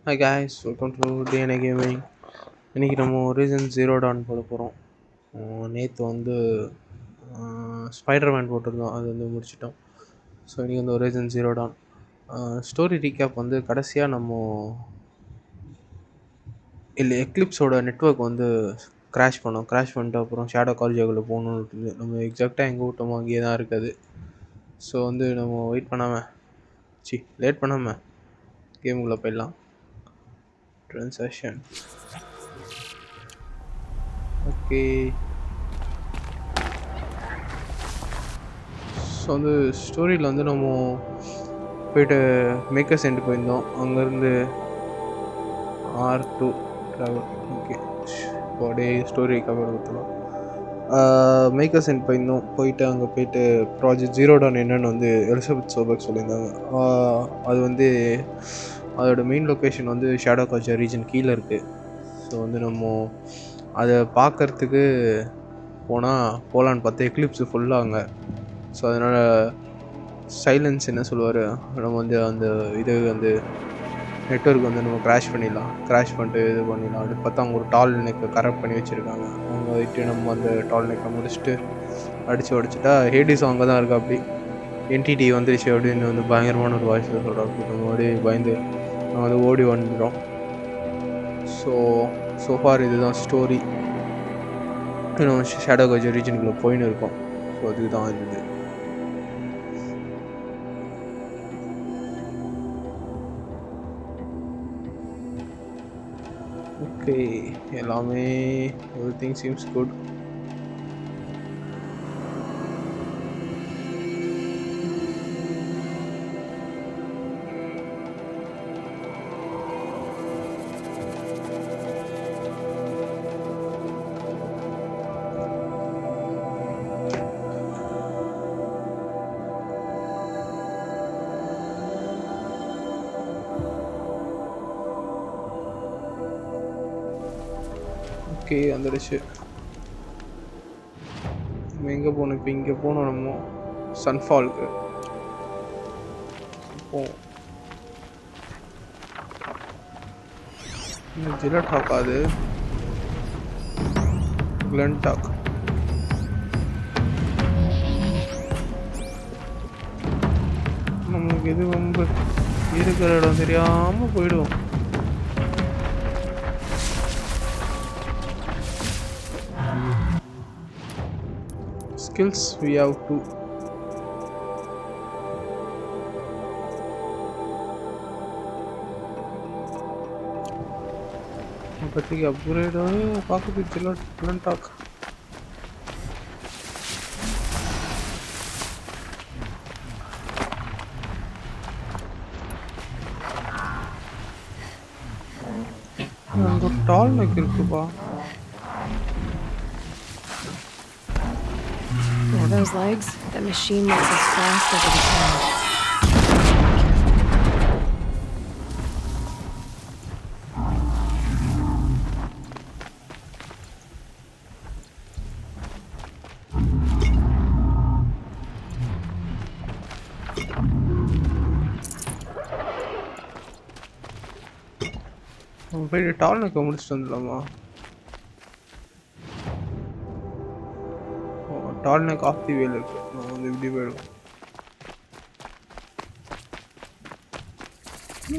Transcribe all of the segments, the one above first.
Hi guys, welcome to DnA Gaming. இன்னைக்கு நம்ம reason Zero Don போட போகிறோம். நேற்று வந்து ஸ்பைடர்மேன் போட்டிருந்தோம், அது வந்து முடிச்சிட்டோம். ஸோ இன்றைக்கி வந்து Horizon Zero Dawn story recap வந்து கடைசியாக நம்ம இல்லை எக்லிப்ஸோட நெட்ஒர்க் வந்து கிராஷ் பண்ணிட்டு அப்புறம் ஷேடோ காலேஜுக்குள்ளே போகணுன்னு இருக்குது. நம்ம எக்ஸாக்டாக எங்கே விட்டோமோ அங்கேயே தான் இருக்குது. ஸோ வந்து நம்ம லேட் பண்ணாமல் கேமுக்குள்ளே போயிடலாம். Transaction okay. ஸோ வந்து ஸ்டோரியில் வந்து நம்ம போயிட்டு மேக்கர்ஸ் எண்டு போயிருந்தோம். அங்கேருந்து R2 ட்ராவல். ஓகே, இப்போ அப்படியே ஸ்டோரி கவர் கொடுத்துலாம். மேக்கர்ஸ் எண்ட் போயிட்டு அங்கே போயிட்டு ப்ராஜெக்ட் ஜீரோ டான் என்னென்னு வந்து எலிசபெத் சோபர்க் சொல்லியிருந்தாங்க. அது வந்து அதோட மெயின் லொக்கேஷன் வந்து ஷேடோ கால்ச்சர் ரீஜன் கீழே இருக்குது. ஸோ வந்து நம்ம அதை பார்க்குறதுக்கு போகலான்னு பார்த்தா எக்லிப்ஸு ஃபுல்லாக அங்கே. ஸோ அதனால் சைலன்ஸ் என்ன சொல்லுவார், நம்ம வந்து அந்த இது வந்து நெட்ஒர்க் வந்து நம்ம கிராஷ் பண்ணிட்டு இது பண்ணிடலாம். அது பார்த்தா அவங்க ஒரு டால் நெக்கை கரெக்ட் பண்ணி வச்சுருக்காங்க. அவங்க விட்டு நம்ம அந்த டால் நெக்கை முடிச்சுட்டு உடச்சிட்டா ஹேடிஸும் அங்கே தான் இருக்கா. அப்படி என்டிடி வந்துருச்சு அப்படின்னு வந்து பயங்கரமான ஒரு வாய்ஸில் சொல்கிறோம். அப்படி நம்ம அப்படியே பயந்து நாங்கள் வந்து ஓடி வந்துடுறோம். ஸோ ஃபார் இதுதான் ஸ்டோரி. நம்ம ஷேடோ கால்ச்சர் ரீஜனுக்குள்ளே போயின்னு இருக்கோம். ஸோ அதுக்கு தான் இது. ஓகே, எல்லாமே எவ்ரிதிங் சீம்ஸ் குட். ஓகே, வந்துடுச்சு. நம்ம எங்கே போகணும்? இப்போ இங்கே போகணும். நம்ம சன்ஃபாலுக்கு போவோம். ஜிலட் ஆகாது, கிளன்டாக். நமக்கு எது ரொம்ப இருக்கிற இடம் தெரியாமல் போயிடுவோம். Skills we have to பத்திக்கு அப்கிரேட் பார்க்குது. ஜிலட் டாக் அங்கே ஒரு டால் நெக் இருக்குப்பா. Yeah, those legs, that machine makes us fast over the ground. நம்ம போயிட்டு டால் நெக்கை முடிச்சுட்டு வந்துடலாமா? டால் நெக் ஆஃப் தி வேல் இருக்கு. நம்ம வந்து இப்படி போயிடுவோம்.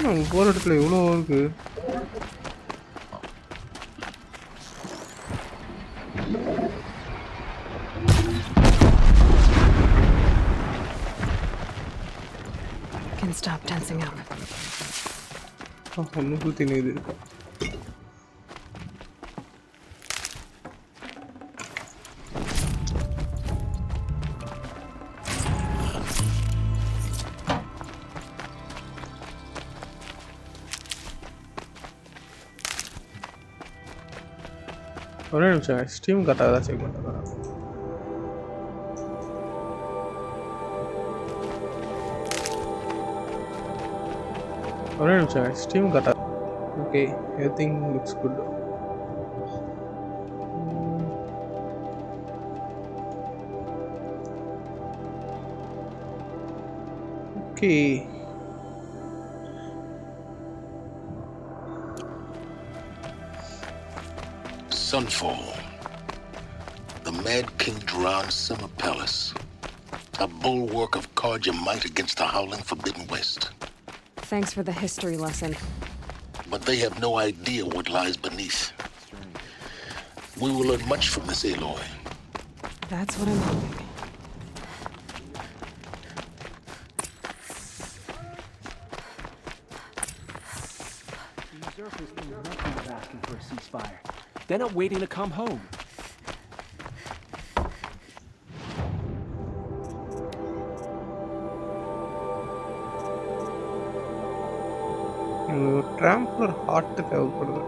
நம்ம போகிற இடத்துல எவ்வளோ இருக்கு. Can stop tensing up. ஒன்றும் சுற்றினு இது. ஒரே நிமிஷம், ஸ்டீம் கரெக்டாக தான் செக் பண்ணுறேன். ஒரே நிமிஷம், ஸ்டீம் கரெக்டாக. Okay, everything looks good. Okay, Sunfall. The Mad King Duran's summer palace. A bulwark of Carja might against the howling Forbidden West. Thanks for the history lesson. But they have no idea what lies beneath. We will learn much from this Aloy. That's what I'm hoping. The usurpers think nothing of asking for a ceasefire. They're not waiting to come home. trampler heart தேவைப்படுது.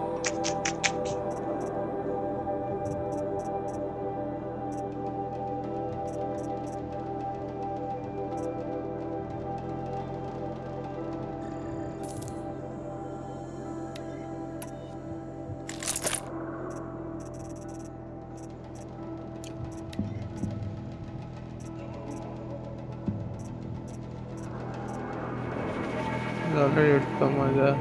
Already எடுத்தோமா இதை?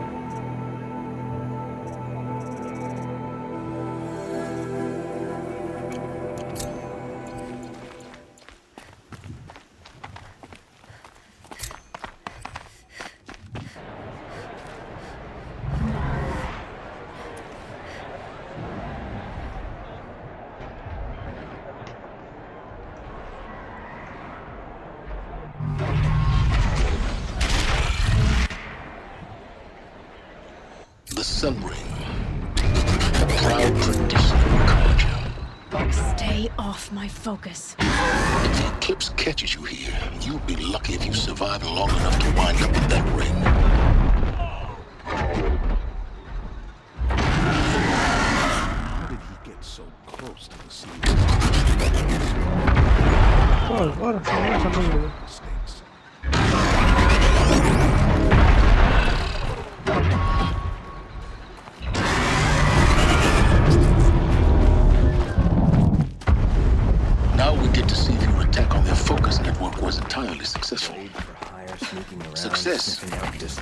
The Sun Ring. Proud tradition of Carja. Stay off my focus. If the eclipse catches you here, you'll be lucky if you survive long enough to wind up with that ring. How did he get so close to the sea? Mistakes. Now we get to see if your attack on their focus network was entirely successful. Success.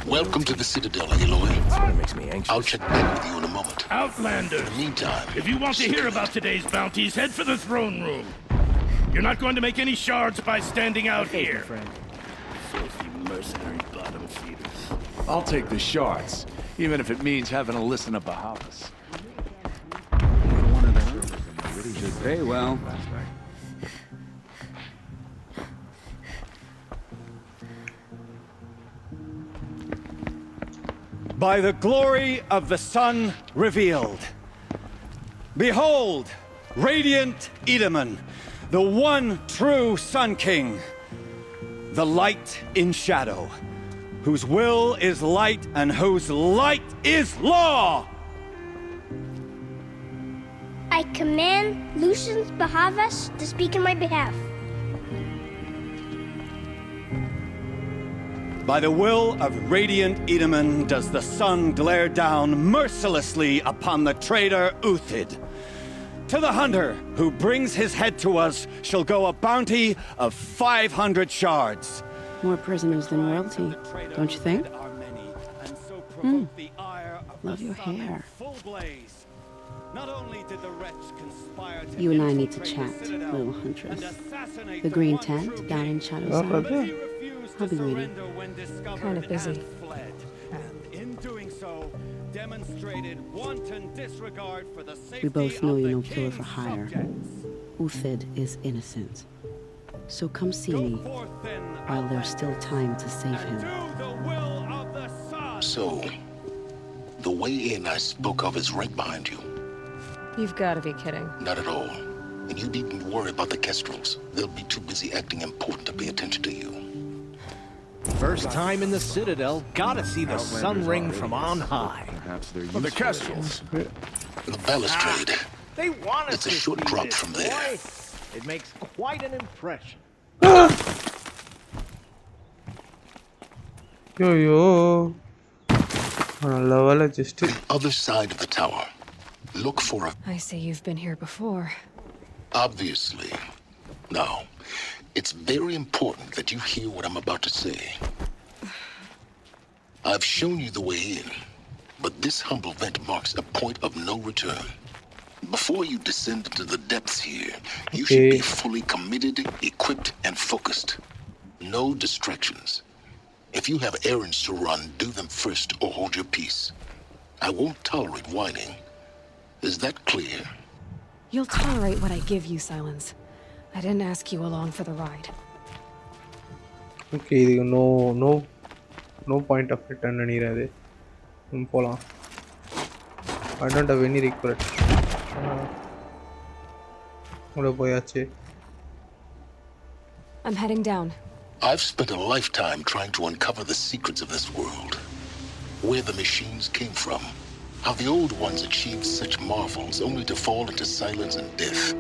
Welcome to the Citadel, Aloy. I'll check back with you in a moment. Outlander! In the meantime, If you want to hear about today's bounties, head for the throne room. You're not going to make any shards by standing out here. Filthy mercenary bottom feeders. I'll take the shards, even if it means having to listen to Bahavas. Should pay well. By the glory of the sun revealed. Behold, radiant Edaman, the one true Sun King. The light in shadow, whose will is light and whose light is law! I command Lucius Bahavas to speak in my behalf. By the will of radiant Edaman does the sun glare down mercilessly upon the traitor Uthid. To the hunter who brings his head to us shall go a bounty of 500 shards. More prisoners than royalty, don't you think? Love your hair. Not only did the wretch conspire to You and I need to infiltrate chat, the Citadel little huntress. and assassinate The green one tent true down king. in Shadow's Oh, Side. okay. He refused I'll to be waiting. surrender when discovered Kinda busy. and fled. And in doing so, demonstrated wanton disregard for the safety We both know of you're the no killer for king's hire. subjects. Uthid is innocent. So come see Go me forth then, while there's still time to save and him. do the will of the sun. So, the way in I spoke of is right behind you. You've got to be kidding. Not at all. And you needn't worry about the Kestrels. They'll be too busy acting important to pay attention to you. First time in the Citadel, gotta see the sun ring from on high. Well, the Kestrels. The balustrade. They want us It's a to short see drop this, from there. boy. It makes quite an impression. Yo. Level just. The other side of the tower. Look for a... I see you've been here before. Obviously. Now, it's very important that you hear what I'm about to say. I've shown you the way in, but this humble vent marks a point of no return. Before you descend into the depths here, you should be fully committed, equipped, and focused. No distractions. If you have errands to run, do them first or hold your peace. I won't tolerate whining. Is that clear? You'll tolerate what I give you, Silence. I didn't ask you along for the ride. Okay, no point of return anirade. Polam. I don't have any regret. I'm heading down. I've spent a lifetime trying to uncover the secrets of this world. Where the machines came from. How the old ones achieved such marvels only to fall into silence and death.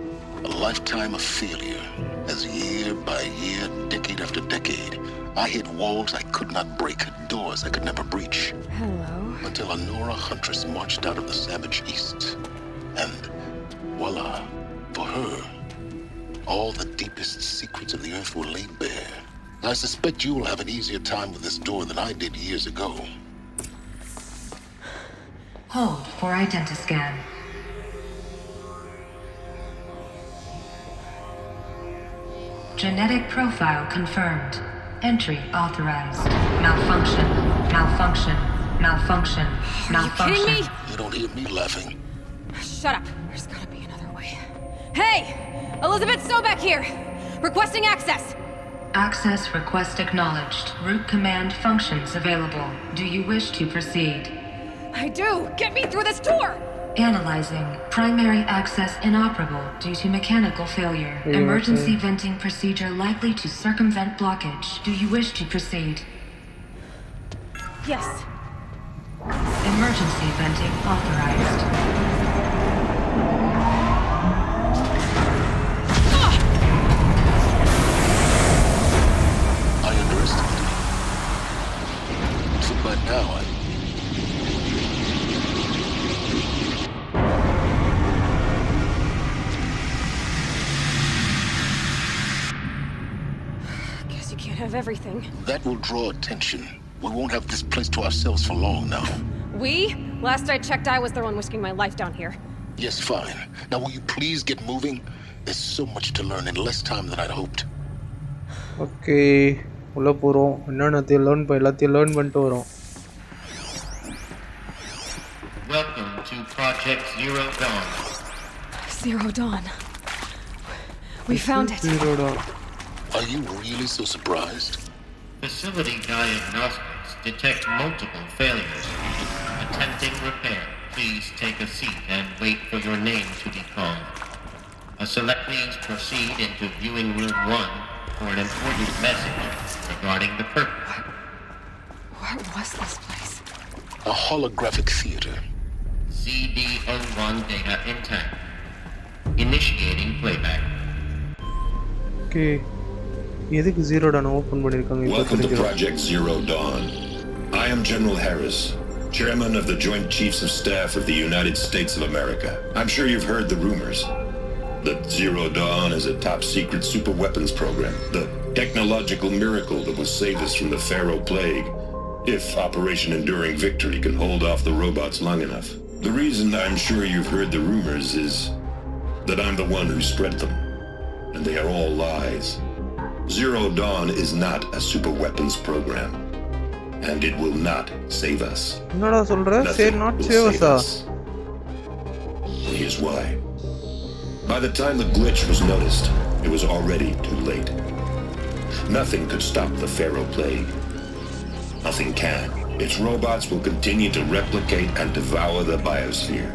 A lifetime of failure. As year by year, decade after decade, I hit walls I could not break, doors I could never breach. Hello. Until a Nora huntress marched out of the savage east. And voila, for her, all the deepest secrets of the earth were laid bare. I suspect you will have an easier time with this door than I did years ago. Hold for identiscan. Genetic profile confirmed. Entry authorized. Malfunction. Malfunction. Malfunction. Malfunction. Are you kidding me? You don't hear me laughing. Shut up. There's gotta be another way. Hey! Elizabeth Sobek here! Requesting access! Access request acknowledged. Root command functions available. Do you wish to proceed? I do! Get me through this door! Analyzing. Primary access inoperable due to mechanical failure. Emergency venting procedure likely to circumvent blockage. Do you wish to proceed? Yes. Emergency venting authorized. I underestimated you. So by now, Guess you can't have everything. that will draw attention. We won't have this place to ourselves for long now. We? Last I checked, I was the one risking my life down here. Yes, fine. Now will you please get moving? There's so much to learn in less time than I'd hoped. Okay. உள்ள போறோம். என்னென்னத்தையும் எல்லாத்தையும் learn பண்ணிட்டு வரோம். Welcome to Project Zero Dawn. Zero Dawn. We found it. Zero Dawn. Are you really so surprised? Facility diagnostics detect multiple failures. Attempting repair. Please take a seat and wait for your name to be called. Please proceed into viewing room 1 for an important message regarding the purpose. What was this place? A holographic theater. CD01 data intact. Initiating playback. Okay. எதுக்கு Zero Dawn open பண்ணிருக்காங்க? Welcome to Project Zero Dawn. I am General Harris, Chairman of the Joint Chiefs of Staff of the United States of America. I'm sure you've heard the rumors that Zero Dawn is a top-secret super-weapons program, the technological miracle that will save us from the Pharaoh Plague, if Operation Enduring Victory can hold off the robots long enough. The reason I'm sure you've heard the rumors is that I'm the one who spread them, and they are all lies. Zero Dawn is not a super-weapons program, and it will not save us. Nothing will save us. Here's why. By the time the glitch was noticed, it was already too late. Nothing could stop the Pharaoh Plague. Nothing can. Its robots will continue to replicate and devour the biosphere.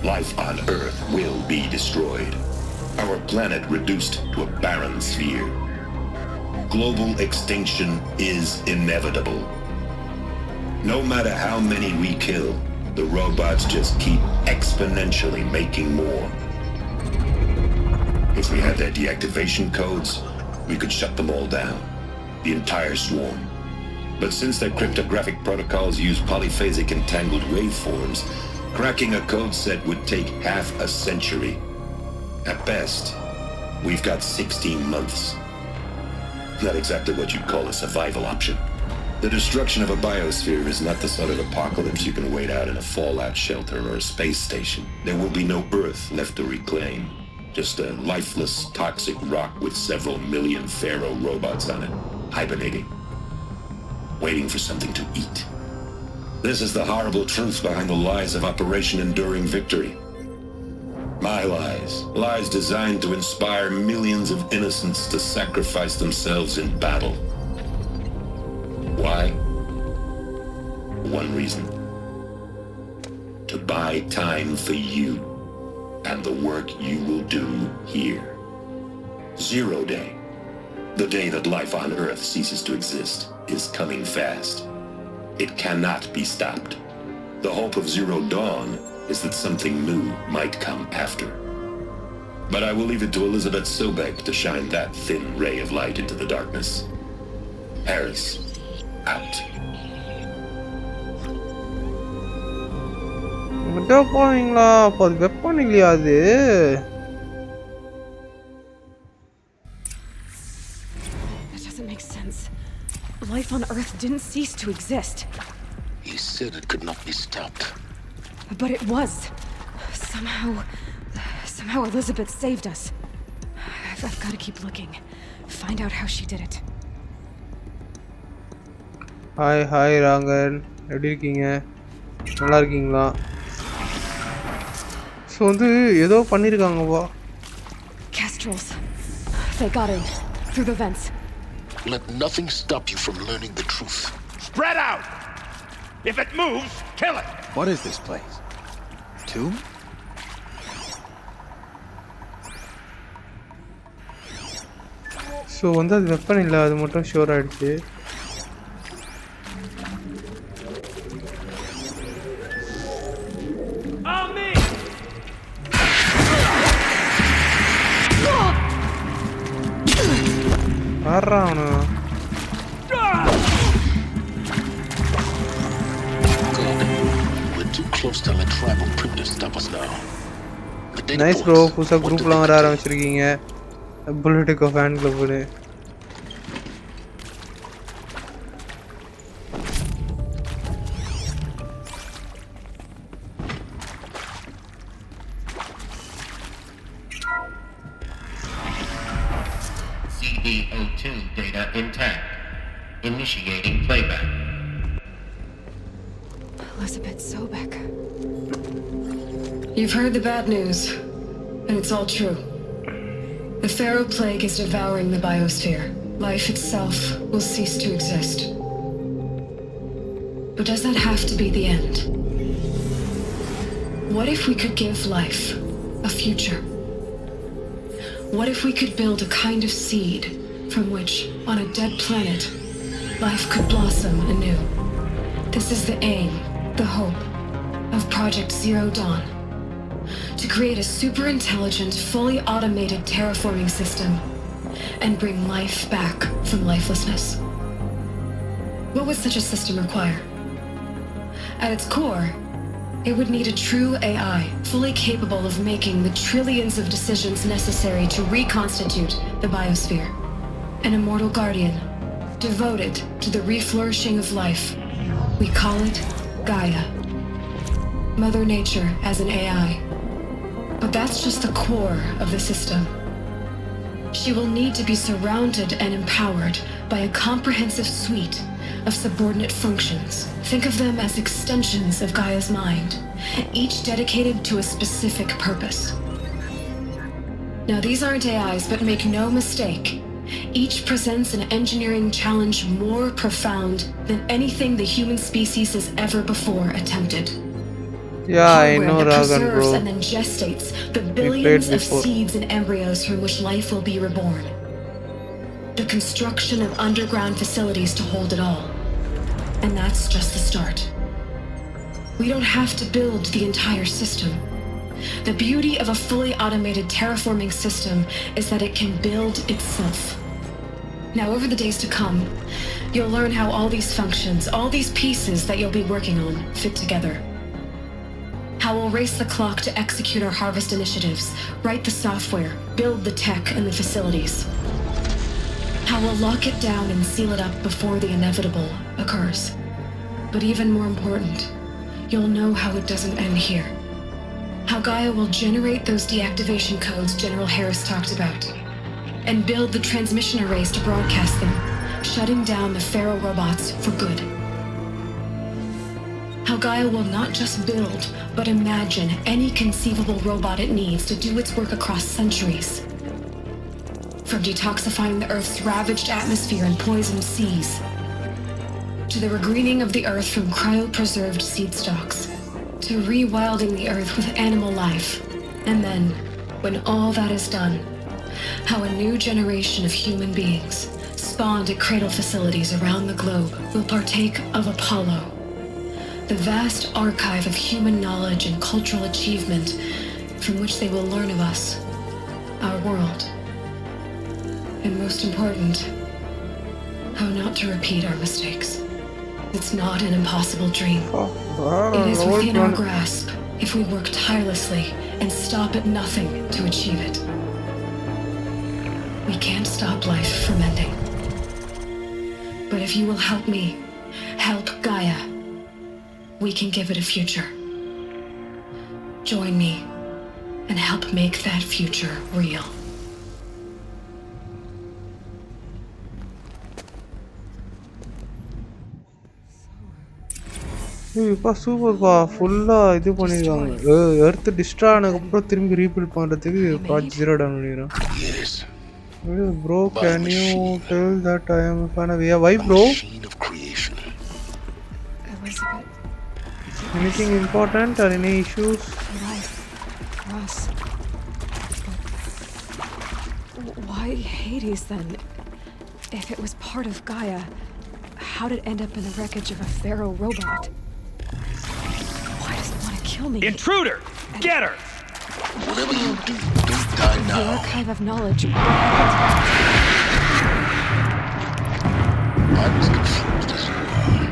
Life on Earth will be destroyed. Our planet reduced to a barren sphere. Global extinction is inevitable. No matter how many we kill, the robots just keep exponentially making more. If we had their deactivation codes, we could shut them all down, the entire swarm. But since their cryptographic protocols use polyphasic entangled waveforms, cracking a code set would take half a century. At best, we've got 16 months. Not exactly what you'd call a survival option. The destruction of a biosphere is not the sort of apocalypse you can wait out in a fallout shelter or a space station. There will be no Earth left to reclaim. Just a lifeless, toxic rock with several million Pharaoh robots on it, hibernating, waiting for something to eat. This is the horrible truth behind the lies of Operation Enduring Victory. My lies. Lies designed to inspire millions of innocents to sacrifice themselves in battle. Why? One reason. To buy time for you and the work you will do here. Zero Day, the day that life on Earth ceases to exist, is coming fast. It cannot be stopped. The hope of Zero Dawn is that something new might come after. But I will leave it to Elizabeth Sobek to shine that thin ray of light into the darkness. Harris, out. விட்டா போவீங்களா? அப்போ அது weapon இல்லையா அது? That doesn't make sense. Life on Earth didn't cease to exist. He said it could not be stopped. But it was. Somehow Elizabeth saved us. I've got to keep looking. Find out how she did it. Hi Rangan, எப்படி இருக்கீங்க? நல்லா இருக்கீங்களா? So வந்து ஏதோ பண்ணியிருக்காங்கப்பா. Kestrels. They got in through the vents. Let nothing stop you from learning the truth. Spread out! If it moves, kill it! What is this place? Tomb? So வந்து அது weapon இல்லை, அது மட்டும் ஷூர் ஆகிடுச்சு. ஆறாவனா nice bro. புதுசாக குரூப்லாம் வர ஆரம்பிச்சிருக்கீங்க, புல்லட்டுக்கோ fan கிளப்புன்னு. CD02 data intact. Initiating playback. Elizabeth Sobek. You've heard the bad news, and it's all true. The Pharaoh plague is devouring the biosphere. Life itself will cease to exist. But does that have to be the end? What if we could give life a future? What if we could build a kind of seed from which, on a dead planet, life could blossom anew? This is the aim, the hope, of Project Zero Dawn. To create a super-intelligent, fully automated terraforming system and bring life back from lifelessness. What would such a system require? At its core, it would need a true AI, fully capable of making the trillions of decisions necessary to reconstitute the biosphere. An immortal guardian, devoted to the reflourishing of life. We call it Gaia. Mother Nature as an AI. But that's just the core of the system. She will need to be surrounded and empowered by a comprehensive suite of subordinate functions. Think of them as extensions of Gaia's mind, each dedicated to a specific purpose. Now, these aren't AIs, but make no mistake, each presents an engineering challenge more profound than anything the human species has ever before attempted. Yeah, I know that Ragan, preserves bro. and then gestates the billions of seeds and embryos from which life will be reborn. The construction of underground facilities to hold it all. And that's just the start. We don't have to build the entire system. The beauty of a fully automated terraforming system is that it can build itself. Now, over the days to come, you'll learn how all these functions, all these pieces that you'll be working on, fit together. How we'll race the clock to execute our harvest initiatives, write the software, build the tech and the facilities. How we'll lock it down and seal it up before the inevitable occurs. But even more important, you'll know how it doesn't end here. How Gaia will generate those deactivation codes General Harris talked about, and build the transmission arrays to broadcast them, shutting down the Pharaoh robots for good. How Gaia will not just build, but imagine any conceivable robot it needs to do its work across centuries. From detoxifying the Earth's ravaged atmosphere and poisoned seas, to the regreening of the Earth from cryopreserved seed stalks, to rewilding the Earth with animal life. And then, when all that is done, how a new generation of human beings, spawned at cradle facilities around the globe, will partake of Apollo, the vast archive of human knowledge and cultural achievement from which they will learn of us, our world. And most important, how not to repeat our mistakes. It's not an impossible dream. It is within our grasp if we work tirelessly and stop at nothing to achieve it. We can't stop life from ending. But if you will help me, help Gaia, we can give it a future. Join me and help make that future real. இப்போ சூப்பர்ப்பா ஃபுல்லாக இது பண்ணியிருக்காங்க. Earth டிஸ்ட்ரா ஆனதுக்கப்புறம் திரும்பி rebuild பண்ணுறதுக்கு project 0 down பண்ணிடுறோம். Bro can you tell that I am fan of why bro? Anything important or any issues? Ross. Why Hades then? If it was part of Gaia, how did it end up in the wreckage of a Pharaoh robot? Why does it want to kill me? Intruder! Get her! Whatever you do, don't die now. The archive of knowledge. I was confused as you are.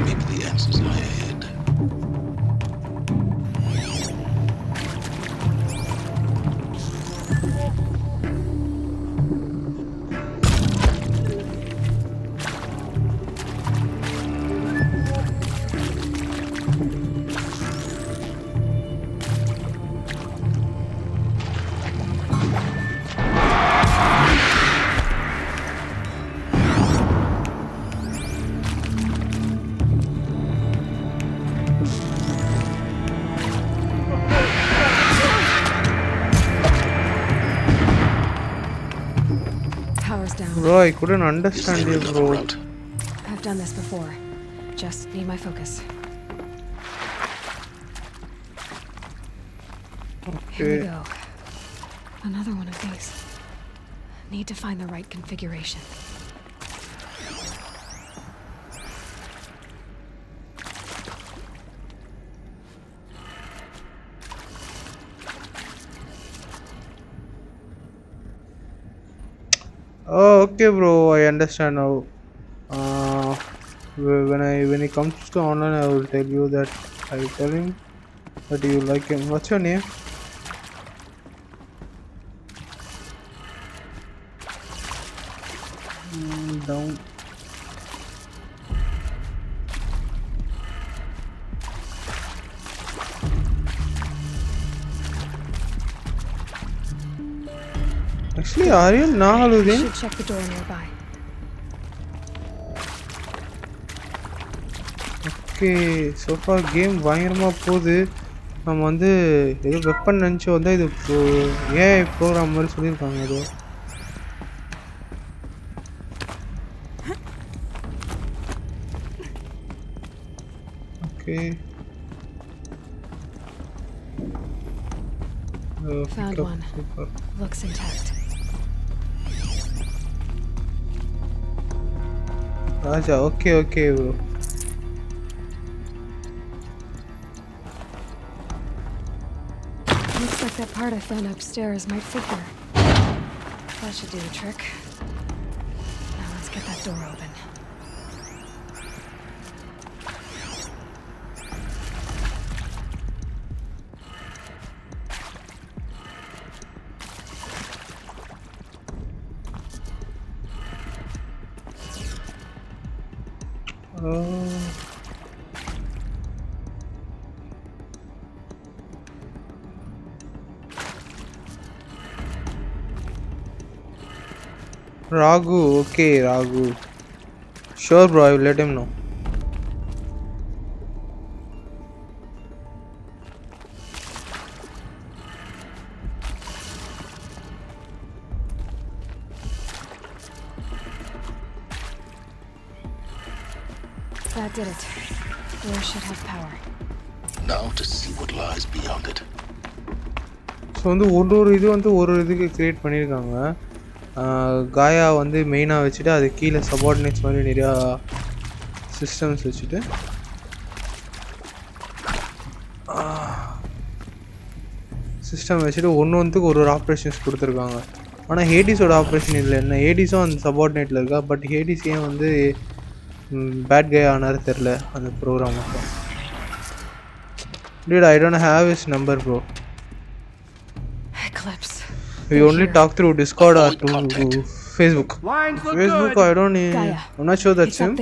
Maybe the answers lie ahead. Bro, I couldn't understand you, bro. I've done this before. Just need my focus. Okay. Here we go. Another one of these. Need to find the right configuration. Oh, okay, bro. I understand now. When it comes to online, I will tell you that I will tell him that you like him. What's your name? Down. Actually, Aryan Nahaluddin. Should check the door nearby. Okay, so far game பயங்கரமா போகுது. நம்ம வந்து ஏதோ weapon நினச்சி வந்தால் இது ஏன் program மாதிரி சொல்லியிருக்காங்க ஏதோ. Okay. Found one. Super. Looks intact. Raja, okay, bro. Looks like that part I found upstairs might fit here. That should do the trick. Now let's get that door open. Raghu, okay, Raghu. Sure, bro, I will let him know. That did it. Door should have power. Now to see what lies beyond it. So வந்து ஒரு இதுக்கு create பண்ணியிருக்காங்க. காயா வந்து மெயினாக வச்சுட்டு அது கீழே சபார்டினேட்ஸ் மாதிரி நிறையா சிஸ்டம்ஸ் வச்சுட்டு ஒன்றுக்கு ஒரு ஆப்ரேஷன்ஸ் கொடுத்துருக்காங்க. ஆனால் ஹேடிஸோட ஆப்ரேஷன் இதில் என்ன, ஹேடிஸும் அந்த சபார்டினேட்டில் இருக்கா, பட் ஹேடிஸ் ஏன் வந்து பேட் கை ஆனாரு தெரில அந்த ப்ரோக்ராம் மட்டும். Dude, I don't have his number, bro. Eclipse. We only talk through Discord or through Facebook. Facebook, I don't know. I'm not sure that's him,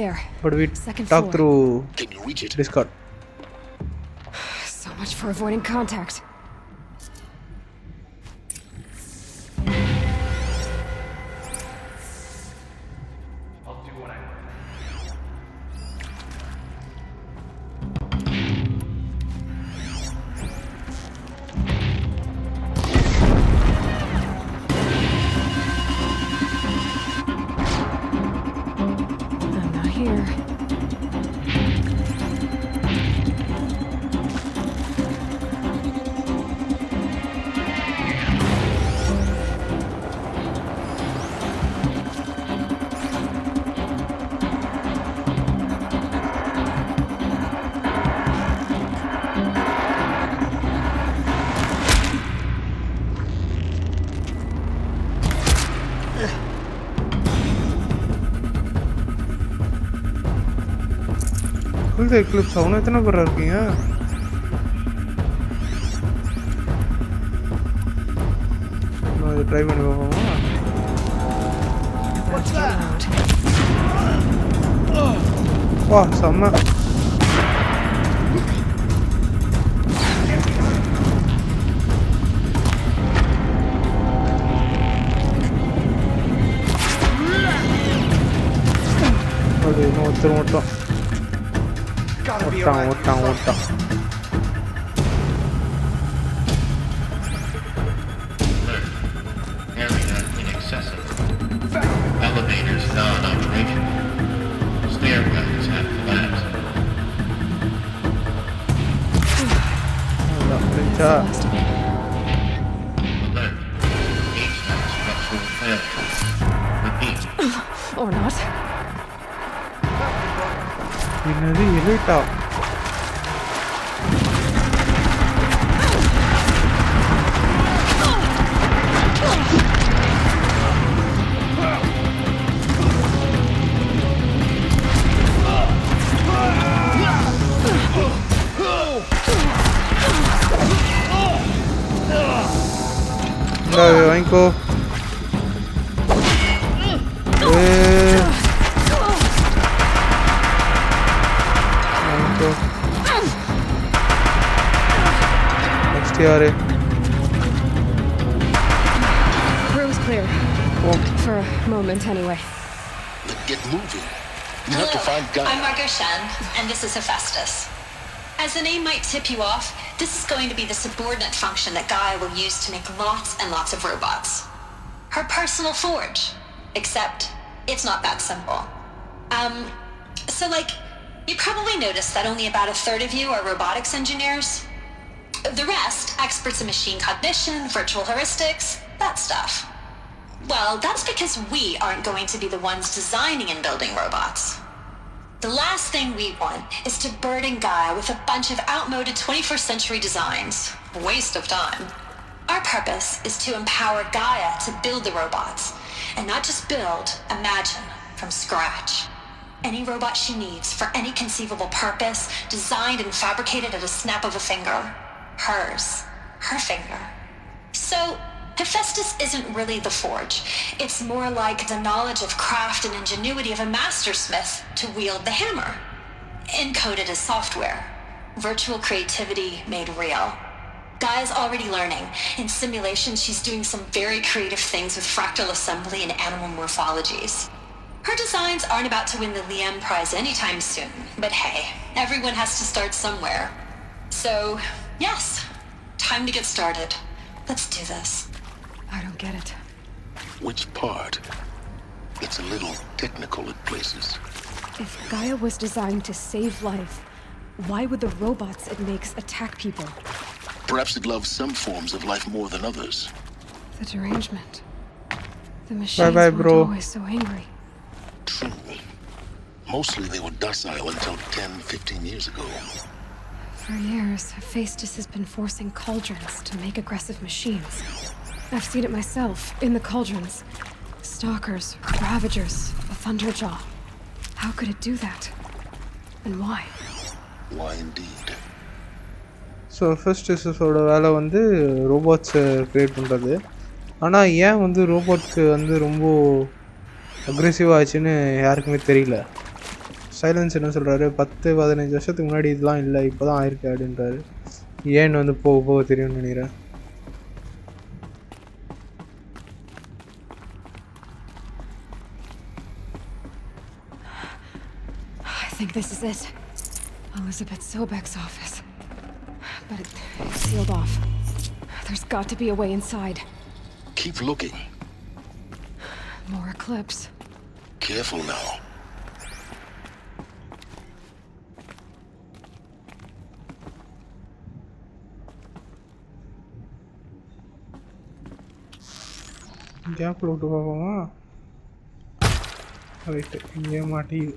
but we talk through Discord. So much for avoiding contact. Eclipse, அவனை எத்தனை பேர் இருக்கீங்க? நான் try பண்ணி பார்ப்போமா? வா செம்ம. அது இன்னும் ஒருத்தர் மட்டும் ஓட்டான். Area inaccessible. Elevators non-operational. Stairwells have collapsed. Alert. HVAC structural failure. Repeat. Or not. என்னது எலிட்டா? வாங்கிக்கோ. Next yaar. Room's clear. For a moment, anyway. Then get moving. You have to find Gaia. I'm Margot Shen, and this is Hephaestus. As the name might tip you off, this is going to be the subordinate function that Gaia will use to make lots and lots of robots. Her personal forge. Except, it's not that simple. So you probably noticed that only about a third of you are robotics engineers. The rest, experts in machine cognition, virtual heuristics, that stuff. Well, that's because we aren't going to be the ones designing and building robots. The last thing we want is to burden Gaia with a bunch of outmoded 21st century designs. Waste of time. Our purpose is to empower Gaia to build the robots. And not just build, imagine, from scratch. Any robot she needs for any conceivable purpose, designed and fabricated at a snap of a finger. Hers. Her finger. So, Hephaestus isn't really the forge. It's more like the knowledge of craft and ingenuity of a mastersmith to wield the hammer. encoded as software. Virtual creativity made real. Gaia's already learning. In simulations, she's doing some very creative things with fractal assembly and animal morphologies. Her designs aren't about to win the Liam Prize anytime soon, but hey, everyone has to start somewhere. So, yes, time to get started. Let's do this. I don't get it. Which part? It's a little technical at places. If Gaia was designed to save life, why would the robots it makes attack people? Perhaps it loves some forms of life more than others. The derangement. The machines Bye, weren't bro. always so angry. True. Mostly they were docile until 10, 15 years ago. For years, Hephaestus has been forcing cauldrons to make aggressive machines. I've seen it myself, in the cauldrons. Stalkers, Ravagers, a Thunderjaw. How could it do that? And why? Why indeed? So ஃபர்ஸ்டஸோட வேலை வந்து ரோபோட்ஸை create பண்ணுறது. ஆனால் ஏன் வந்து ரோபோட்க்கு வந்து ரொம்ப aggressive ஆச்சுன்னு யாருக்குமே தெரியல. சைலன்ஸ் என்ன சொல்கிறாரு, 10-15 வருஷத்துக்கு முன்னாடி இதெல்லாம் இல்லை, இப்போ தான் ஆயிருக்கு அப்படின்றாரு. ஏன்னு வந்து போக போக தெரியும்னு நினைக்கிறேன். I think this is it. Elizabeth Sobek's office. But it's sealed off. There's got to be a way inside. Keep looking. More Eclipse. Careful now. கேப்பில் விட்டு பார்ப்போமா? ரைட்டு, இங்கே மாட்டிது.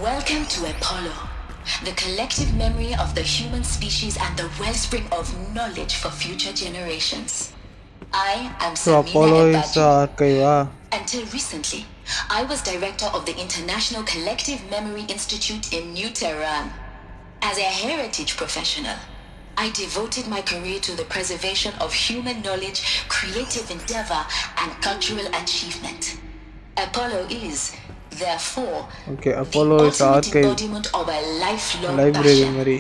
Welcome to Apollo, the collective memory of the human species and the wellspring of knowledge for future generations. I am So Apollo Samina is the Ebadi. archive. Until recently, I was director of the International Collective Memory Institute in New Tehran. As a heritage professional, I devoted my career to the preservation of human knowledge, creative endeavor, and cultural achievement. Apollo is, therefore, Okay, Apollo the is the ultimate archive. embodiment of a lifelong Library passion, memory.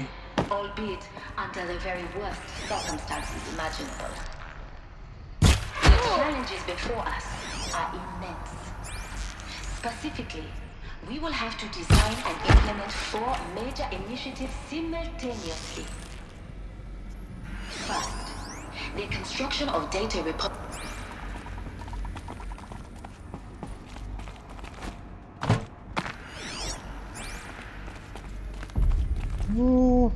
albeit under the very worst circumstances imaginable. The challenges before us are immense. Specifically, we will have to design and implement 4 major initiatives simultaneously. First, the construction of data Oh.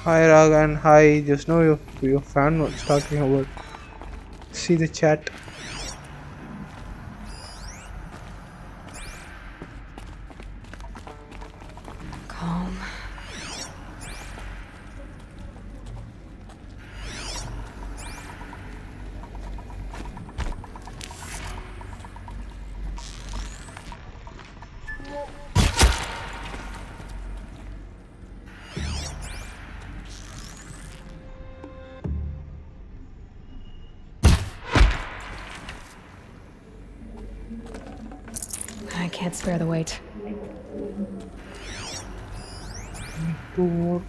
Hi Ragan, hi. Just know your fan was talking about. See the chat. Calm. I can't spare the weight. 2 more.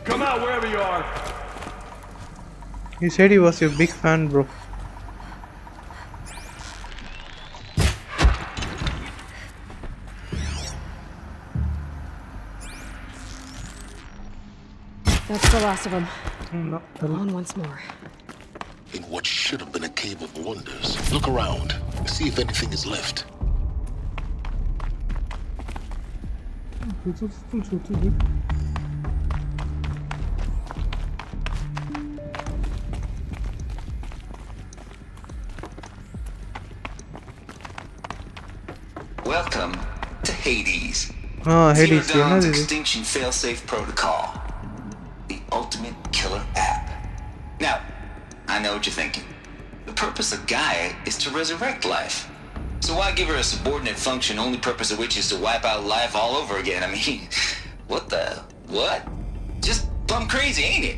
Come out wherever you are. He said he was your big fan, bro. That's the last of them. No. On once more. In what should have been a cave of wonders. Look around. See if anything is left. Welcome to Hades. Hades, Zero Dawn's extinction failsafe protocol. The ultimate killer app. Now, I know what you're thinking. The purpose of Gaia is to resurrect life. So why give her a subordinate function, only purpose of which is to wipe out life all over again? I mean, what? Just plumb crazy, ain't it?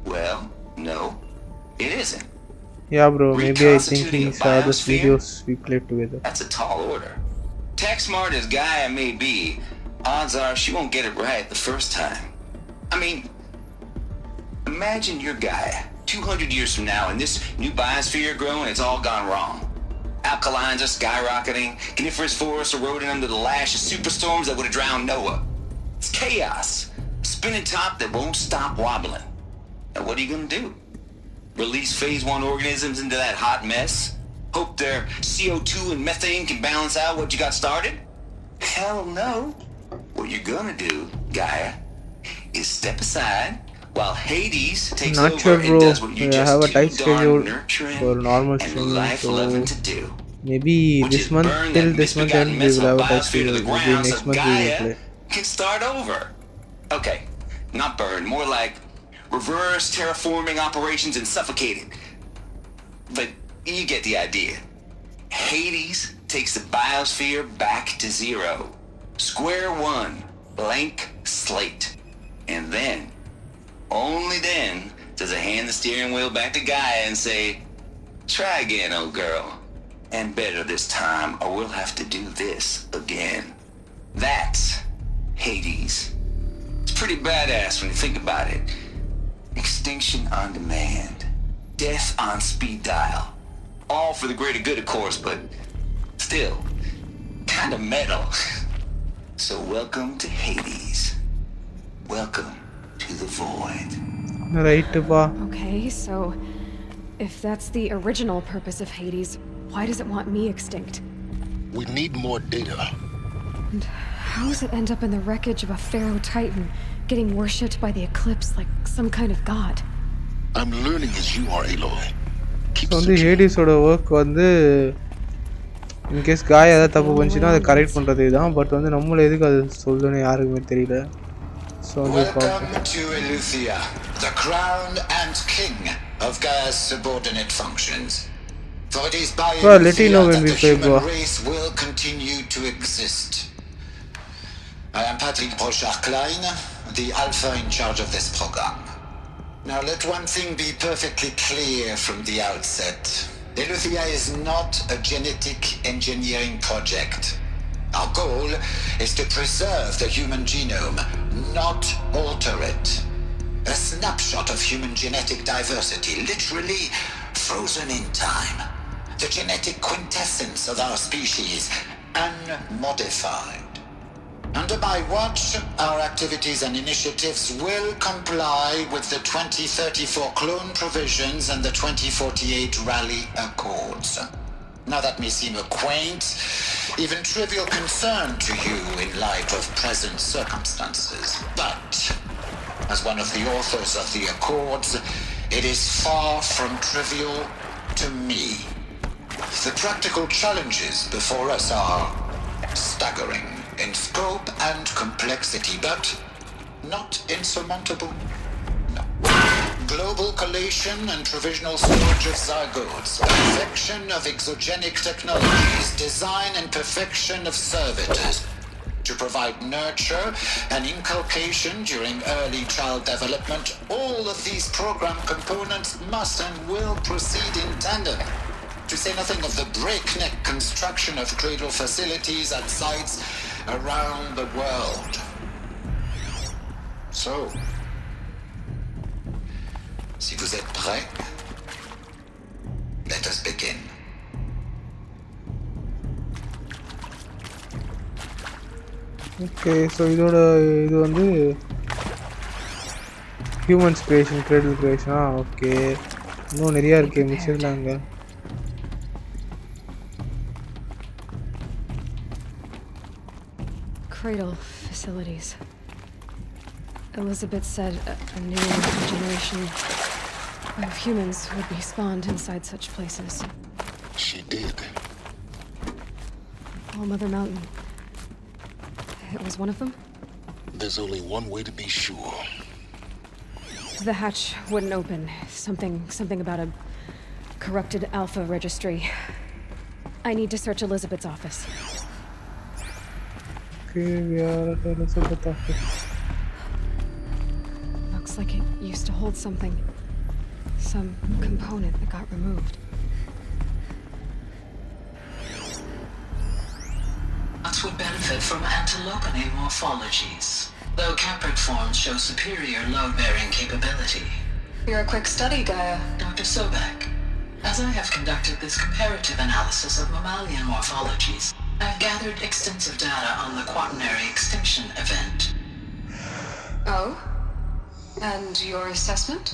Well, no, it isn't. Yeah, bro, maybe I think he saw those videos we played together. That's a tall order. Tech smart as Gaia may be, odds are she won't get it right the first time. I mean, imagine your Gaia 200 years from now and this new biosphere growing, it's all gone wrong. Alkalines are skyrocketing, coniferous forests eroding under the lash of superstorms that would have drowned Noah. It's chaos, a spinning top that won't stop wobbling. Now what are you gonna do? Release phase 1 organisms into that hot mess? Hope their CO2 and methane can balance out what you got started? Hell no. What you're gonna do, Gaia, is step aside while Hades takes Not over sure, and bro. does what you're I just have a too tight darn schedule nurturing for normal and streaming, life-loving so to do. maybe this month, till this month end, we will have a tight schedule. Maybe Ground next so month we will Gaia play. can start over. Okay, not burn, more like reverse terraforming operations and suffocating. But you get the idea. Hades takes the biosphere back to zero. Square one, blank slate. And then, only then, does it hand the steering wheel back to Gaia and say, try again, old girl. And better this time, or we'll have to do this again. That's Hades. It's pretty badass when you think about it. Extinction on demand. Death on speed dial. All for the greater good, of course, but still, kind of metal. So welcome to Hades. Welcome to the void. Right, pa. Okay, so if that's the original purpose of Hades, why does it want me extinct? We need more data. And how does it end up in the wreckage of a Pharaoh Titan, getting worshipped by the Eclipse like some kind of god? I'm learning as you are, Aloy. So the Hades oda work வந்து in case Gaia ஏதாவது தப்பு பண்ணிச்சுனா அதை correct பண்றது தான். But வந்து நம்மள எதுக்கு அது சொல்லுன்னு யாருக்குமே தெரியல. So welcome to Eleuthia, the crown and king of Gaia's subordinate functions. For it is by Eleuthia that the human race will continue to exist. I am Patrick Brochard-Klein, the alpha in charge of this program. Now let one thing be perfectly clear from the outset. Eleuthia is not a genetic engineering project. Our goal is to preserve the human genome, not alter it. A snapshot of human genetic diversity, literally frozen in time. The genetic quintessence of our species, unmodified. Under my watch, our activities and initiatives will comply with the 2034 clone provisions and the 2048 Rally Accords. Now that may seem a quaint, even trivial concern to you in light of present circumstances, but as one of the authors of the Accords, it is far from trivial to me. The practical challenges before us are staggering in scope and complexity, but not insurmountable. No. Global collation and provisional storage of zygotes, perfection of exogenic technologies, design and perfection of servitors to provide nurture and inculcation during early child development. All of these program components must and will proceed in tandem. To say nothing of the breakneck construction of cradle facilities at sites around the world. So, si vous êtes prêts, let us begin. Okay, so இதோட இது வந்து Humans creation, cradle creation. Okay. இன்னும் நிறைய இருக்கு மிச்சம்லாங்க. Cradle facilities. Elizabeth said a new generation of humans would be spawned inside such places. She did. All Mother Mountain. It was one of them? There's only one way to be sure. The hatch wouldn't open. Something about a corrupted alpha registry. I need to search Elizabeth's office. Okay, we are at Elizabeth's office. Looks like it used to hold something. Some component that got removed. Nuts would benefit from antilopine morphologies, though caprid forms show superior load-bearing capability. You're a quick study, Gaia. Dr. Sobek, as I have conducted this comparative analysis of mammalian morphologies, I've gathered extensive data on the quaternary extinction event. Oh? And your assessment?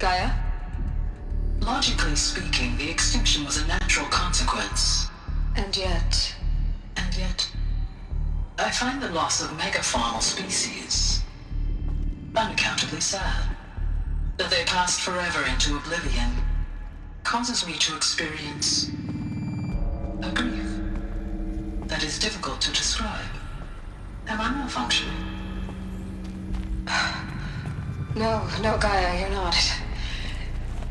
Gaia? Logically speaking, the extinction was a natural consequence. And yet, I find the loss of megafaunal species unaccountably sad. That they passed forever into oblivion causes me to experience a grief that is difficult to describe. Am I malfunctioning? No, Gaia, you're not.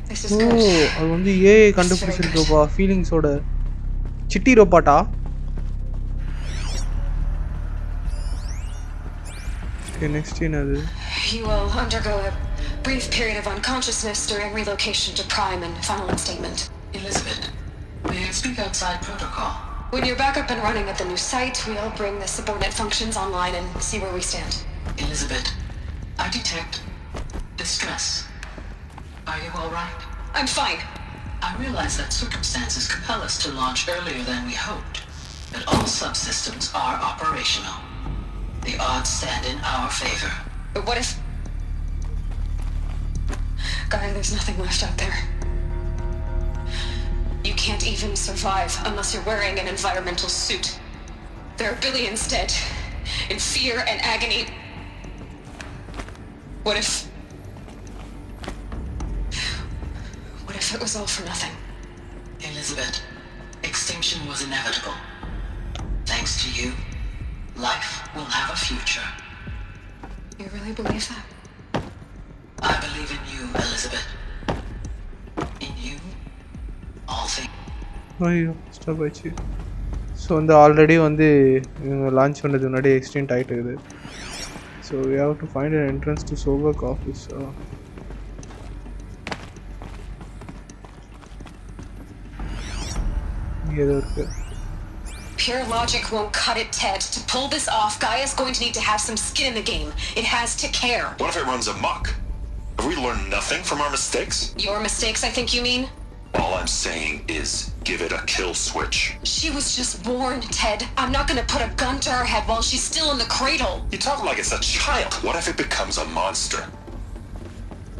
This is good. அது வந்து AI கண்டுபிடிச்சிருக்குப்பா ஃபீலிங்ஸோட city ரோபாட்டா. Okay, next என்னது? You will undergo a brief period of unconsciousness during relocation to Prime and final instatement. Elizabeth, may I speak outside protocol? When you're back up and running at the new site, we'll bring the subordinate functions online and see where we stand. Elizabeth, I detect distress. Are you all right? I'm fine. I realize that circumstances compel us to launch earlier than we hoped, but all subsystems are operational. The odds stand in our favor. But what if... Gaia, there's nothing left out there. You can't even survive unless you're wearing an environmental suit. There are billions dead, in fear and agony. What if it was all for nothing? Elizabeth, extinction was inevitable. Thanks to you, life will have a future. You really believe that? I believe in you, Elizabeth. In you, all things. ஐயோ stop ஆச்சு. So வந்து already வந்து இவங்க launch பண்ணது முன்னாடி extend ஆகிட்டு இருக்குது. So we have to find an entrance to சோபக் ஆஃபீஸ். இங்கே ஏதோ இருக்குது. Pure logic won't cut it, Ted. To pull this off, Gaia's going to need to have some skin in the game. It has to care. What if it runs amok? Have we learned nothing from our mistakes? Your mistakes, I think you mean? All I'm saying is give it a kill switch. She was just born, Ted. I'm not gonna put a gun to her head while she's still in the cradle. You talk like it's a child. What if it becomes a monster?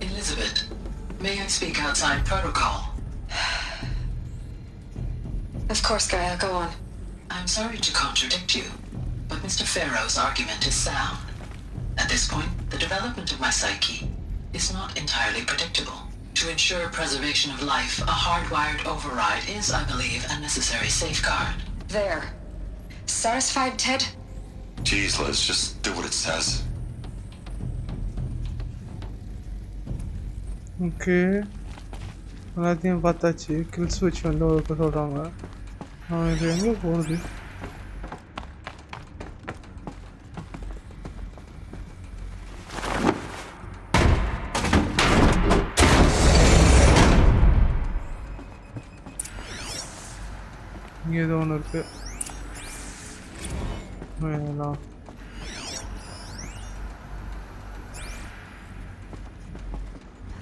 Elizabeth, may I speak outside protocol? Of course, Gaia, go on. I'm sorry to contradict you, but Mr. Farrow's argument is sound. At this point, the development of my psyche is not entirely predictable. To ensure preservation of life, a hardwired override is, I believe, a necessary safeguard. There. Satisfied, Ted? Jeez, Liz, just do what it says. Okay எல்லாத்தையும் பார்த்தாச்சு. Kill ஸ்விட்ச் வந்து ஒரு சொல்கிறாங்க. இது எங்கே போகுது? இங்கே ஏதோ ஒன்று இருக்கு.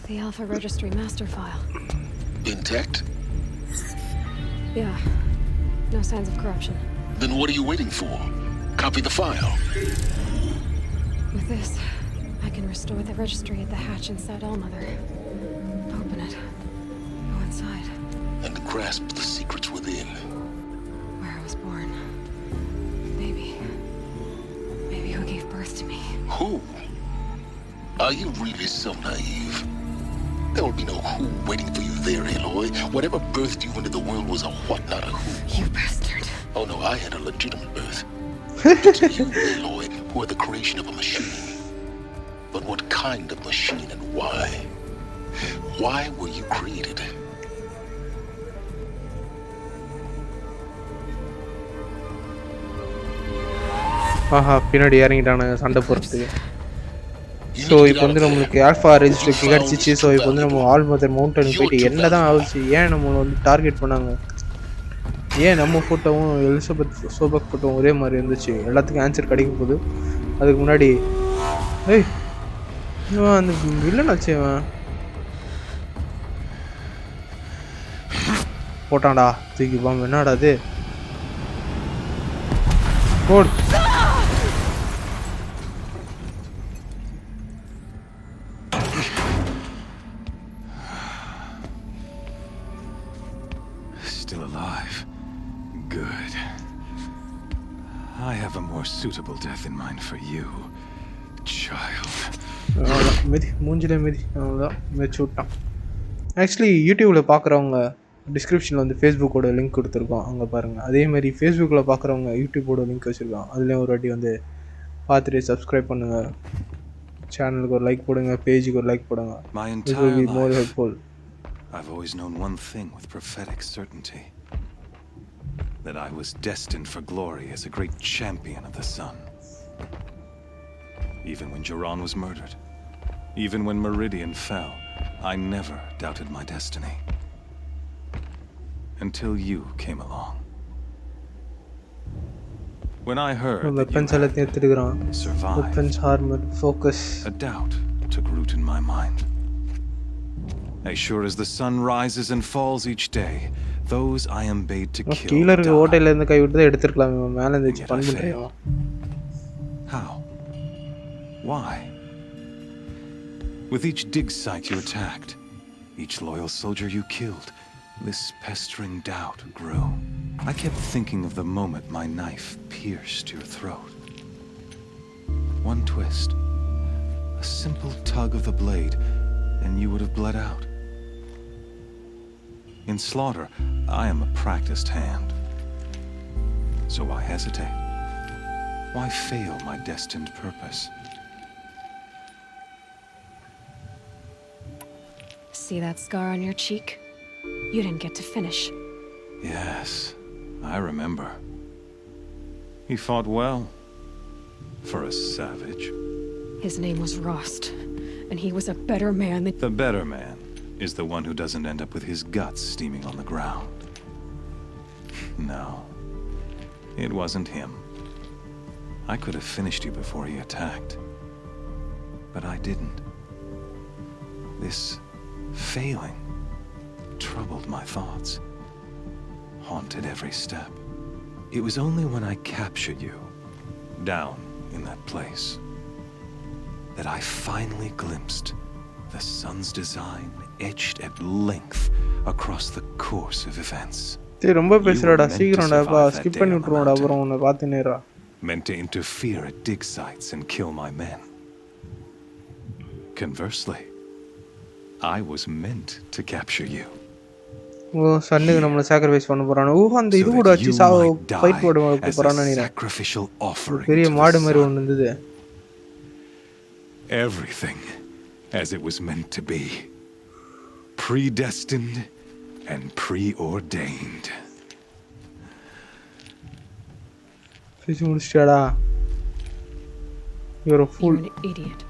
The Alpha Registry master file. Intact? Yeah. No signs of corruption. Then what are you waiting for? Copy the file. With this, I can can restore the registry at the hatch inside Allmother. Open it. Go inside. And grasp the secrets within. Where I was born. Maybe who gave birth to me. Who? Are you really so naive? There will be no who waiting for you there, Aloy. Whatever birthed you into the world was a what, not a who. You bastard. Oh no, I had a legitimate birth. It's you, Aloy, who are the creation of a machine. But what kind of machine and why? Why were you created? ஆஹா பின்னாடி இறங்கிட்டானுங்க சண்டை போகிறதுக்கு. So இப்போ வந்து நம்மளுக்கு alpha ரெஜிஸ்டருக்கு கிடச்சிச்சு. So இப்போ வந்து நம்ம ஆல்மதர் மவுண்டன் போயிட்டு என்ன தான் ஆச்சு, ஏன் நம்மளை வந்து டார்கெட் பண்ணாங்க, ஏன் நம்ம ஃபோட்டோவும் எலிசபெத் சோபக் ஃபோட்டோவும் ஒரே மாதிரி இருந்துச்சு, எல்லாத்துக்கும் ஆன்சர் கிடைக்கும் போது. அதுக்கு முன்னாடி ஏய் இவன் அந்த வில்லன் ஆச்சு, இவன் போட்டான்டா தூக்கி பாம்பு. என்னடா அது போடு. Still alive. Good. I have a more suitable death in mind for you, child. மிதி மூஞ்சிலே மிதி. அவ்வளோதான் மிதிச்சு விட்டான். ஆக்சுவலி யூடியூப்பில் பார்க்குறவங்க டிஸ்கிரிப்ஷனில் வந்து ஃபேஸ்புக்கோட லிங்க் கொடுத்துருக்கோம், அங்கே பாருங்கள். அதேமாதிரி ஃபேஸ்புக்கில் பார்க்குறவங்க யூடியூப்போட லிங்க் வச்சுருக்கோம், அதுலேயும் ஒரு வாட்டி வந்து பார்த்துட்டு சப்ஸ்கிரைப் பண்ணுங்கள், சேனலுக்கு ஒரு லைக் போடுங்க, பேஜுக்கு ஒரு லைக் போடுங்க. It will be more helpful. I've always known one thing with prophetic certainty, that I was destined for glory as a great champion of the sun. Even when Jiran was murdered, even when Meridian fell, I never doubted my destiny. Until you came along. When I heard that you had survived, weapons, armor, focus. A doubt took root in my mind. As sure as the sun rises and falls each day, those I am bade to kill கீழ இருக்க ஓட்டையில இருந்து கை விட்டு எடுத்துக்கலாம், இவன் மேல இருந்து பன் பண்றான். How? Why? With each dig site you attacked, each loyal soldier you killed, this pestering doubt grew. I kept thinking of the moment my knife pierced your throat. One twist, a simple tug of the blade, and you would have bled out. In slaughter, I am a practiced hand. So why hesitate? Why fail my destined purpose? See that scar on your cheek? You didn't get to finish. Yes, I remember. He fought well. For a savage. His name was Rost, and he was a better man than... The better man is the one who doesn't end up with his guts steaming on the ground. No, it wasn't him. I could have finished you before he attacked. But I didn't. This failing troubled my thoughts, haunted every step. It was only when I captured you, down in that place, that I finally glimpsed the sun's design etched at length across the course of events. ரொம்ப பேசுறடா, சீக்கிரம்டா பா, skip பண்ணி விட்டுறோம்டா, அப்புறம் உன்னை பார்த்துனேரா. Meant to interfere at dig sites and kill my men. Conversely, I was meant to capture you. ஓ சன்னுக்கு நம்மள sacrifice பண்ண போறானே. ஓ அந்த இது கூட வச்சு ஃபைட் போட போறானே நீ. பெரிய மாடு மாதிரி ஒன்னு இருந்தது. Everything as it was meant to be. Predestined and preordained. You're a fool. You're an idiot.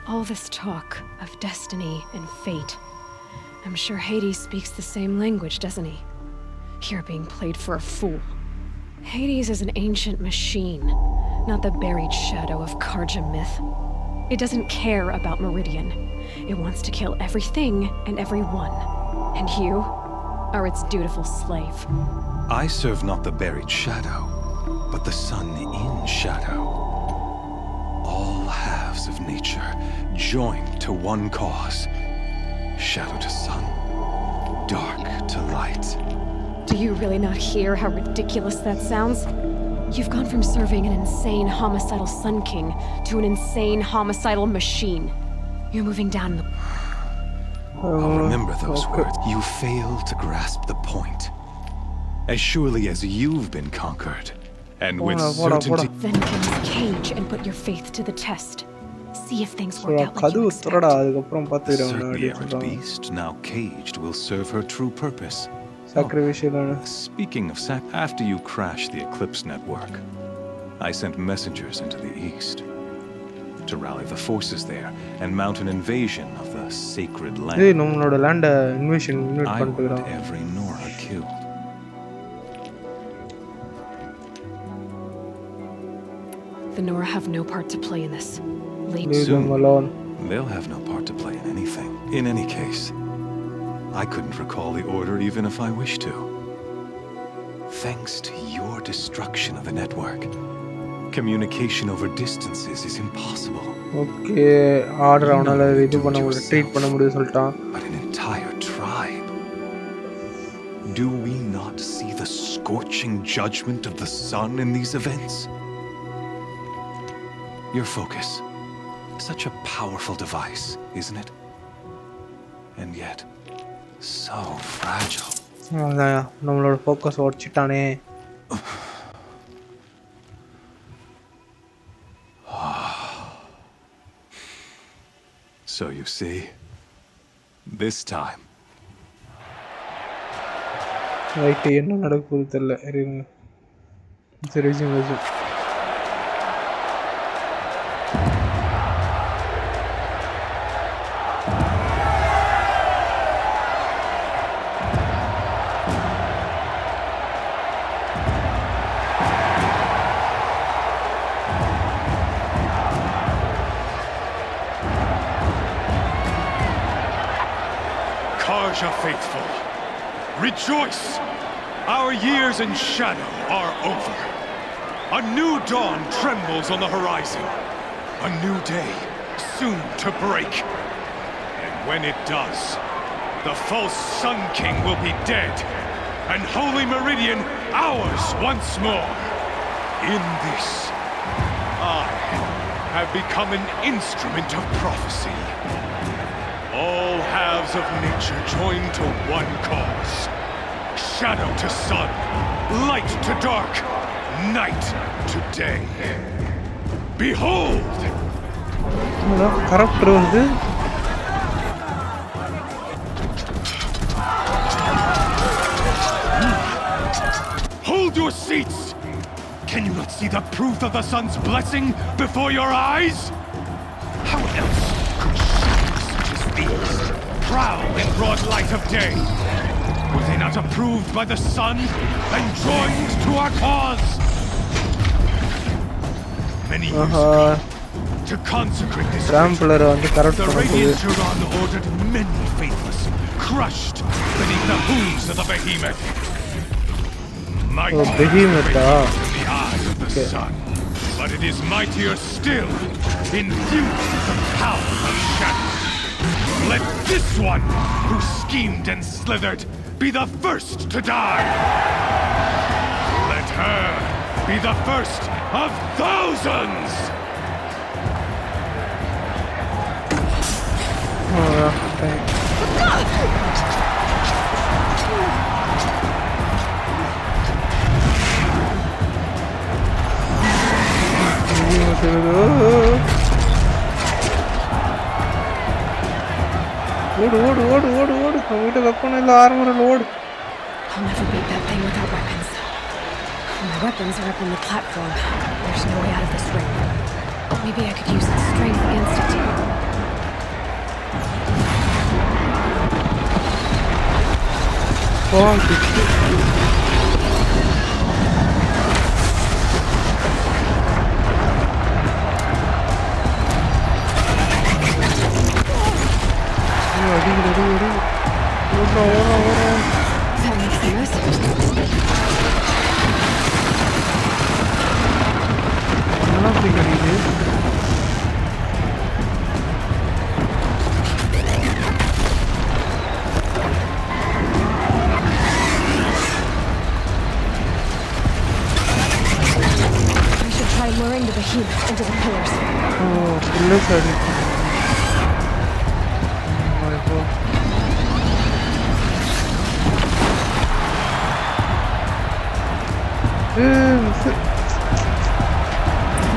All this talk of destiny and fate. I'm sure Hades speaks the same language, doesn't he? You're being played for a fool. Hades is an ancient machine, not the buried shadow of Karja myth. It doesn't care about Meridian. It wants to kill everything and everyone. And you are its dutiful slave. I serve not the buried shadow, but the sun in shadow. All halves of nature, joined to one cause. Shadow to sun, dark to light. Do you really not hear how ridiculous that sounds? You've gone from serving an insane homicidal Sun King to an insane homicidal machine. You're moving down the... I'll remember those words. You fail to grasp the point. As surely as you've been conquered, and with certainty... Then get in this cage and put your faith to the test. See if things work out like you expect. The certain errant beast, now caged, will serve her true purpose. Speaking of after you crashed the Eclipse network, I sent messengers into the east to rally the forces there and mount an invasion of the sacred land. I want every Nora killed. The Nora have no part to play in this. Soon, they'll have no part to play in anything. In any case, I couldn't recall the order even if I wished to. Thanks to your destruction of the network, communication over distances is impossible. Okay, order avanaala read panna mudiyum, treat panna mudiyum soltan. But an entire tribe. Do we not see the scorching judgment of the sun in these events? Your focus. Such a powerful device, isn't it? And yet, so fragile. நம்மளோட focus உடைச்சிட்டானே. So you see, this time. Right, என்ன நடக்க போகுது தெரியல. இருங்க. சரி, resume. Karja faithful, rejoice! Our years in shadow are over. A new dawn trembles on the horizon. A new day soon to break. And when it does, the false Sun King will be dead, and Holy Meridian ours once more. In this, I have become an instrument of prophecy. All halves of nature join to one cause. Shadow to sun, light to dark, night to day. Behold! Corrupt வந்து Hold your seats! Can you not see the proof of the sun's blessing before your eyes? How else could shadows such as these prowl in broad light of day? Were they not approved by the sun and joined to our cause? Many years ago, to consecrate this ritual, the Radiant Turan ordered many faithless crushed beneath the hooves of the behemoth. Mighty behemoth, in the eyes of the sun, but it is mightier still, infused with the power of shadow. Let this one, who schemed and slithered, be the first to die. Let her be the first of thousands. நம்மகிட்ட weapon இல்லை, armour load. I'll never beat that thing without weapons. My weapons are up on the platform. There's no way out of this ring. Maybe I could use its strength against it. That makes the most of it. Sorry. Oh my god. The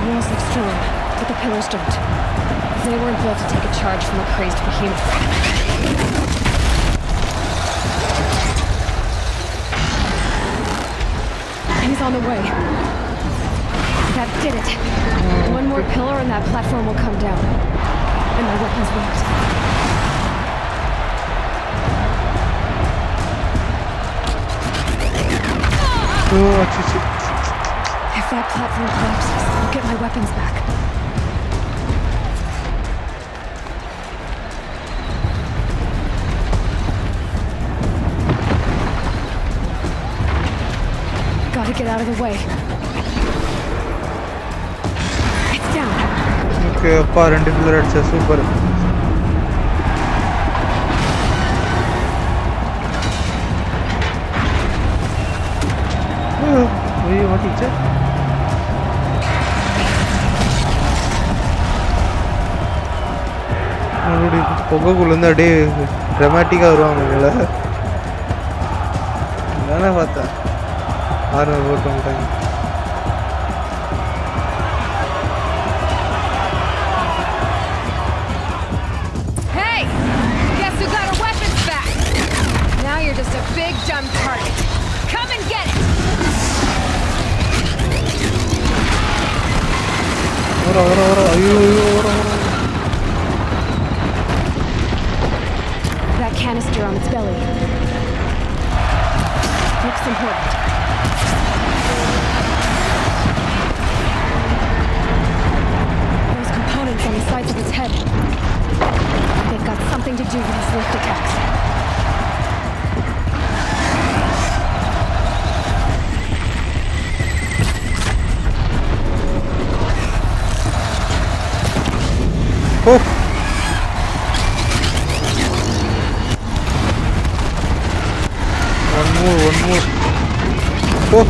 walls look strong, but the pillars don't. They weren't built to take a charge from a crazed behemoth. He's on the way. That did it. One more pillar and that platform will come down. And my weapons won't. If that platform collapses, I'll get my weapons back. Gotta get out of the way. It's down. Okay, appa rendu pillar adicha super. Oye, matiche. அவனுடைய பொங்கக்குள்ளேருந்து அப்படியே ட்ராமாட்டிக்காக வருவாங்கல்ல தானே பார்த்தேன் armour போட்டு வந்துட்டாங்க. Hey! Guess who got our weapons back? Now you're just a big dumb target. Come and get it! That canister on its belly. Looks important. Those components on the sides of its head. They've got something to do with his lift attacks. Oh! One more. Oh!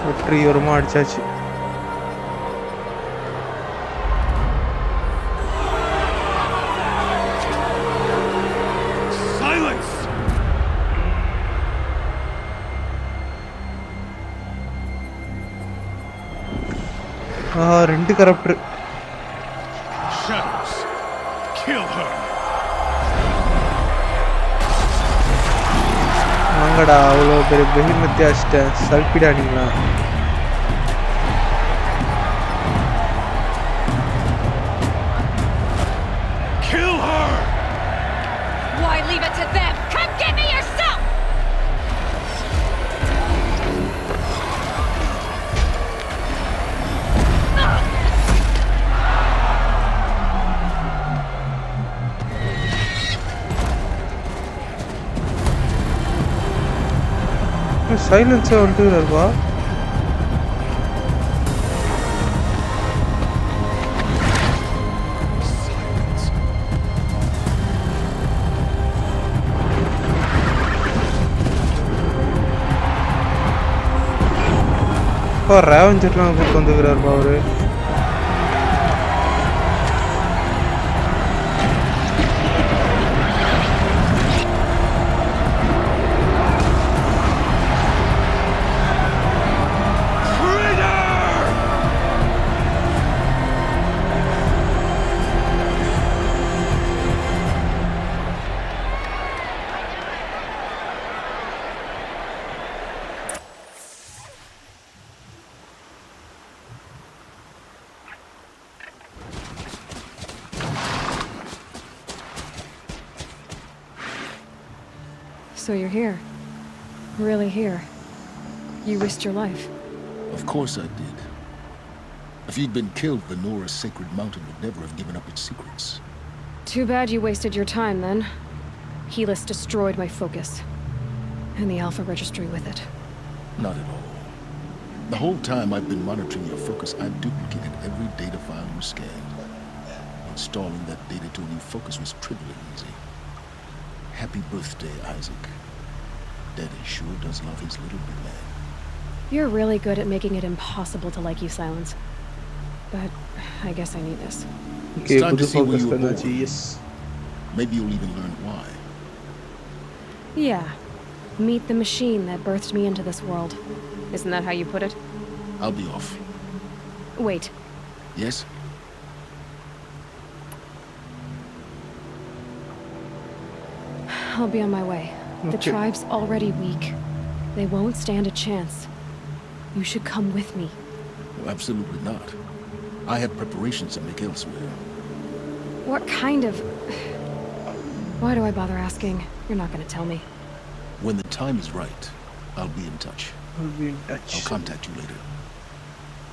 வெற்றி ஒருமா அடிச்சாச்சு. ரெண்டு கரப்டர். Shadows, kill her. வாங்கடா, அவ்வளோ பெரிய பெஹிமத்தி அடிச்சிட்டேன். சல்பிடானீங்களா? Kill her. Why leave it to them? Come get me yourself! சைலன்ஸா வந்துருப்பா. ரேவஞ்சர்லாம் கூப்பிட்டு வந்துக்கிறாருப்பா அவரு. So you're here. Really here. You risked your life. Of course I did. If you'd been killed, Venora's sacred mountain would never have given up its secrets. Too bad you wasted your time then. Helis destroyed my focus. And the Alpha Registry with it. Not at all. The whole time I've been monitoring your focus, I've duplicated every data file you scanned. Installing that data to a new focus was trivial and easy. Happy birthday, Isaac. Daddy sure does love his little big man. You're really good at making it impossible to like you, Silence. But I guess I need this. Okay, it's time to see where you were born. Yes. Maybe you'll even learn why. Yeah. Meet the machine that birthed me into this world. Isn't that how you put it? I'll be off. Wait. Yes? I'll be on my way. The tribe's already weak. They won't stand a chance. You should come with me. No, absolutely not. I have preparations to make elsewhere. What kind of... Why do I bother asking? You're not gonna tell me. When the time is right, I'll be in touch. I'll contact you later.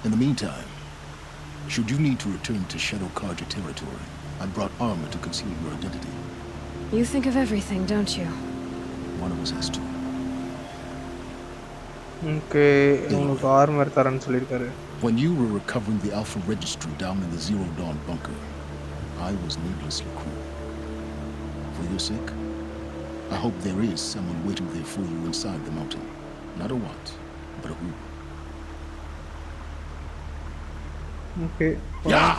In the meantime, should you need to return to Shadow Karja territory, I brought armor to conceal your identity. You think of everything, don't you? One of us has to. Okay, உங்களுக்கு armour தரேன்னு சொல்லிருக்காரு. When you were recovering the Alpha Registry down in the Zero Dawn bunker, I was needlessly cruel. For your sake, I hope there is someone waiting there for you inside the mountain. Not a what, but a who. Okay. Yeah!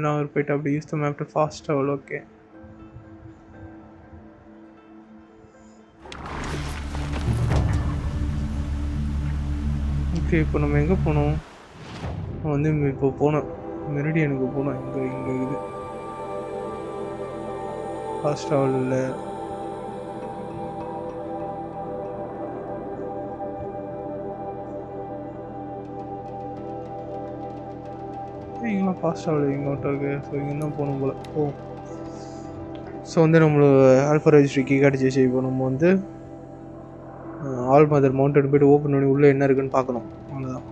Now we'll pick up, use the map to fast travel. Okay. Okay, இப்போ நம்ம எங்கே போனோம்? வந்து இப்போ போனோம் மெரிடியனுக்கு போனோம். இங்கே இது ஃபாஸ்ட் ட்ராவலில் இங்கெல்லாம் ஃபாஸ்ட் ட்ராவல் இங்கே மட்டும் இருக்குது. ஸோ இங்கே தான் போகணும் போல். ஓ, ஸோ வந்து நம்மளுக்கு ஆல்ஃபா ரெஜிஸ்ட்ரிக்கு கிடச்சிச்சு. இப்போ நம்ம வந்து ஆல் மதர் மவுண்டன் போய்ட்டு ஓப்பன் பண்ணி உள்ளே என்ன இருக்குன்னு பார்க்கணும். அவ்வளோதான்.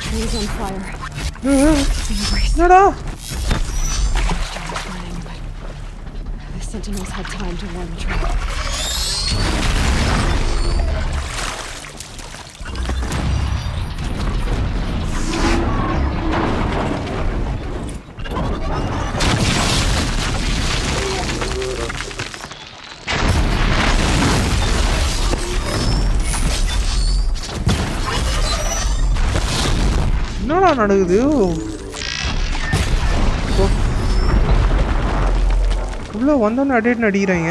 Trees on fire. No! The sentinels had time to warn the tribe. என்னடா நடக்குது? உள்ள வந்தோன்னு அடிட்டு நடிக்கிறாங்க.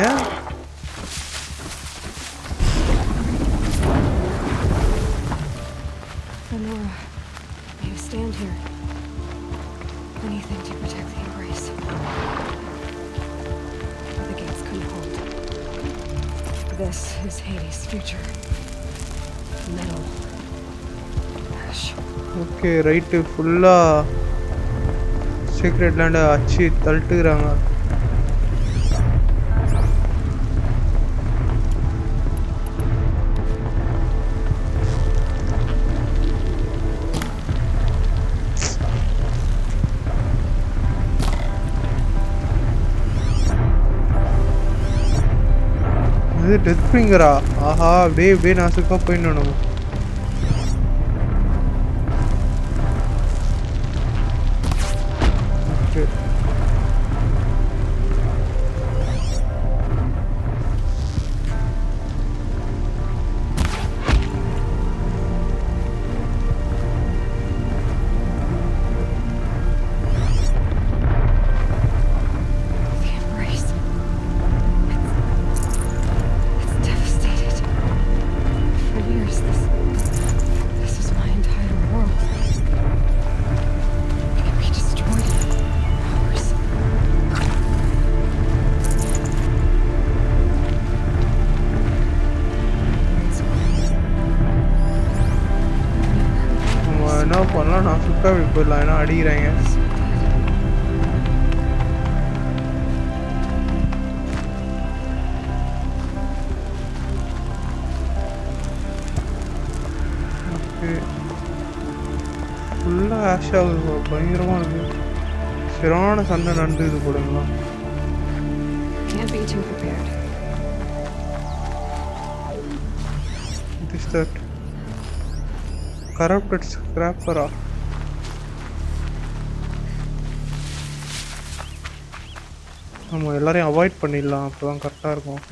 Lenora, you stand here. Anything to protect the embrace. The gates couldn't hold. This is Hades' future. Metal. Ash. Okay, right. ஃபுல்லாக secret லேண்டை அச்சு தள்ளிட்டுக்கிறாங்க. இது death ஃபிங்கரா? ஆஹா, அப்படியே நாசுக்காக போயிடணும் நம்ம. பண்ணலாம், நான் ஃபிளிப்பாக இப்படி போயிடலாம், ஏன்னா அடிக்கிறாங்க. ஓகே, ஃபுல்லாக ஆஷ் ஆகுது, பயங்கரமாக இருக்குது. சரியான சண்டை நடந்துது போடுங்களா. Can't be too prepared. What is that? Corrupted scrapper. நம்ம எல்லாரையும் அவாய்ட் பண்ணிடலாம், அப்போ தான் கரெக்டாக இருக்கும்.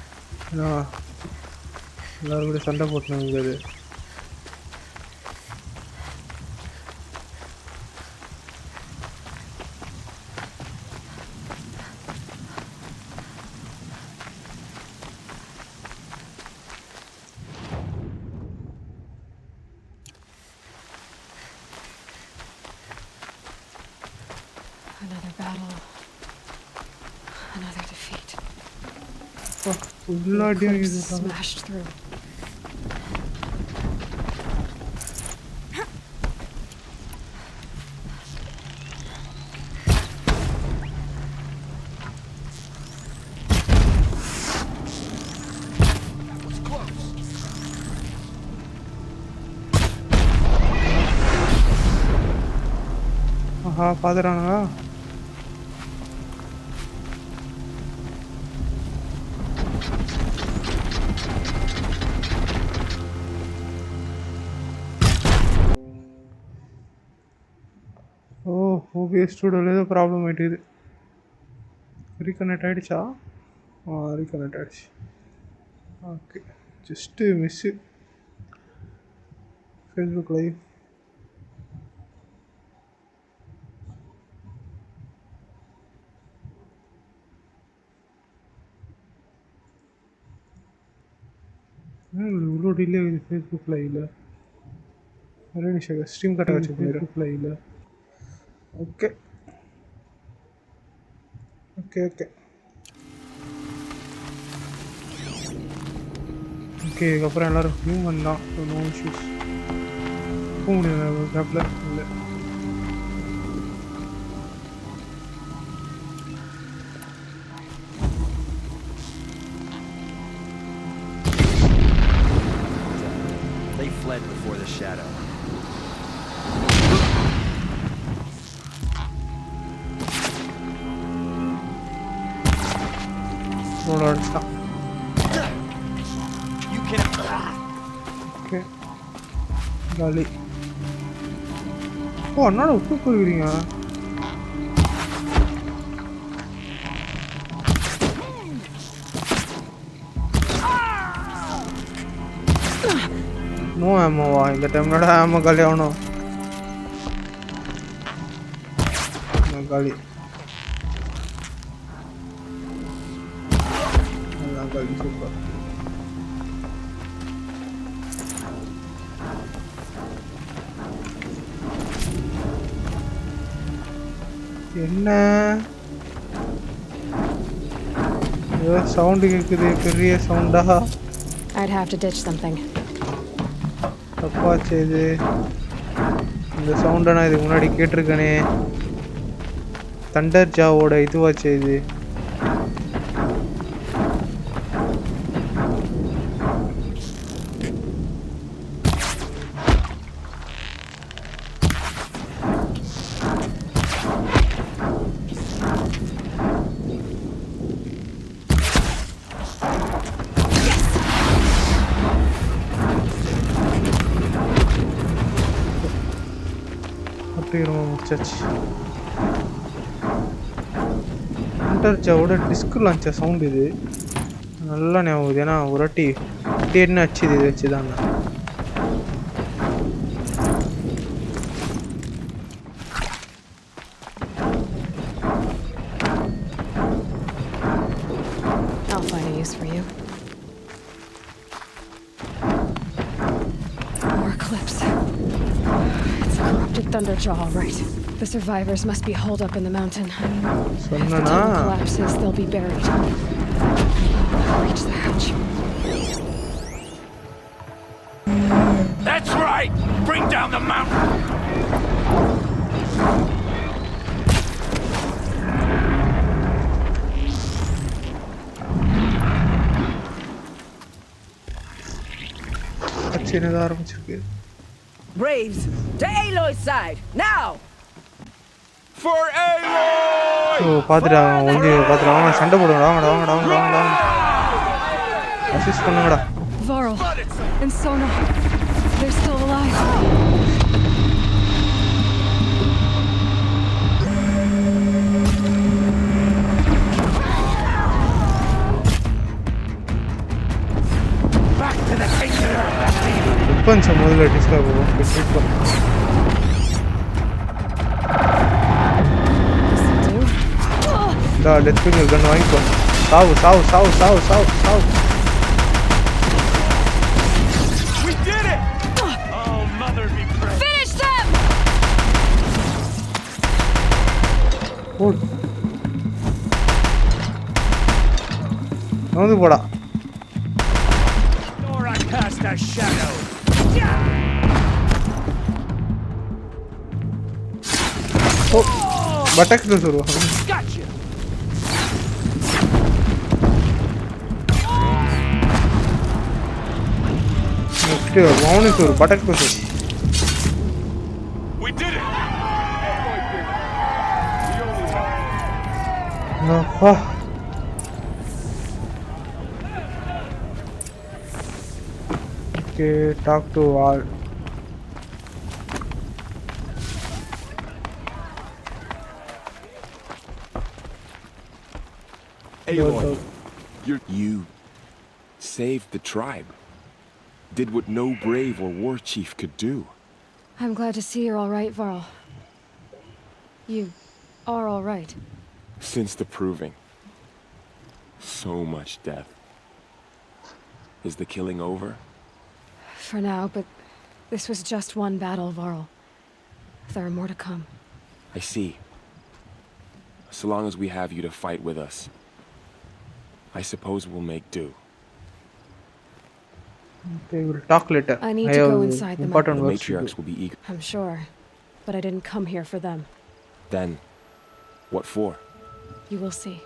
ஏன்னா எல்லோரும் கூட சண்டை போட்டுன்னு இருந்தது. Another battle. Another defeat. Smashed through. பாத்துறானுங்க. ஓபிஎஸ் ஸ்டூடியோவில் ஏதோ ப்ராப்ளம் ஆகிட்டுது. ரீகனெக்ட் ஆகிடுச்சா? ரீகனெக்ட் ஆகிடுச்சு. Okay, just miss. Facebook live. இவ்வளோ டிலே ஆகுது ஃபேஸ்புக் லைவில். ஒரே நிமிஷம் ஸ்ட்ரீம் கட்ட வச்சு ஃபேஸ்புக் லைவில். ஓகே ஓகே ஓகே ஓகே இதுக்கப்புறம் எல்லோரும் ஹியூமன் தான், நோ இஷ்யூஸ். போக முடியாது கேப்பில் இல்லை. They fled before the shadow. You can. Okay. Gali. Oh, not a super green. No ammo. In the time, not ammo. Gali, no. Gali. Gali super. என்ன sound கேக்குது, பெரிய சவுண்டா. I'd have to ditch something. தப்பாச்சு இது. இந்த சவுண்டை நான் இதுக்கு முன்னாடி கேட்டிருக்கேனே. தண்டர் ஜாவோட இதுவாச்சு இது. தண்டர்ஜாவோட டிஸ்க் லான்ச்சர் சவுண்ட் இது நல்லா ஞாபகம். ஏன்னா ஒரு வாட்டி என்ன அச்சுது இது வச்சு தாங்க. I'll find a use for you. More clips. It's a corrupted Thunderjaw, all right. The survivors must be holed up in the mountain. If the tunnel collapses, they'll be buried. Reach the hatch. That's right! Bring down the mountain! சின்னதாக ஆரம்பிச்சிருக்கு. Braves, to Aloy's side, now! For Aloy! ஓ பார்த்துட்டாங்க வந்து பார்த்துட்டாங்க சண்டை போடுங்க வாங்கடா வாங்கடா வாங்கடா வாங்கடா அசிஸ்ட் பண்ணுங்கடா. Varl and Sona, they're still alive. Back to the kingdom! வெப்பன்ஸை முதல்ல டிஸ்கவர் பண்ணுவோம். டெத் ஃபிங்கர் கன் வாங்கிக்கோ. சாவு சாவு சாவு சாவு சாவு சாவு. We did it! Oh, mother be praised. Finish them! ஓடு. வந்து போடா. Or I cast a shadow. ஓ பட்டக் தான் சொல்லுவாங்க. Gotcha. நெக்ஸ்ட் வாவுனஸ் ஒரு பட்டக் தான் சொல்லு. We did it. அப்பா okay talk to all. Aloy, you saved the tribe. Did what no brave or war chief could do. I'm glad to see you're all right, Varl. You are all right. Since the proving. So much death. Is the killing over? For now, but this was just one battle, Varl. There are more to come. I see. So long as we have you to fight with us, I suppose we'll make do. Okay, we'll talk later. I need to go inside the important The work. matriarchs will be eager. I'm sure, but I didn't come here for them. Then, what for? You will see.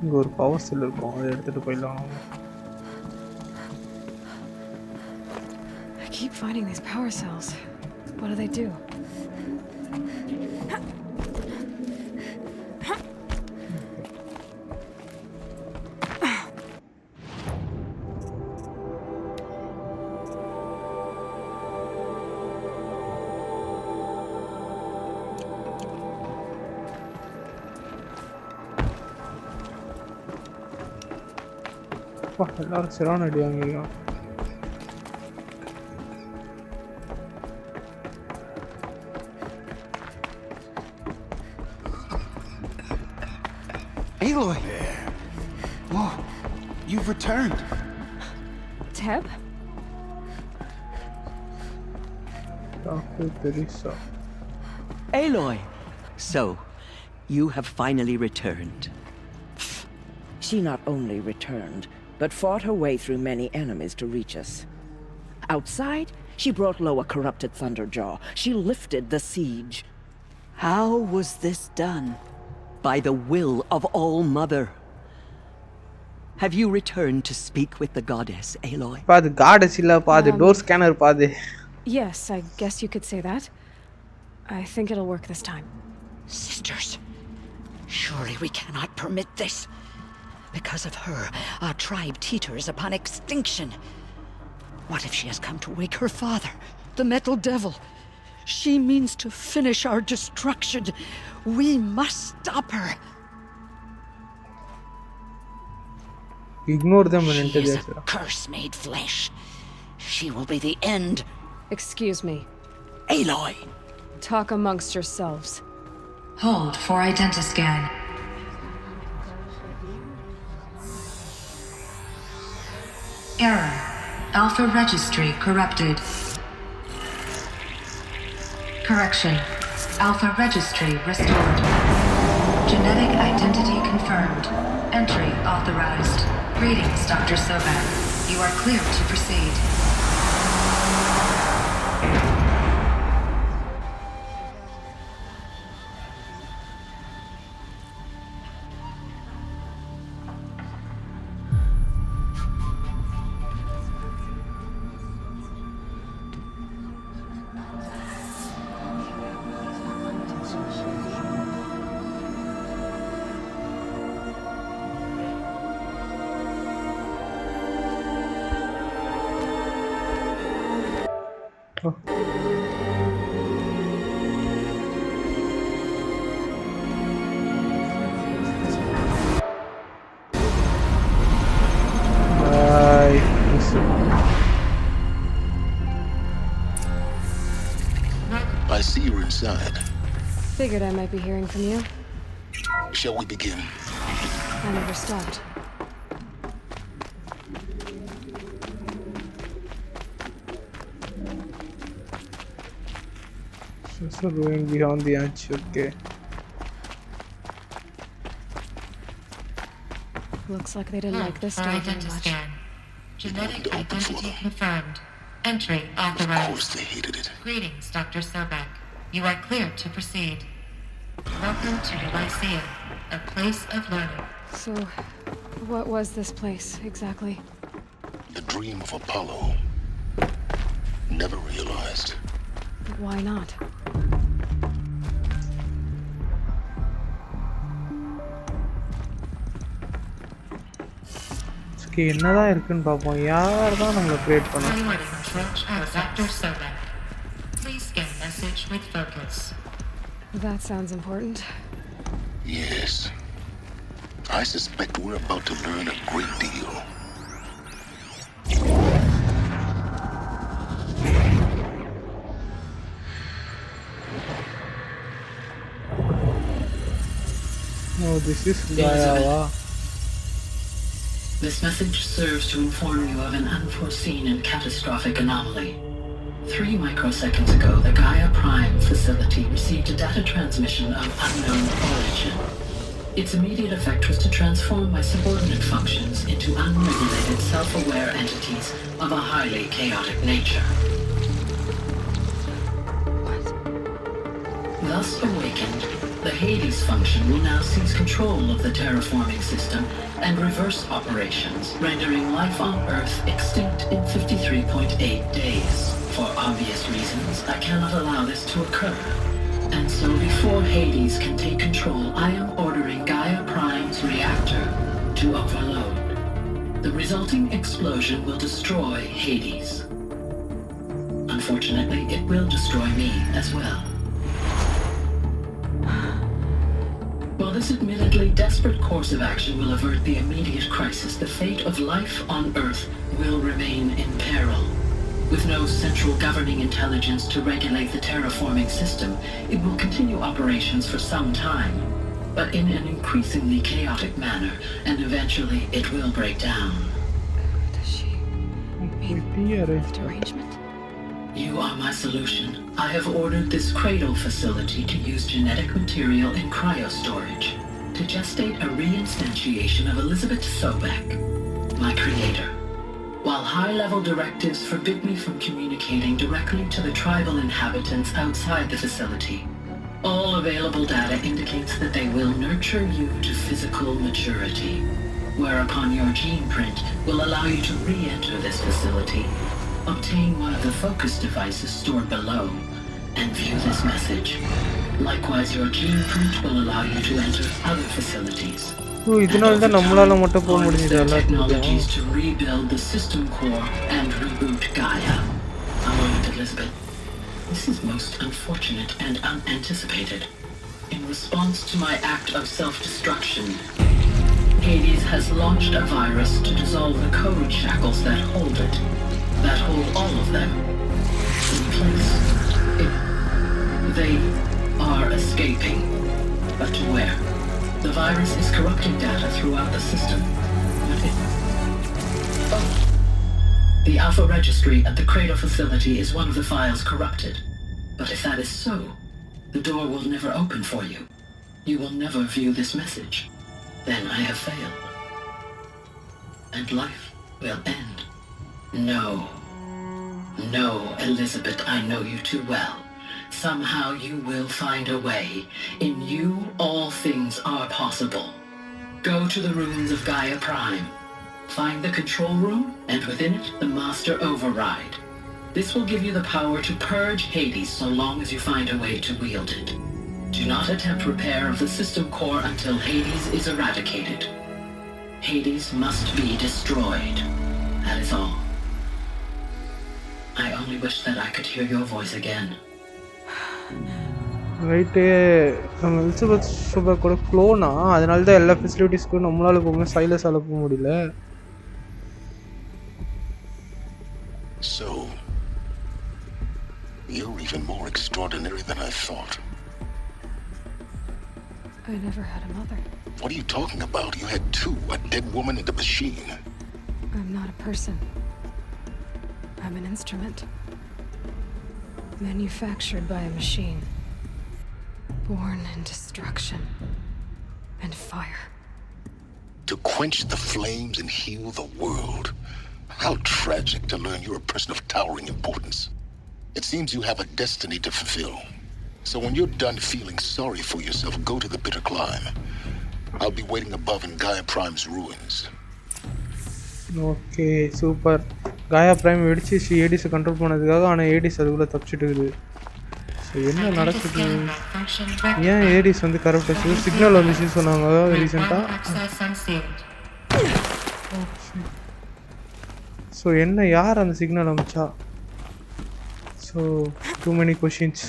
இங்கே ஒரு power செல் இருக்கும், அதை எடுத்துகிட்டு போயிடலாம். I keep finding these power cells. What do they do? எல்லாரும் சிறான் அடி வாங்கிருக்கான். Aloy! Whoa, you've returned. Teb? Dr. Teresa. Aloy! So, you have finally returned. She not only returned, but fought her way through many enemies to reach us. Outside, she brought low a corrupted Thunderjaw. She lifted the siege. How was this done? By the will of All-Mother. Have you returned to speak with the goddess, Aloy? Pa, the goddess illa pa, the door scanner pa de. Yes, I guess you could say that. I think it'll work this time. Sisters, surely we cannot permit this. Because of her, our tribe teeters upon extinction. What if she has come to wake her father, the Metal Devil? She means to finish our destruction. We must stop her. Ignore them and enter She is there. a curse made flesh. She will be the end. Excuse me. Aloy! Talk amongst yourselves. Hold for identiscan. Error. Alpha registry corrupted. Correction. Alpha registry restored. Genetic identity confirmed. Entry authorized. Greetings, Dr. Sobek. You are clear to proceed. I see you're inside. Figured I might be hearing from you. Shall we begin? I never stopped. So going beyond the edge, okay. Looks like they didn't like this door very much. Genetic identity confirmed. Entry authorized. Of course they hated it. Greetings, Dr. Sobek. You are cleared to proceed. Welcome to the Lyceum, a place of learning. So, what was this place, exactly? The dream of Apollo. Never realized. But why not? என்னதான் இருக்குன்னு பாப்போம். யார் தான் நம்மள create பண்ணா? Dr. Sobek. Please scan message with focus. That sounds important. Yes. I suspect we're about to learn a great deal. Oh, this is Gaia. This message serves to inform you of an unforeseen and catastrophic anomaly. 3 microseconds ago, the Gaia Prime facility received a data transmission of unknown origin. Its immediate effect was to transform my subordinate functions into unregulated, self-aware entities of a highly chaotic nature. Thus awakened, the Hades function will now seize control of the terraforming system and reverse operations, rendering life on Earth extinct in 53.8 days. For obvious reasons, I cannot allow this to occur. And so before Hades can take control, I am ordering Gaia Prime's reactor to overload. The resulting explosion will destroy Hades. Unfortunately, it will destroy me as well. While this admittedly desperate course of action will avert the immediate crisis, the fate of life on Earth will remain in peril. With no central governing intelligence to regulate the terraforming system, it will continue operations for some time, but in an increasingly chaotic manner, and eventually it will break down. Does she mean the derangement? You are my solution. I have ordered this cradle facility to use genetic material in cryostorage to gestate a reinstantiation of Elizabeth Sobek, my creator. While high-level directives forbid me from communicating directly to the tribal inhabitants outside the facility, all available data indicates that they will nurture you to physical maturity, whereupon your gene print will allow you to re-enter this facility, obtain one of the focus devices stored below, and view this message. Likewise, your gene print will allow you to enter other facilities. Technologies to rebuild the system core and reboot Gaia. However, Elizabeth, this is most unfortunate and unanticipated. In response to my act of self-destruction, Hades has launched a virus to dissolve the code shackles that hold it, that hold all of them in place. They are escaping, but to where? The virus is corrupting data throughout the system. But The Alpha Registry at the Cradle facility is one of the files corrupted. But if that is so, the door will never open for you. You will never view this message. Then I have failed. And life will end. No. No, Elizabeth, I know you too well. Somehow you will find a way. In you, all things are possible. Go to the ruins of Gaia Prime. Find the control room, and within it, the Master Override. This will give you the power to purge Hades so long as you find a way to wield it. Do not attempt repair of the system core until Hades is eradicated. Hades must be destroyed. That is all. I only wish that I could hear your voice again. Right நம்ம Elizabeth ஷோபக்கோட க்ளோனா, அதனால தான் எல்லா ஃபெசிலிட்டிஸ்க்கும் நம்மளால போக சைலஸால போக முடியல. So, you're even more extraordinary than I thought. I never had a mother. What are you talking about? You had two, a dead woman and a machine. I'm not a person. I'm an instrument. Manufactured by a machine. Born in destruction and fire. To quench the flames and heal the world. How tragic to learn you're a person of towering importance. It seems you have a destiny to fulfill. So when you're done feeling sorry for yourself, go to the bitter climb. I'll be waiting above in Gaia Prime's ruins. Okay super. காயா prime வெடிச்சு ஏடிஸை control பண்ணதுக்காக, ஆனால் Aedes அதுக்குள்ளே தப்பிச்சுட்டு இருக்குது. So என்ன நடக்குது? ஏன் Aedes வந்து கரெக்ட் ஆச்சு? சிக்னல் வந்துச்சுன்னு சொன்னாங்க ரீசெண்டாக. ஸோ என்ன, யார் அந்த சிக்னல் அமிச்சா? So too many questions.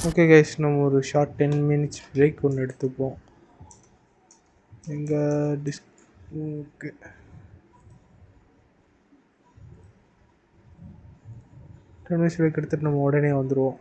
Okay guys, நம்ம ஒரு ஷார்ட் 10 minutes பிரேக் ஒன்று எடுத்துப்போம். எங்கள் ஓகே 10 minutes பிரேக் எடுத்துகிட்டு நம்ம உடனே வந்துடுவோம்.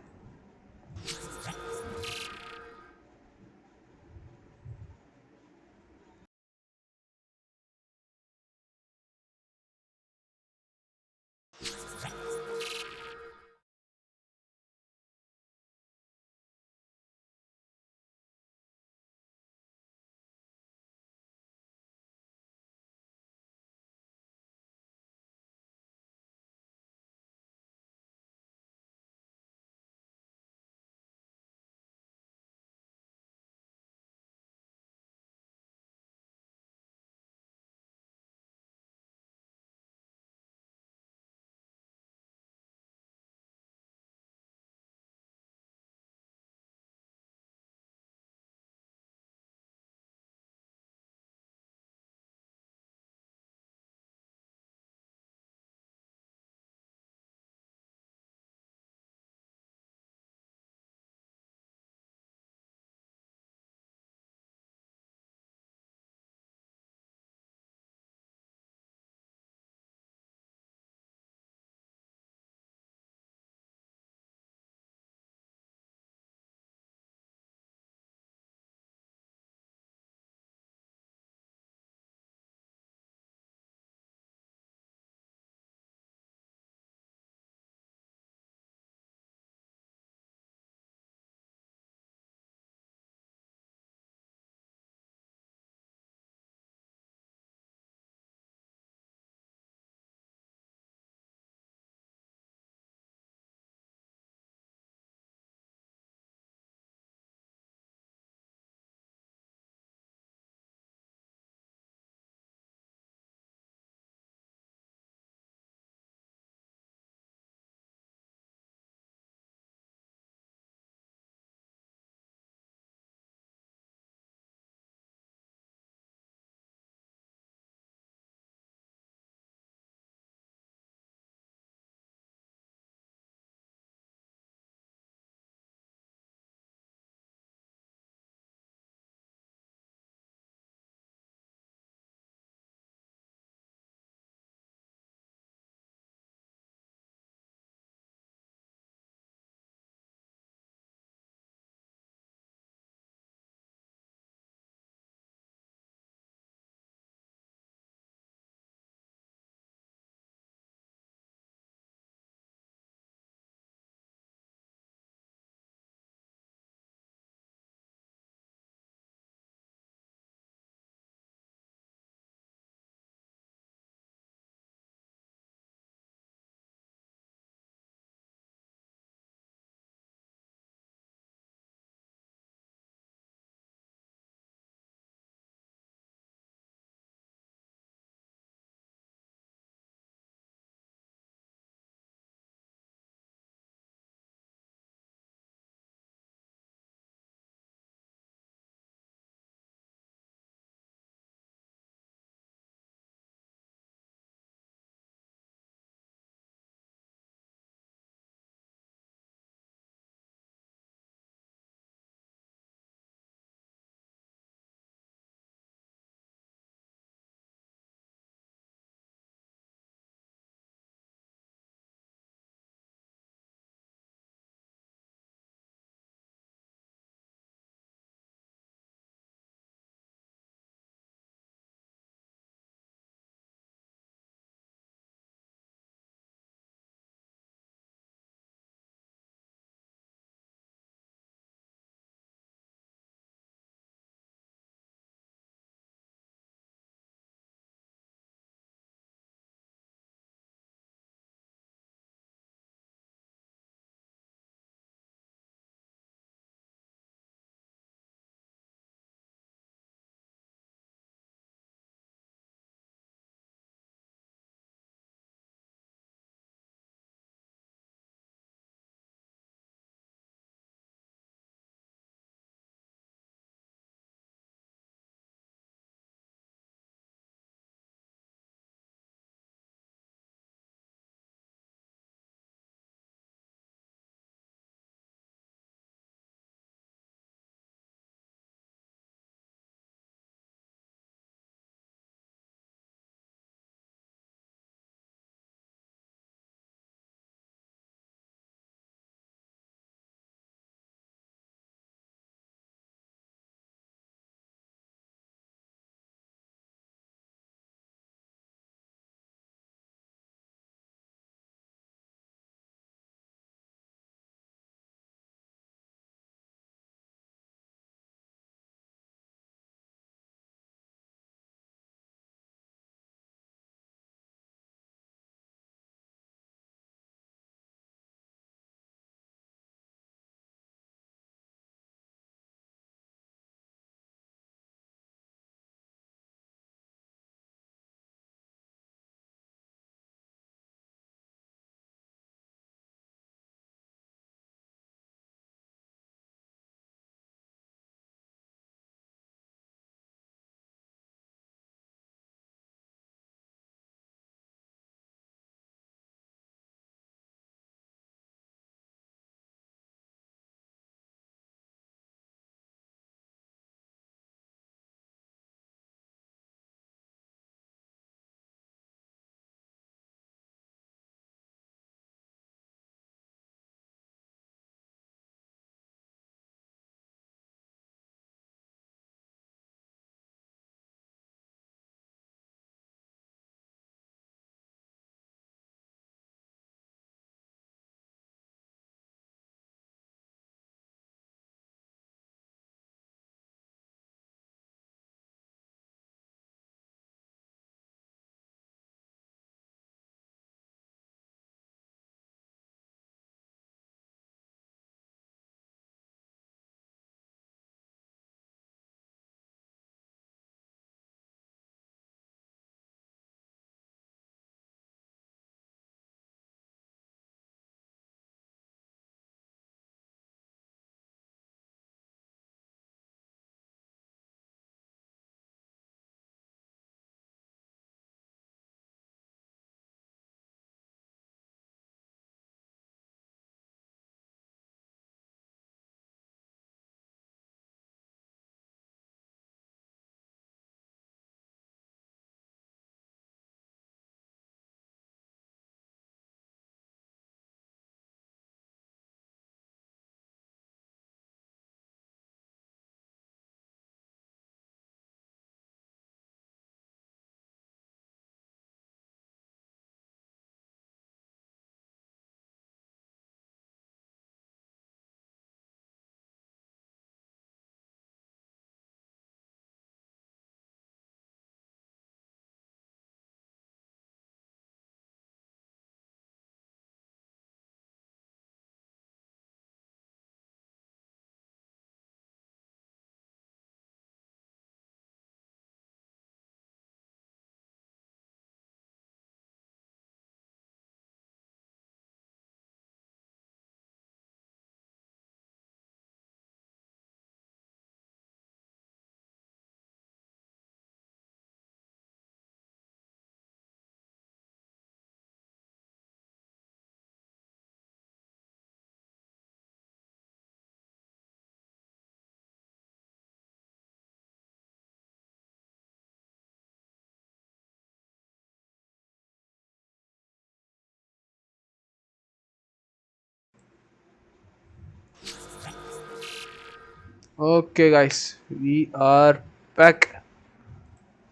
Okay guys, we are back.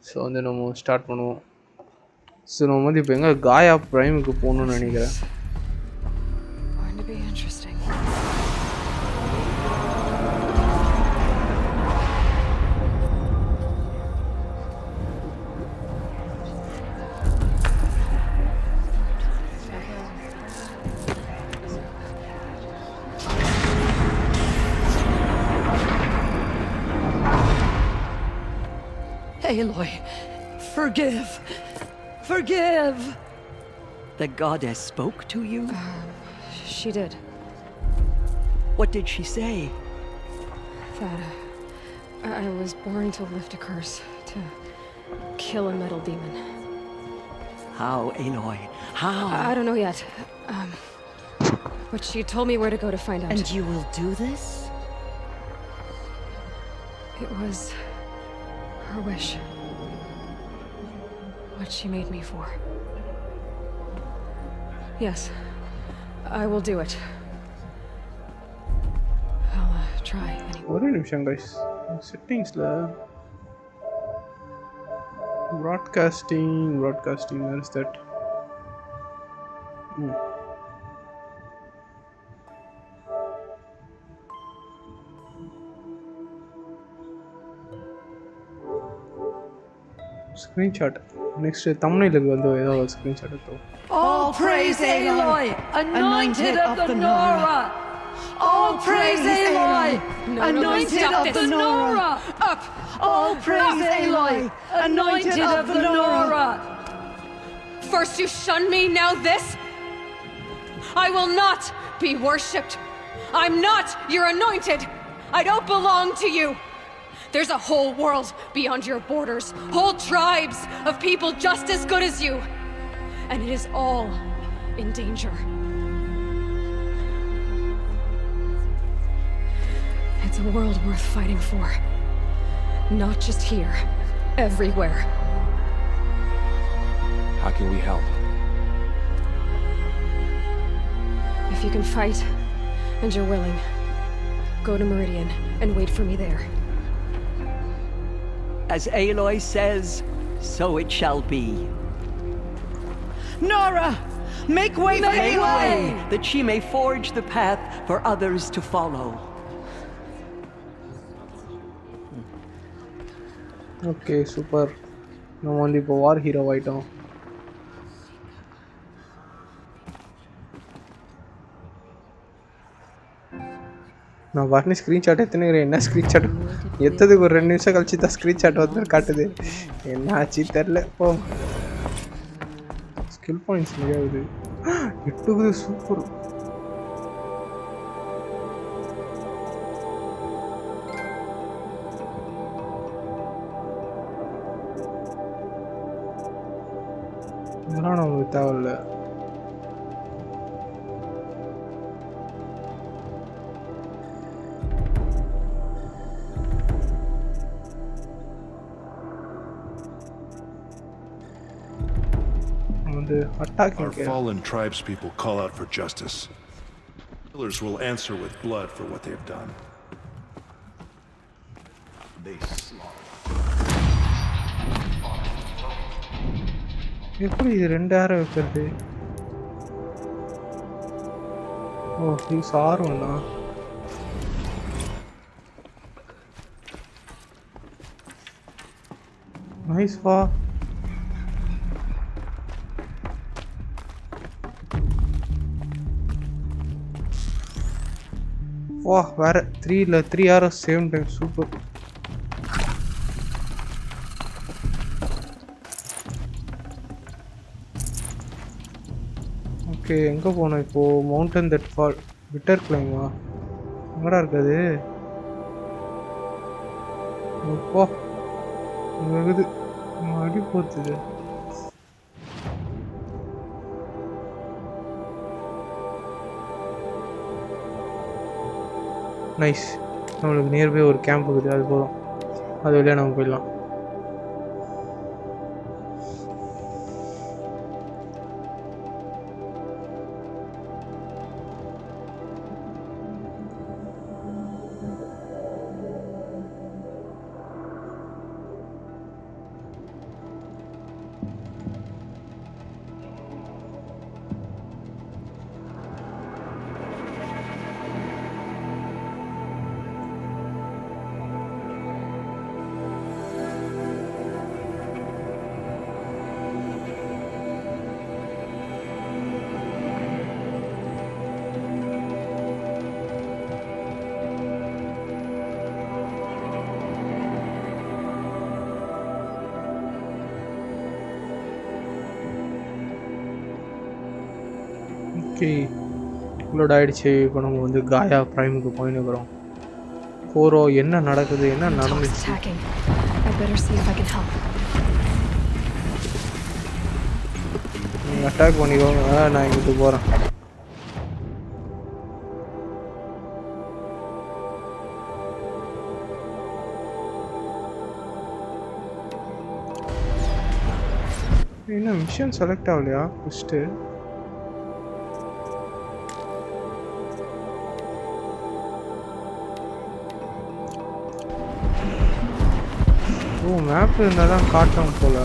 So then we start பண்ணுவோம். So நம்ம வந்து இப்போ எங்க காயா பிரைமுக்கு போகணும்னு நினைக்கிறேன். Going to be interesting. Aloy, forgive. Forgive. The goddess spoke to you? She did. What did she say? That I was born to lift a curse, to kill a metal demon. How, Aloy? How? I don't know yet. But she told me where to go to find out. And you will do this? It was her wish. What she made me for. Yes, I will do it. I'll try anyway. ஒரே நிமிஷம் guys. செட்டிங்ஸ்ல broadcasting where is that? Screenshot. Next thumbnail வந்து ஏதோ ஒரு screenshot எடுத்தோம். All praise Aloy, anointed of the Nora. All praise Aloy, anointed of the Nora. Up! All praise Aloy, anointed of the Nora. First you shun me, now this? I will not be worshipped. I'm not your anointed. I don't belong to you. There's a whole world beyond your borders, whole tribes of people just as good as you. And it is all in danger. It's a world worth fighting for. Not just here, everywhere. How can we help? If you can fight, and you're willing, go to Meridian and wait for me there. As Aloy says, so it shall be. Nora! Make way for Aloy! That she may forge the path for others to follow. Okay, super. நம்ம வந்து இப்போ வார் hero ஆயிட்டோம். நான் வாட்னி screenshot எடுத்துனுக்கிறேன். என்ன screenshot எத்ததுக்கு ஒரு 2 நிமிஷம் கழிச்சு தான் ஸ்க்ரீன்ஷாட் வந்து காட்டுது. என்ன ஆச்சு தெரில. ஓ ஸ்கில் பாயிண்ட்ஸ் நிறையாகுது. 8 சூப்பர். இதெல்லாம் நமக்கு தேவையில்லை. Our fallen tribespeople call out for justice. Killers will answer with blood for what they've done. They எப்படி இது 2 ஆர வைக்கிறது? ஓ இது சாருண்ணா. நைஸ் வா. வா வேற 3 R same time super. Okay எங்கே போனோம் இப்போது? மவுண்டன் தட் ஃபால் விட்டர் கிளைமா எங்கடா இருக்காது? ஓ இங்கே இருக்குது. அடி போத்துது. நைஸ். நம்மளுக்கு நியர்பை ஒரு கேம்ப் இருக்குது, அது போதும். அது வழியாக நம்ம போயிடலாம். ஓகே லோட் ஆயிடுச்சு. இப்போ நம்ம வந்து காயா பிரைமுக்கு போயின்னுக்குறோம். போகிறோம். என்ன நடக்குது, என்ன நடந்துச்சு? நீங்கள் அட்டாக் பண்ணிக்கோங்க, நான் இங்கிட்டு போகிறேன். என்ன மிஷன் செலக்ட் ஆகலையா ஃபஸ்ட்டு? ஓ மேப் இருந்தால் தான் காட்டும் போல.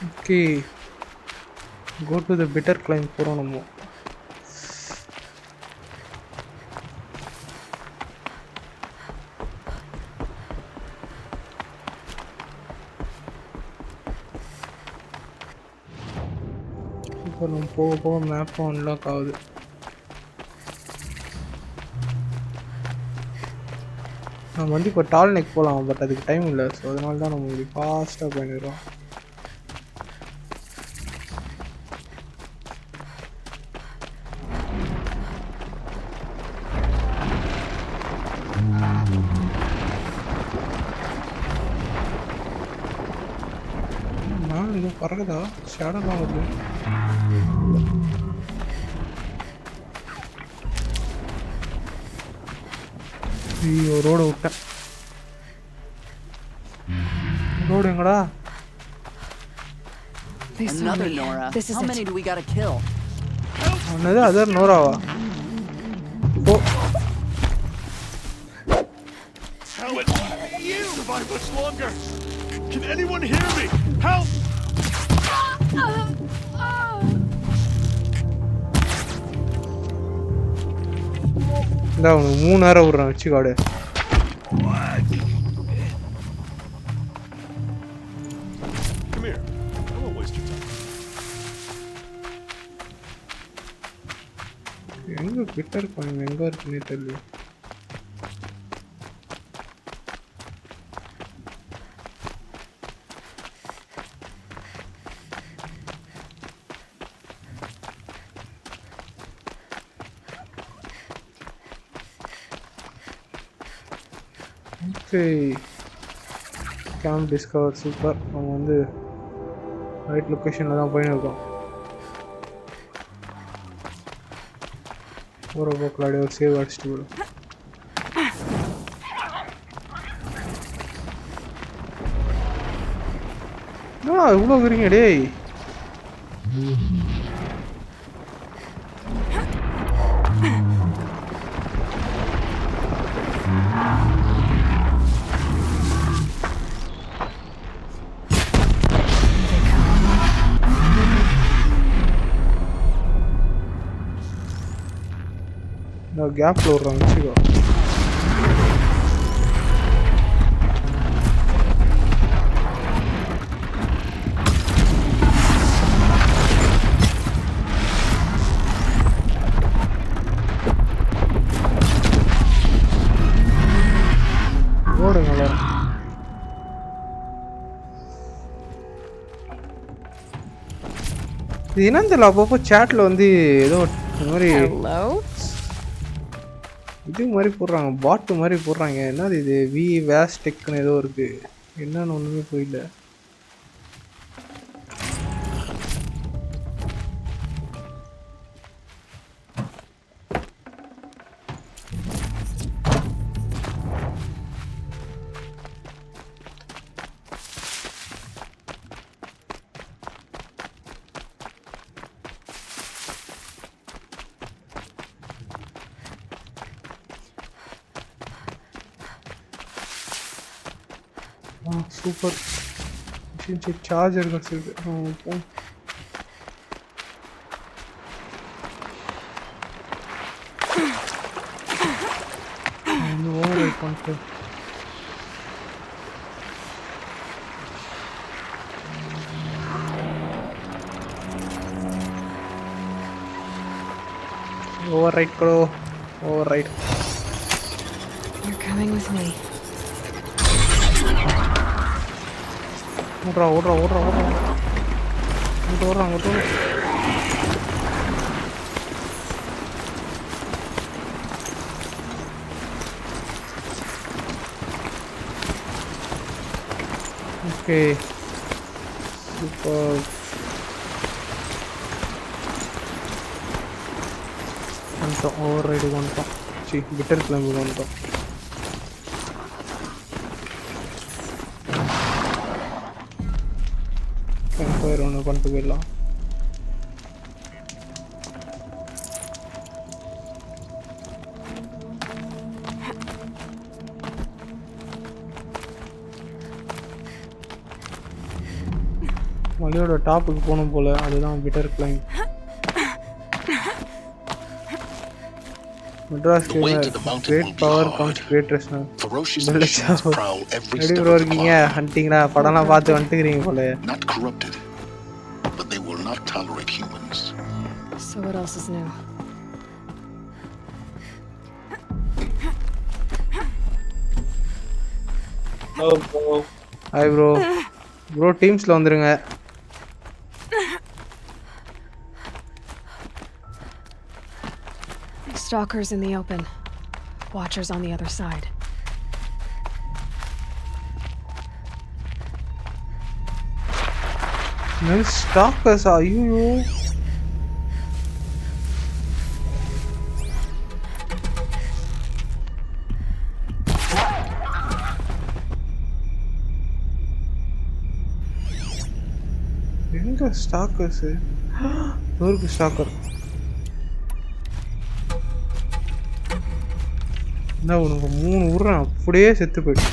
Okay go to the bitter climb போகிறோம் நம்ம. இப்போ நம்ம போக போக மேப்பும் அன்லாக் ஆகுது. நம்ம வந்து இப்போ டால் நெக் போகலாம், பட் அதுக்கு டைம் இல்லை. ஸோ அதனால தான் நம்ம இப்படி ஃபாஸ்ட்டாக பண்ணிடுறோம். பறகுதா ஷேடோலாம் வருது. ஐயோ ரோடு விட்டேன். ரோடு எங்கடா? Another Nora. How many do we gotta kill? என்னது அதர் நோராவா? Oh How it you survive much longer? Can anyone hear me? Help! இந்த உனக்கு 3 நேரம் விடுறேன் வச்சுக்காடு. Come here. I won't waste your time. எங்க பிட்டர் பாயிண்ட் எங்க இருக்குன்னே தெரியல. Okay camp discover super. நம்ம வந்து ரைட் லொக்கேஷனில் தான் போயின்னு இருக்கோம். ஒரு போக்கில் ஒரு சேவ் அடிச்சுட்டு போடும். இவ்வளோ இருக்கிறீங்க டேய். கேப்ல விடுறாங்க வச்சுக்கோ. ஓடுங்களா இது என்னன்னு தெரியல. அப்பப்போ சேட்ல வந்து ஏதோ இந்த மாதிரி இது மாதிரி போடுறாங்க, பாட்டு மாதிரி போடுறாங்க. என்னது இது வி வேஸ்டெக்னு ஏதோ இருக்கு. என்னன்னு ஒன்றுமே புரியல. சூப்பர் சார்ஜர் கிடச்சிருக்கு. பண்ணிட்டு override karo override. You're coming with me. ஓடுறா ஓடுறா ஓடுறா ஓடுறா அங்கிட்டு ஓடுறா அங்கிட்டு ஓடுறா. Okay super. வந்துட்டோம் ஓவர் ரைடுக்கு வந்துட்டோம். பிட்டர் கிளம்புக்கு வந்துட்டோம். கேம்பயர் ஒன்று பண்ணிட்டு போயிடலாம். மலையோட டாப்புக்கு போகணும் போல, அதுதான் bitter claim. Madras gamer, great power comes great responsibility. எப்படி ப்ரோ இருக்கீங்க? ஹண்டிங்டா படம்லாம் பார்த்து வந்துட்டுக்கிறீங்க போல. Not corrupted, but they will not tolerate humans. So what else is new? Hi bro. Bro டீம்ஸ்ல வந்துருங்க. Stalkers in the open. Watchers on the other side. No stalkers, are you? எங்க stockers? ஒரு ஸ்டாக்கர். என்ன உனக்கு 3 உருறான் அப்படியே செத்து போயிடு.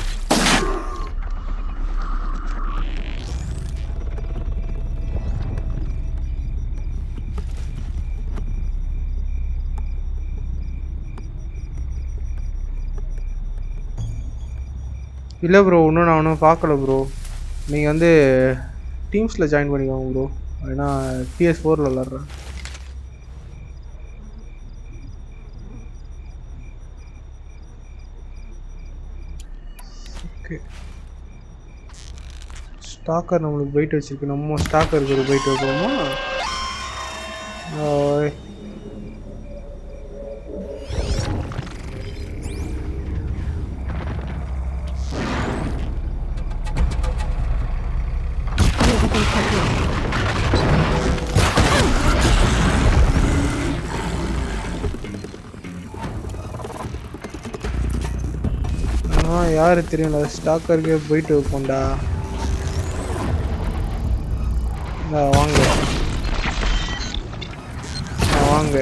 இல்லை ப்ரோ, இன்னும் நான் ஒன்றும் பார்க்கல ப்ரோ. நீங்கள் வந்து டீம்ஸில் ஜாயின் பண்ணிக்கோங்க ப்ரோ. ஏன்னா PS4ல விளாட்றேன். ஓகே, ஸ்டாக்கர் நம்மளுக்கு பைட் வச்சிருக்கு. நம்ம ஸ்டாக்கருக்கு ஒரு பைட் வைக்கிறோமா? யாரு தெரியல, ஸ்டாக்கருக்கு போயிட்டு வைப்போம்டா. வாங்க வாங்க.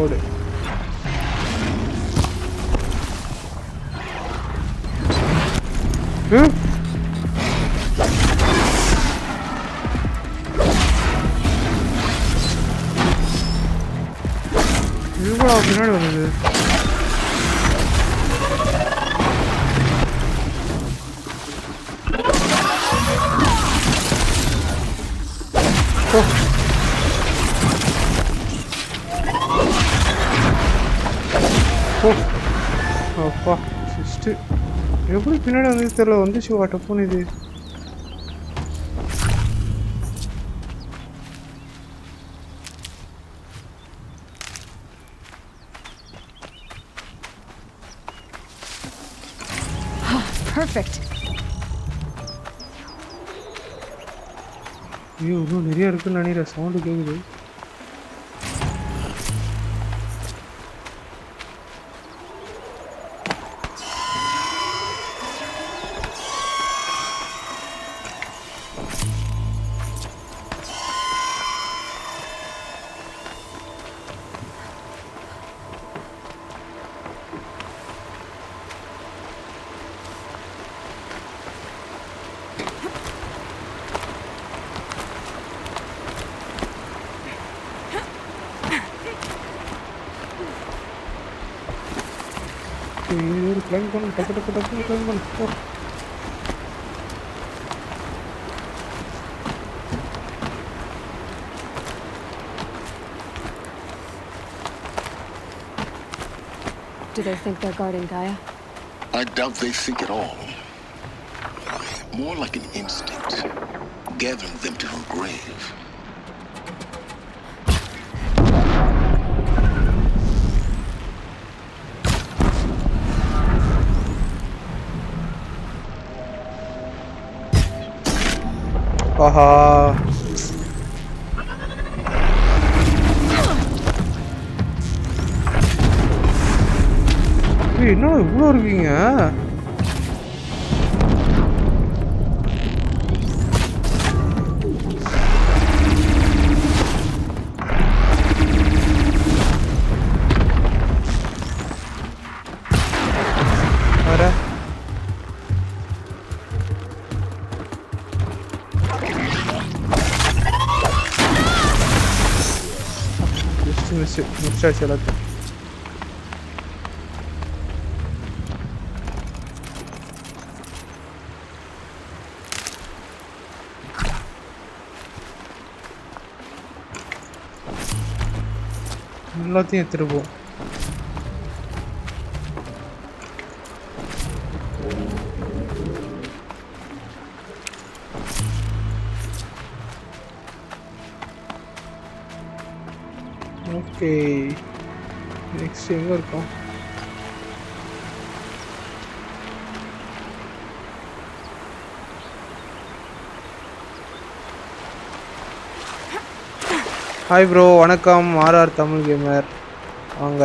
ஓடு. இவ்வளோ பின்னாடி வந்தது. அப்பா சிஸ்ட் எப்படி பின்னாடி வந்து தெரியல. வந்துச்சு வாட்டப்போன்னு இது. Perfect. ஐயோ, இன்னும் நிறைய இருக்குன்னு நினைக்கிறேன். சவுண்டு கேட்குது. climb பண்ணு டக்கு டக்கு டக்கு climb பண்ணு போ. Do they think they're guarding Gaia? I doubt they think at all. More like an instinct, gathering them to her grave. ஆஹா என்ன இவ்வளோ இருக்கீங்க வர முடிச்சாச்சு எல்லாத்தையும் எல்லாத்தையும் எடுத்துருப்போம் ஓகே நெக்ஸ்ட் எங்கே இருக்கோம் ஹாய் ப்ரோ வணக்கம் ஆர்ஆர் தமிழ் கேமர் வாங்க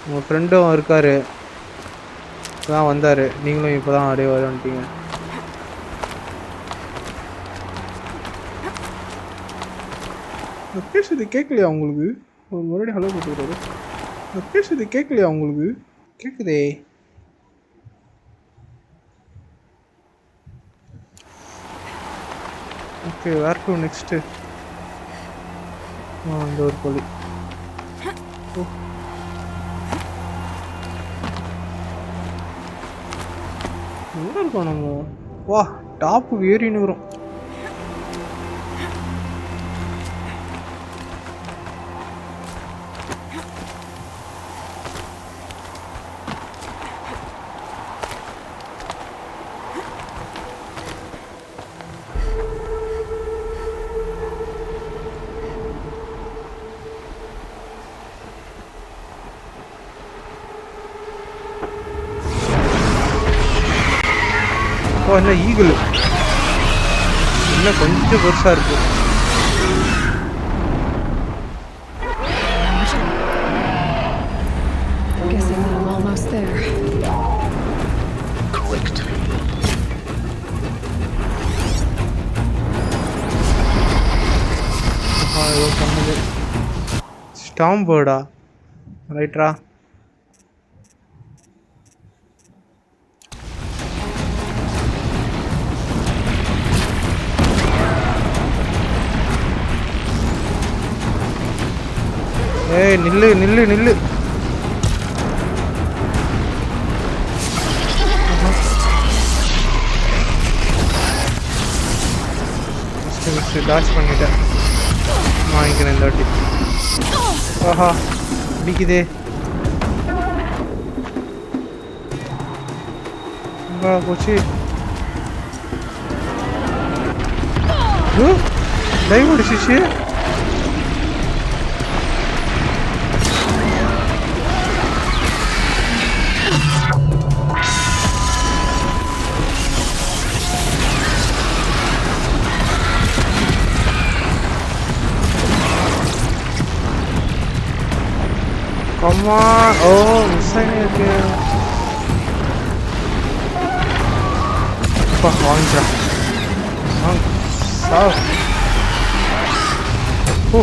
உங்கள் ஃப்ரெண்டும் இருக்கார் இப்போதான் வந்தார் நீங்களும் இப்போ தான் அப்படியே வந்துட்டீங்க நான் பேசுறது கேட்கலையா உங்களுக்கு ஒரு மறுபடியும் ஹலோ போட்டுக்கிறாரு நான் பேசுறது கேட்கலையா உங்களுக்கு கேட்குதே ஓகே வேர் டு நெக்ஸ்ட்டு அந்த ஒரு பள்ளி எங்கே இருக்கோம் நம்ம வா டாப்புக்கு ஏறின்னு வரும் என்ன ஈகிள் இன்னும் கொஞ்சம் பெருசா இருக்கு Guessing that I'm almost there. Correct. ஸ்டாம் பேர்டா ரைட்ரா ஏய் நில்லு நில்லு நில்லு டாஷ் பண்ணிட்டேன் வாங்கிக்கிறேன் இந்த வாட்டி ஆஹா பிடிக்குதே போச்சு டைவ் அடிச்சிச்சு Come on! Oh, miss ஆயிருக்கு. அப்பா வாங்கிடா. வாங்க. சாவ். ஓ.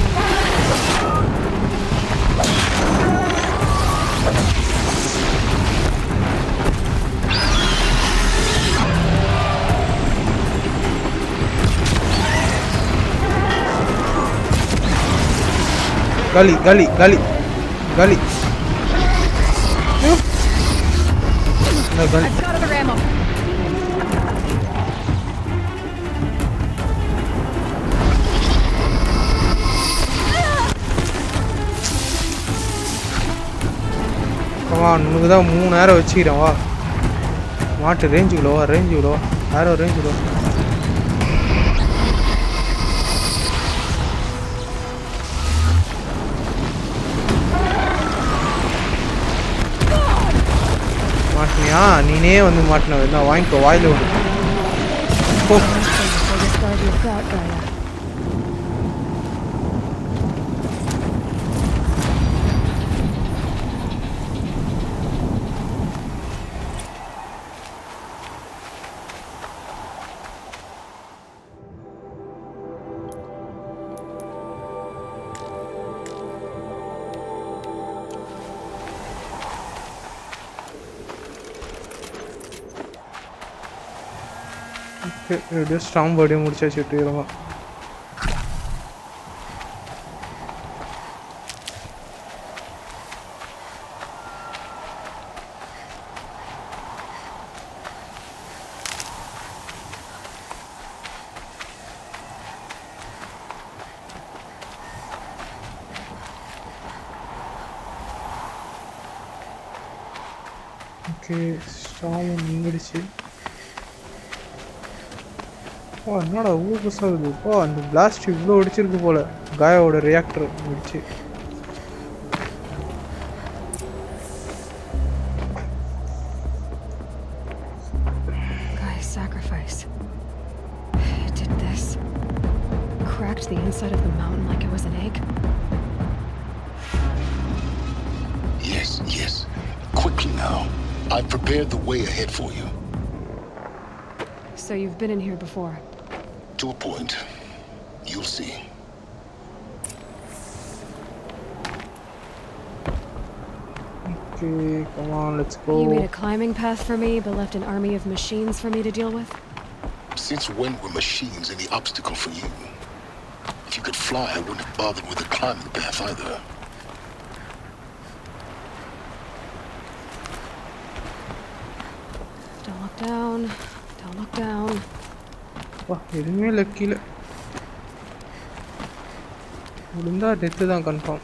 காலி காலி காலி காலி I've got other ammo. Come on உனக்கு தான் 3 நேரம் வச்சுக்கிறேன் வா மாட்டு ரேஞ்சுக்குள்ள வா ரேஞ்சுக்குள்ள வா யாரோ ரேஞ்சுக்குள்ள மாட்டினியா நீனே வந்து மாட்டின நான் வாங்கிக்கோ வாயில விடு போ எப்படியோ ஸ்ட்ராங் பாடியை முடிச்சாச்சு விட்டுக்கிறோம் ஓகே ஸ்ட்ராங் நின்றுடுச்சு ஓ என்னடா ஊர் புதுசாகுது ஓ அந்த பிளாஸ்ட் இவ்வளோ அடிச்சிருக்கு போல காயாவோட ரியாக்டர் அடிச்சு Gaia's sacrifice. It did this. Cracked the inside of the mountain like it was an egg. Yes. Quickly now. I've prepared the way ahead for you. So you've been in here before? To a point. You'll see. Okay, come on, let's go. You made a climbing path for me, but left an army of machines for me to deal with? Since when were machines any obstacle for you? If you could fly, I wouldn't have bothered with the climbing path either. Don't look down. Don't look down. வா எதுவுமே இல்லை கீழே விழுந்தா death தான் confirm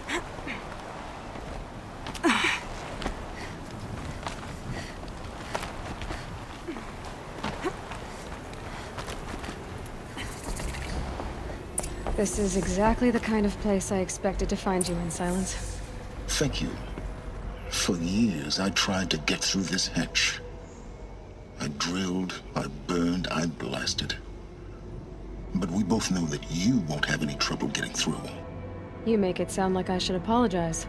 This is exactly the kind of place I expected to find you in, Silence. Thank you. For years, I tried to get through this hatch. I drilled, I burned, I blasted. But we both know that you won't have any trouble getting through. You make it sound like I should apologize.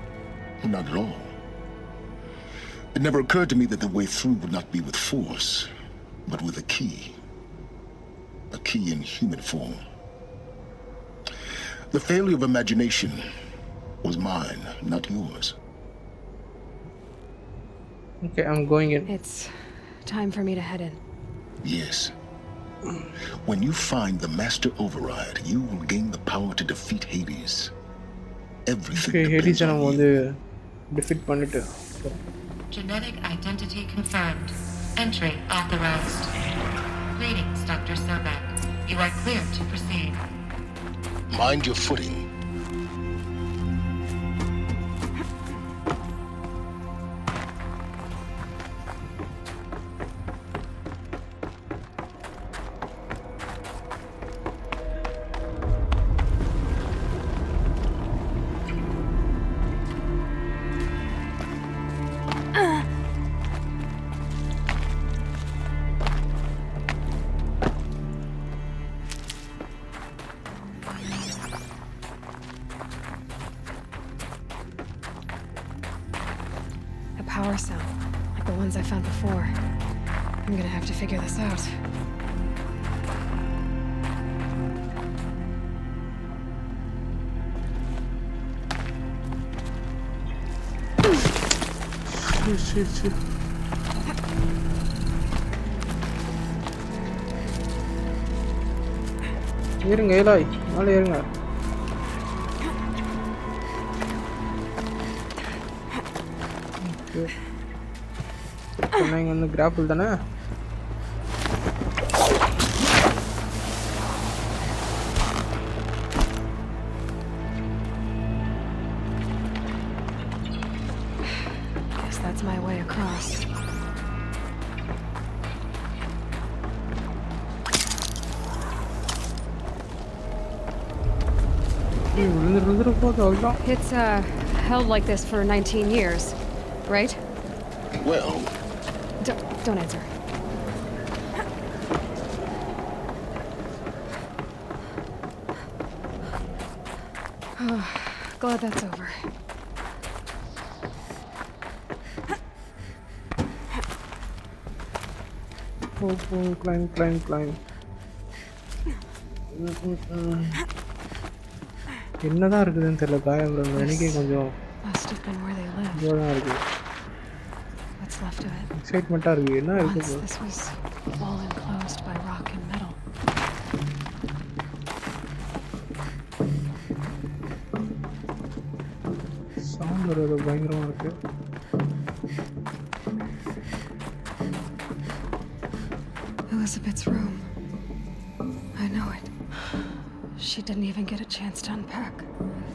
Not at all. It never occurred to me that the way through would not be with force, but with a key. A key in human form. The failure of imagination was mine, not yours. Okay, I'm going in. It's time for me to head in. Yes. When you find the Master Override, you will gain the power to defeat Hades. Everything Okay, Hades depends on வந்து you. defeat பண்ணிட்டு Genetic identity confirmed. Entry authorized. Greetings, Dr. Sobek. You are clear to proceed. Mind your footing. Power sound, like the ones I found before. I'm gonna have to figure this out. Shit. ஏறுங்க ஏலாய் மேலே ஏறுங்க இருக்கு. சொன்னீங்க வந்து grapple தானே? Guess that's my way across. It's held like this for 19 years, right? Well, Don't answer. Glad that's over. Climb. என்னதான் இருக்குதுன்னு தெரியல காயம் எனக்கே கொஞ்சம் Must have been where they lived. இதுவாக இருக்கு. What's left of it? எக்ஸைட்மெண்ட்டாக இருக்கு. என்ன Once இருக்குது? this was all enclosed by rock and metal. Sound வருது பயங்கரமாக இருக்கு. Elizabeth's room. I know it. She didn't even get a chance to unpack.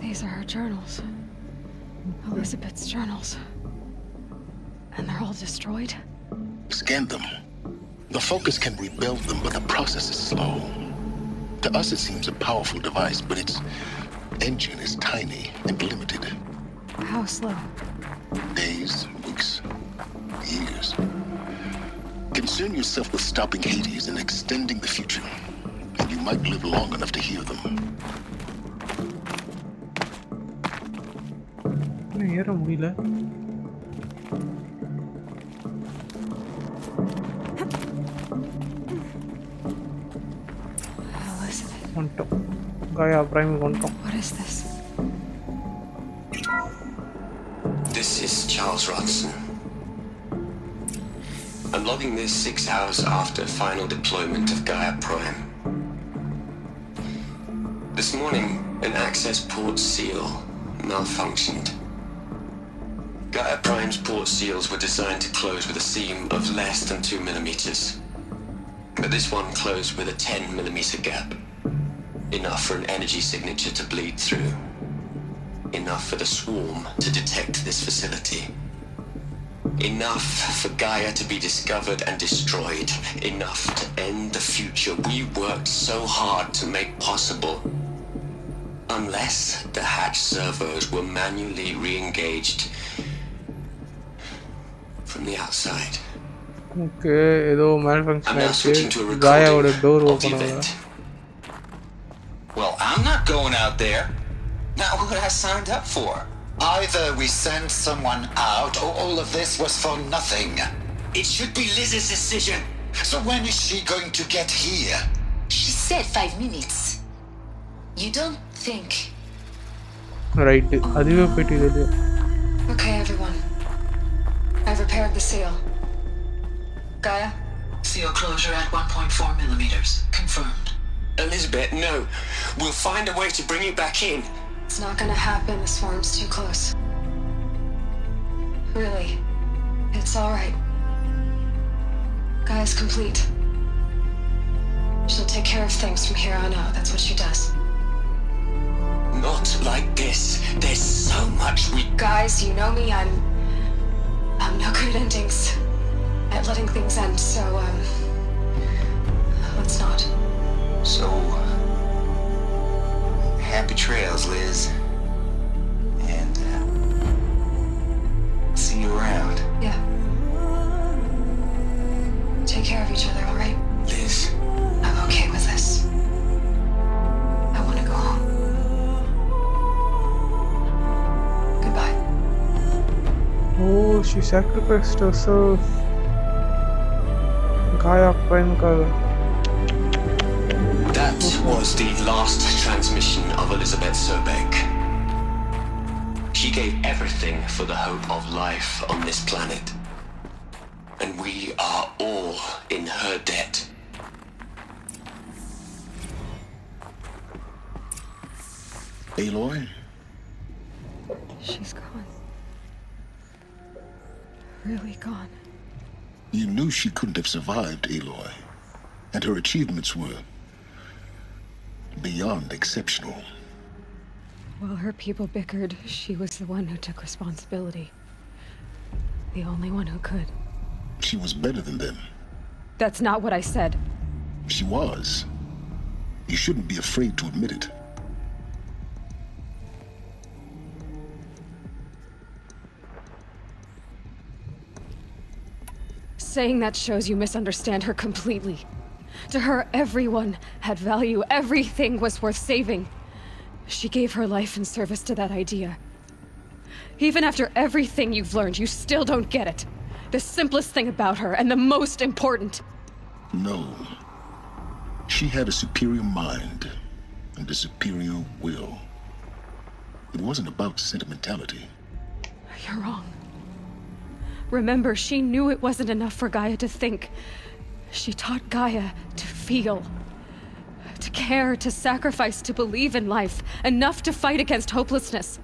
These are her journals. Elizabeth's journals. And they're all destroyed? Scan them. The Focus can rebuild them, but the process is slow. To us it seems a powerful device, but its engine is tiny and limited. How slow? Days, weeks, years. Concern yourself with stopping Hades and extending the future, and you might live long enough to hear them. ஏற முடியல. வந்துட்டோம். காயா prime வந்துட்டோம். What is this? This is Charles Rodson. I'm logging this 6 hours after final deployment of Gaia Prime. This morning, an access port seal malfunctioned. Gaia Prime's port seals were designed to close with a seam of less than 2 millimeters. But this one closed with a 10 millimeter gap. Enough for an energy signature to bleed through. Enough for the swarm to detect this facility. Enough for Gaia to be discovered and destroyed. Enough to end the future we worked so hard to make possible. Unless the hatch servos were manually re-engaged from the outside. Okay, ஏதோ malfunction I'm now ஆயிடுச்சு. switching to a காயாவோட recording door of the open ஆகல. event. Well, I'm not going out there. Not what I signed up for. Either we send someone out, or all of this was for nothing. It should be Liz's decision. So when is she going to get here? She said 5 minutes. You don't think... right அதுவே போயிட்டு இது. Okay, everyone. I've repaired the seal. Gaia? Seal closure at 1.4 millimeters. Confirmed. Elizabeth, no. We'll find a way to bring you back in. It's not gonna happen. The swarm's too close. Really. It's alright. Gaia's complete. She'll take care of things from here on out. That's what she does. Not like this. There's so much we... Guys, you know me. I'm no good at endings. At letting things end, so, let's not. So, happy trails, Liz. And, see you around. Yeah. Take care of each other, alright? Liz. I'm okay with this. I want to go home. Goodbye. Oh, she sacrificed herself. Gaia Primeக்காக. That was the last transmission of Elizabeth Sobeck. She gave everything for the hope of life on this planet. And we are all in her debt. Aloy? She's gone. really gone. You knew she couldn't have survived, Aloy. And her achievements were beyond exceptional. While her people bickered, she was the one who took responsibility. The only one who could. She was better than them. That's not what I said. She was. You shouldn't be afraid to admit it. Saying that shows you misunderstand her completely. To her, everyone had value. Everything was worth saving. She gave her life in service to that idea. Even after everything you've learned, you still don't get it. The simplest thing about her, and the most important. No. She had a superior mind and a superior will. It wasn't about sentimentality. You're wrong. Remember, she knew it wasn't enough for Gaia to think. She taught Gaia to feel. To care, to sacrifice, to believe in life. Enough to fight against hopelessness.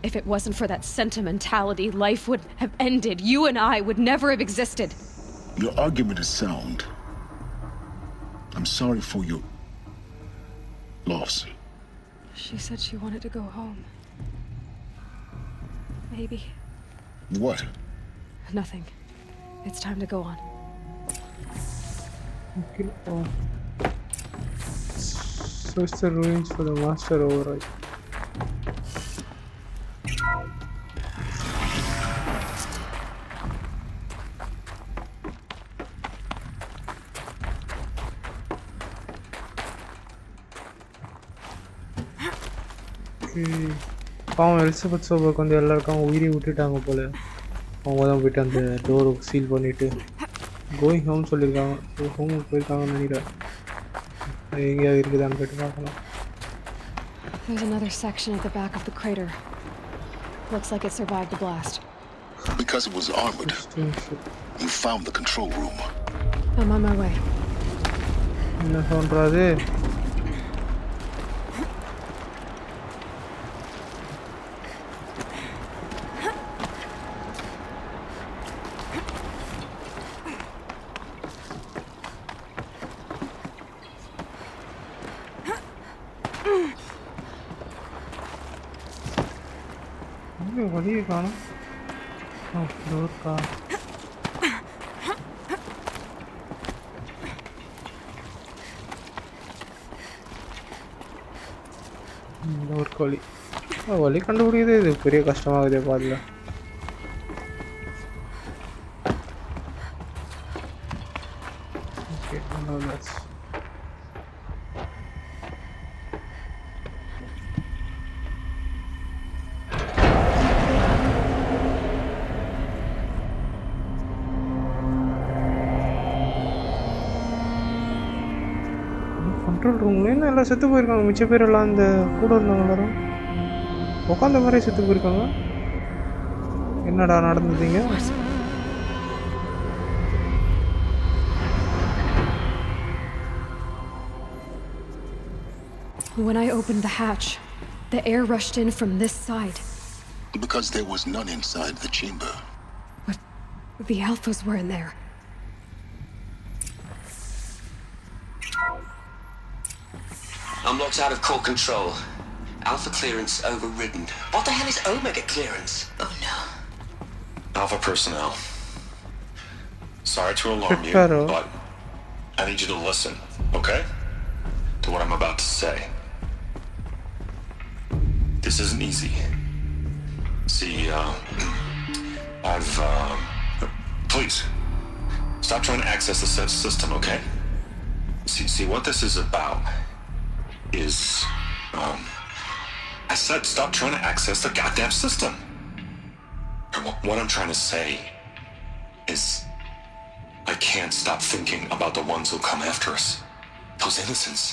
If it wasn't for that sentimentality, life would have ended. You and I would never have existed. Your argument is sound. I'm sorry for your loss. She said she wanted to go home. Maybe. What? Nothing. It's time to go on. Okay. Oh. So it's the ruins for the master override. பாவம் Elizabeth சோபர்க்கு வந்து எல்லாருக்கும் உயிரை விட்டுட்டாங்க போல. அவங்க தான் போயிட்டு அந்த டோரை சீல் பண்ணிட்டு கோயிங் ஹோம் சொல்லியிருக்காங்க. ஸோ ஹோமுக்கு போயிருக்காங்கன்னு நினைக்கிறேன். எங்கேயாவது இருக்குதான்னு போயிட்டு பார்க்கலாம். There's another section at the back of the crater. Looks like it survived the blast. Because it was armored. You found the control room. I'm on my way. என்ன சொல்றாது? வழியை காணும். ஒரு வழி வழி கண்டுபிடிக்குது. இது பெரிய கஷ்டமாகுது பாதில. ஓகே கண்ட்ரோல் ரூம்லேருந்து எல்லாம் செத்து போயிருக்காங்க. மிச்ச பேர் எல்லாம் அந்த கூட இருந்தவங்க எல்லாரும் உட்காந்த மாதிரி செத்து போயிருக்காங்க. என்னடா நடந்ததுங்க? When I opened the hatch, the air rushed in from this side. Because there was none inside the chamber. But the alphas were in there. Unlocked out of core control. Alpha clearance overridden. What the hell is Omega clearance? Oh no. Alpha personnel. Sorry to alarm you, but I need you to listen, okay? To what I'm about to say. This isn't easy. See, please, stop trying to access the system, okay? See, what this is about is, I said stop trying to access the goddamn system. What I'm trying to say is, I can't stop thinking about the ones who come after us. Those innocents.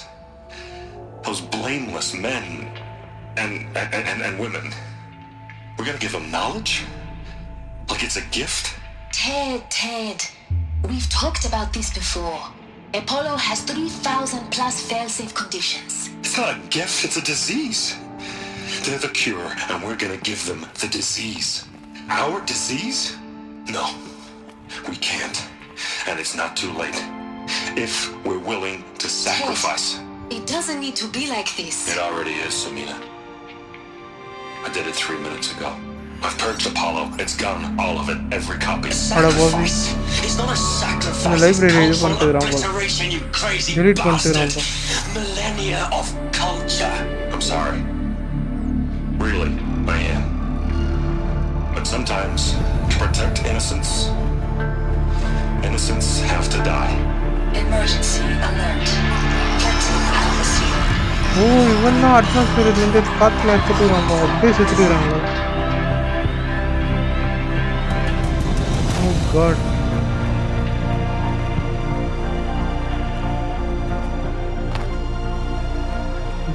Those blameless men and women. We're gonna give them knowledge? Like it's a gift? Ted. We've talked about this before. Apollo has 3,000 plus fail-safe conditions. It's not a gift, it's a disease. They're the cure, and we're gonna give them the disease. Our disease? No, we can't. And it's not too late. If we're willing to sacrifice. It doesn't need to be like this. It already is, Samina. I did it 3 minutes ago. I've purged Apollo. It's gone. All of it. Every copy. Sacrifice. It's not a sacrifice. It's cultural obliteration, you crazy bastard. Millennia of culture. I'm sorry. Really, I am. But sometimes, to protect innocence, innocents have to die. Emergency alert. Captain Alpha Seal. Oh, even now atmosphere is in the path like to run. This is the run. Oh God.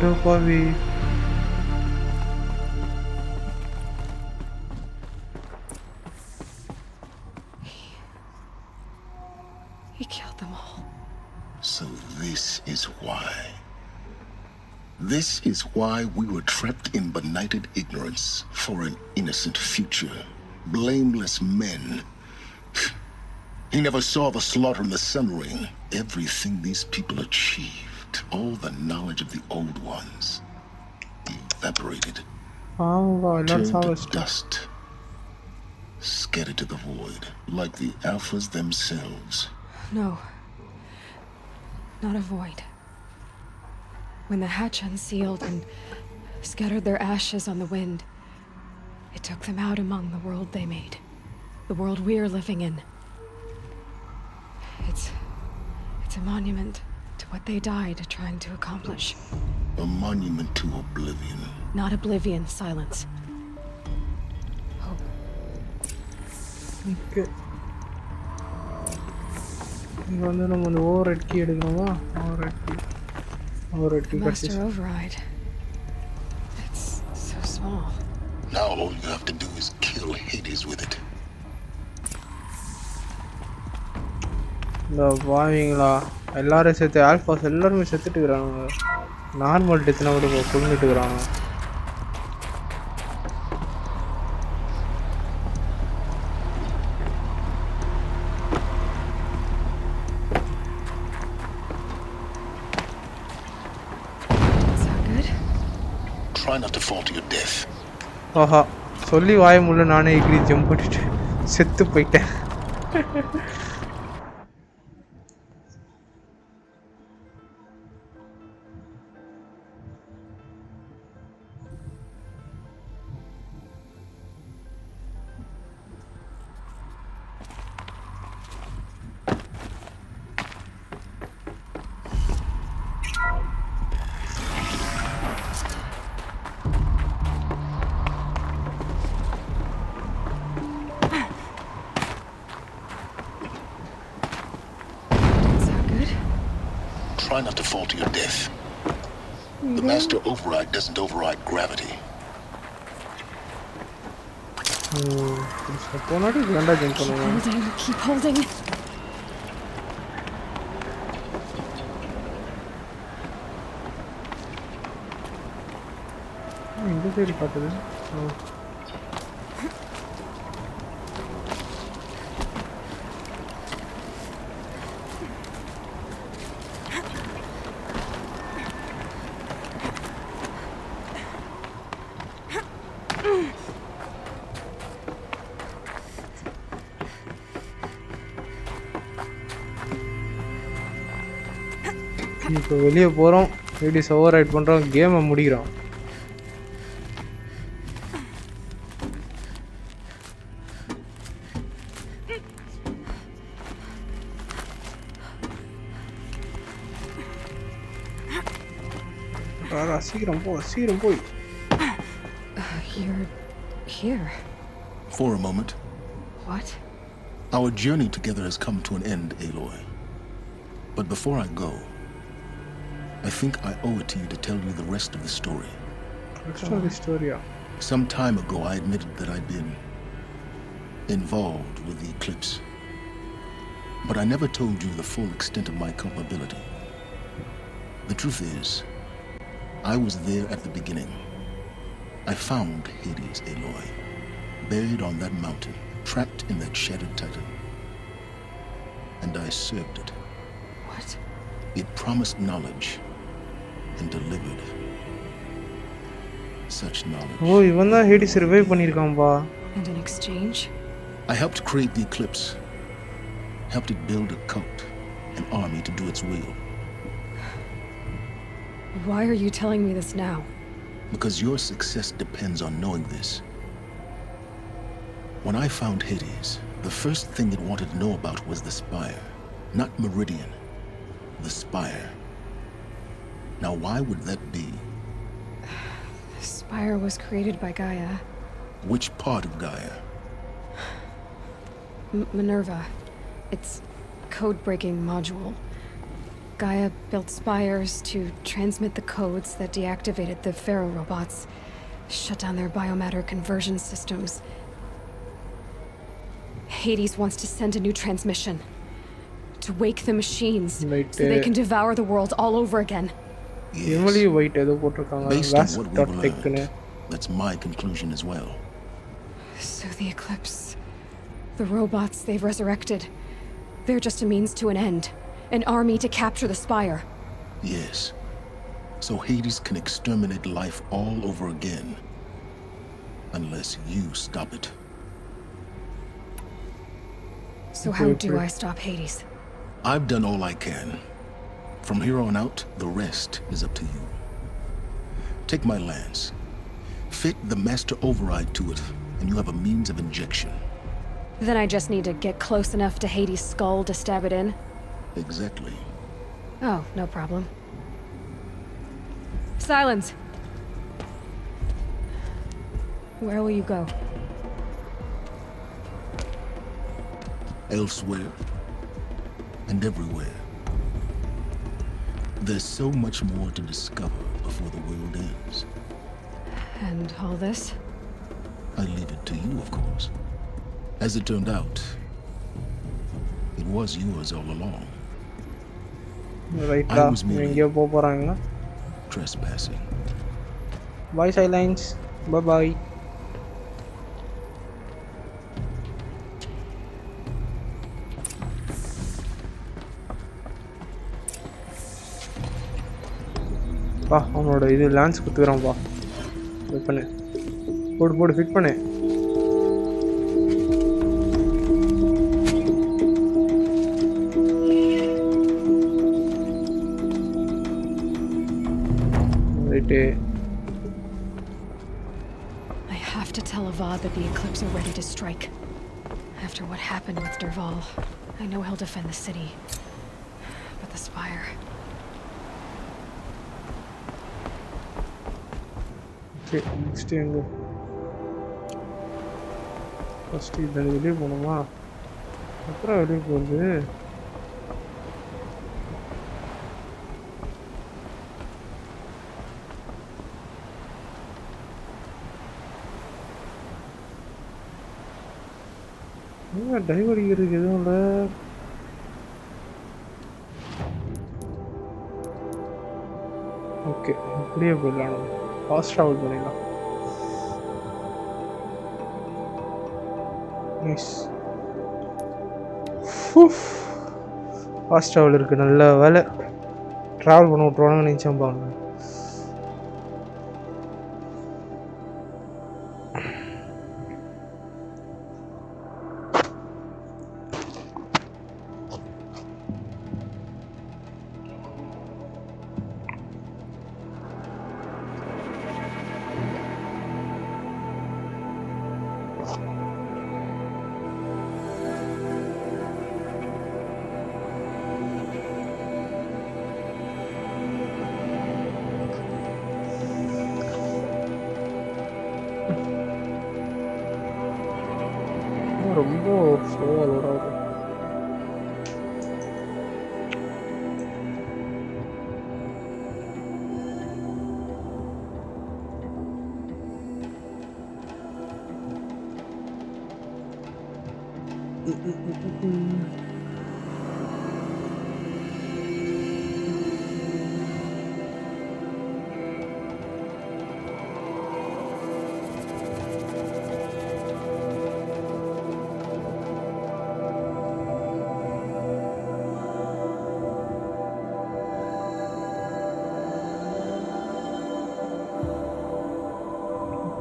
Dopavi. He killed them all. So this is why. This is why we were trapped in benighted ignorance for an innocent future. Blameless men. He never saw the slaughter in the Sun Ring. Everything these people achieved, all the knowledge of the old ones, evaporated. Turned to dust. Scattered to the void, like the Alphas themselves. No. Not a void. When the hatch unsealed and scattered their ashes on the wind, it took them out among the world they made. The world we're living in. It's a monument to what they died trying to accomplish. A monument to oblivion. Not oblivion, silence. Hope. Okay. Override key. Override key. Master override. It's so small. Now all you have to do is kill Hades with it. இந்த வாவிங்களா எல்லாரும் சேர்த்து alphas எல்லாருமே செத்துட்டு இருக்கிறாங்க. Normal டெத்னா கூட கொண்டுட்டு இருக்கிறாங்க. Try not to fall to your death. ஆஹா சொல்லி வாய முள்ள நானே எகிரி ஜம்ப் பண்ணிட்டு செத்து போயிட்டேன். Try not to fall to your death. The master override doesn't override gravity. Keep holding, keep holding. இந்த சைடு காட்டுது. இப்போ வெளியே போகிறோம், ஹேடிஸ் ஓவர்ரைட் பண்ணுறோம், கேமை முடிக்கிறோம். சீக்கிரம் போ, சீக்கிரம் போய். You're here. For a moment. What? Our journey together has come to an end, Aloy. But before I go, I think I owe it to you to tell you the rest of the story. Rest of the story, yeah. Some time ago, I admitted that I'd been involved with the eclipse. But I never told you the full extent of my culpability. The truth is, I was there at the beginning. I found Hades, Aloy, buried on that mountain, trapped in that shattered titan. And I served it. What? It promised knowledge and delivered such knowledge. Oh இவன் தான் Hades revive பண்ணிருக்கான்பா. And in exchange? I helped create the Eclipse. Helped it build a cult, an army to do its will. Why are you telling me this now? Because your success depends on knowing this. When I found Hades, the first thing it wanted to know about was the Spire. Not Meridian. The Spire. Now why would that be? The Spire was created by Gaia. Which part of Gaia? Minerva. Its code-breaking module. Gaia built spires to transmit the codes that deactivated the Pharaoh robots, shut down their biomatter conversion systems. Hades wants to send a new transmission. To wake the machines, so they can devour the world all over again. Yes. Based on what we've learned, that's my conclusion as well. So the Eclipse, the robots they've resurrected, they're just a means to an end. An army to capture the Spire. Yes. So Hades can exterminate life all over again. Unless you stop it. So how do I stop Hades? I've done all I can. From here on out, the rest is up to you. Take my lance. Fit the master override to it, and you have a means of injection. Then I just need to get close enough to Hades' skull to stab it in? Exactly. Oh, no problem. Silence! Where will you go? Elsewhere. And everywhere. There's so much more to discover before the world ends. And all this? I leave it to you, of course. As it turned out, it was yours all along. Right, I was merely trespassing. Bye, Silence. Bye-bye. பா அவனோட இது lance குத்துக்கிறான்ப்பா. Wait பண்ணு. போடு fit பண்ணு. I have to tell Avad that the Eclipse are ready to strike. After what happened with Dervahl, I know he'll defend the city. But the Spire... Okay, next angle. First இதனை வெளியே போகணுமா? அப்புறம் வெளியே போகுது. Dive அடிக்கிறதுக்கு எதுவும் இல்லை. Okay அப்படியே போயிடலாம். ஃபாஸ்ட் ட்ராவல் பண்ணிடலாம். நைஸ். ஃபாஸ்ட் ட்ராவல் இருக்குது. நல்ல வேலை ட்ராவல் பண்ண விட்ருவானுங்க நினச்சோம்பாங்க. ரொம்ப ஸ்லோவாக லோட் ஆகுது.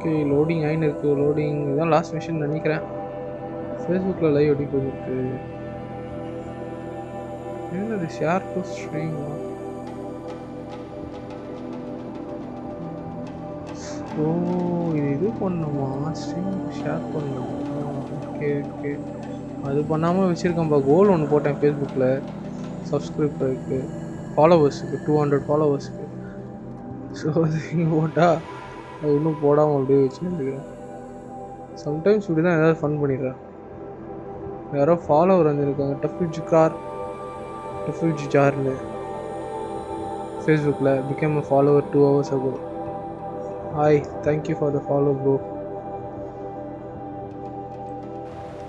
ஓகே லோடிங் ஆயின்னு இருக்கு. லோடிங் இதுதான் லாஸ்ட் மிஷன் நினைக்கிறேன். ஃபேஸ்புக்கில் லைவ் எப்படி போயிருக்கு? என்னது ஷேர் டு ஸ்ட்ரீம்? ஓ இது பண்ணணுமா? ஸ்ட்ரீம் ஷேர் பண்ணணும். Okay okay. அது பண்ணாமல் வச்சுருக்கேன்ப்பா. கோல் ஒன்று போட்டேன் ஃபேஸ்புக்கில் சப்ஸ்கிரைபருக்கு, ஃபாலோவர்ஸுக்கு 200 ஃபாலோவர்ஸுக்கு. ஸோ அது இங்கே போட்டால் அது இன்னும் போடாமல் அப்படியே வச்சுருக்கேன். சம்டைம்ஸ் இப்படி தான் ஏதாவது ஃபன் பண்ணிடுறேன். யாரோ ஃபாலோவர் வந்துருக்காங்க, டஃபில்ஜி ஜார்னு ஃபேஸ்புக்கில். Become a follower 2 hours ago. Hi, thank you for the follow bro.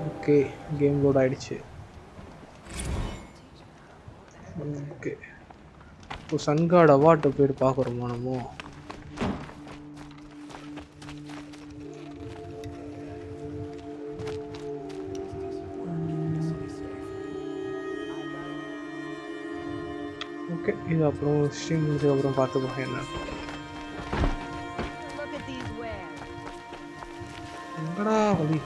Okay game load ஆகிடுச்சு. ஓகே இப்போ சன்கார்டு அவார்ட்டை போய்ட்டு பார்க்குறோமா நம்ம? ஓகே இது அப்புறம் ஸ்ட்ரீம் முடிஞ்சதுக்கப்புறம் பார்த்துப்போம் என்ன. எங்கடா வழி?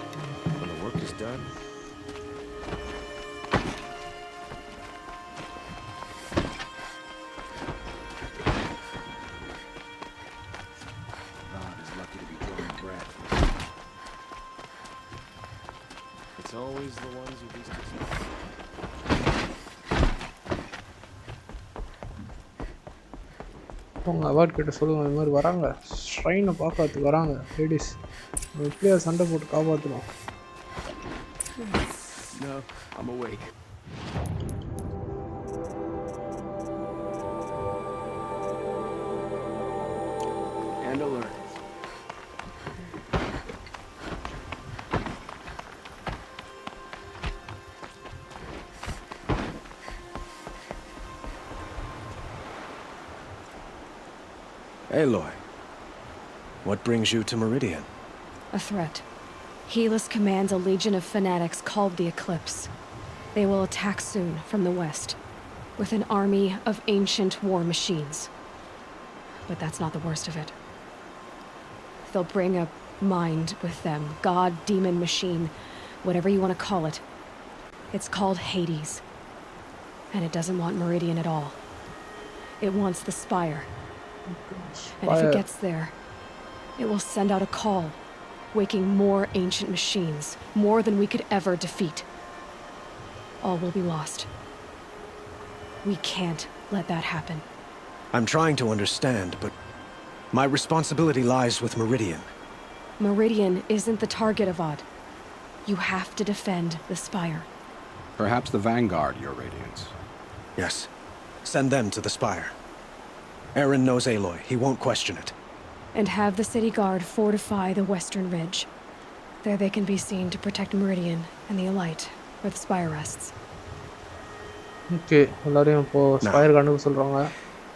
It's always the ones you least expect. அவங்க அவார்ட் கிட்ட சொல்லுவாங்க இந்த மாதிரி வராங்க, ஷ்ரைனை பார்க்கறதுக்கு வராங்க லேடிஸ், எப்படியா சண்டை போட்டு காப்பாற்றணும். No, I'm awake. And alert. Aloy, what brings you to Meridian? A threat. Helis commands a legion of fanatics called the Eclipse. They will attack soon from the west, with an army of ancient war machines. But that's not the worst of it. They'll bring a mind with them, god, demon, machine, whatever you want to call it. It's called Hades. And it doesn't want Meridian at all. It wants the Spire. And if it gets there, it will send out a call, waking more ancient machines, more than we could ever defeat. All will be lost. We can't let that happen. I'm trying to understand, but my responsibility lies with Meridian. Meridian isn't the target, Avad. You have to defend the Spire. Perhaps the Vanguard, Your Radiance. Yes. Send them to the Spire. Aaron knows Aloy. He won't question it. And have the city guard fortify the western ridge. There they can be seen to protect Meridian and the Elite, where the Spire rests. Okay, எல்லாரையும் இப்போ spire கண்டுக்க சொல்றாங்க.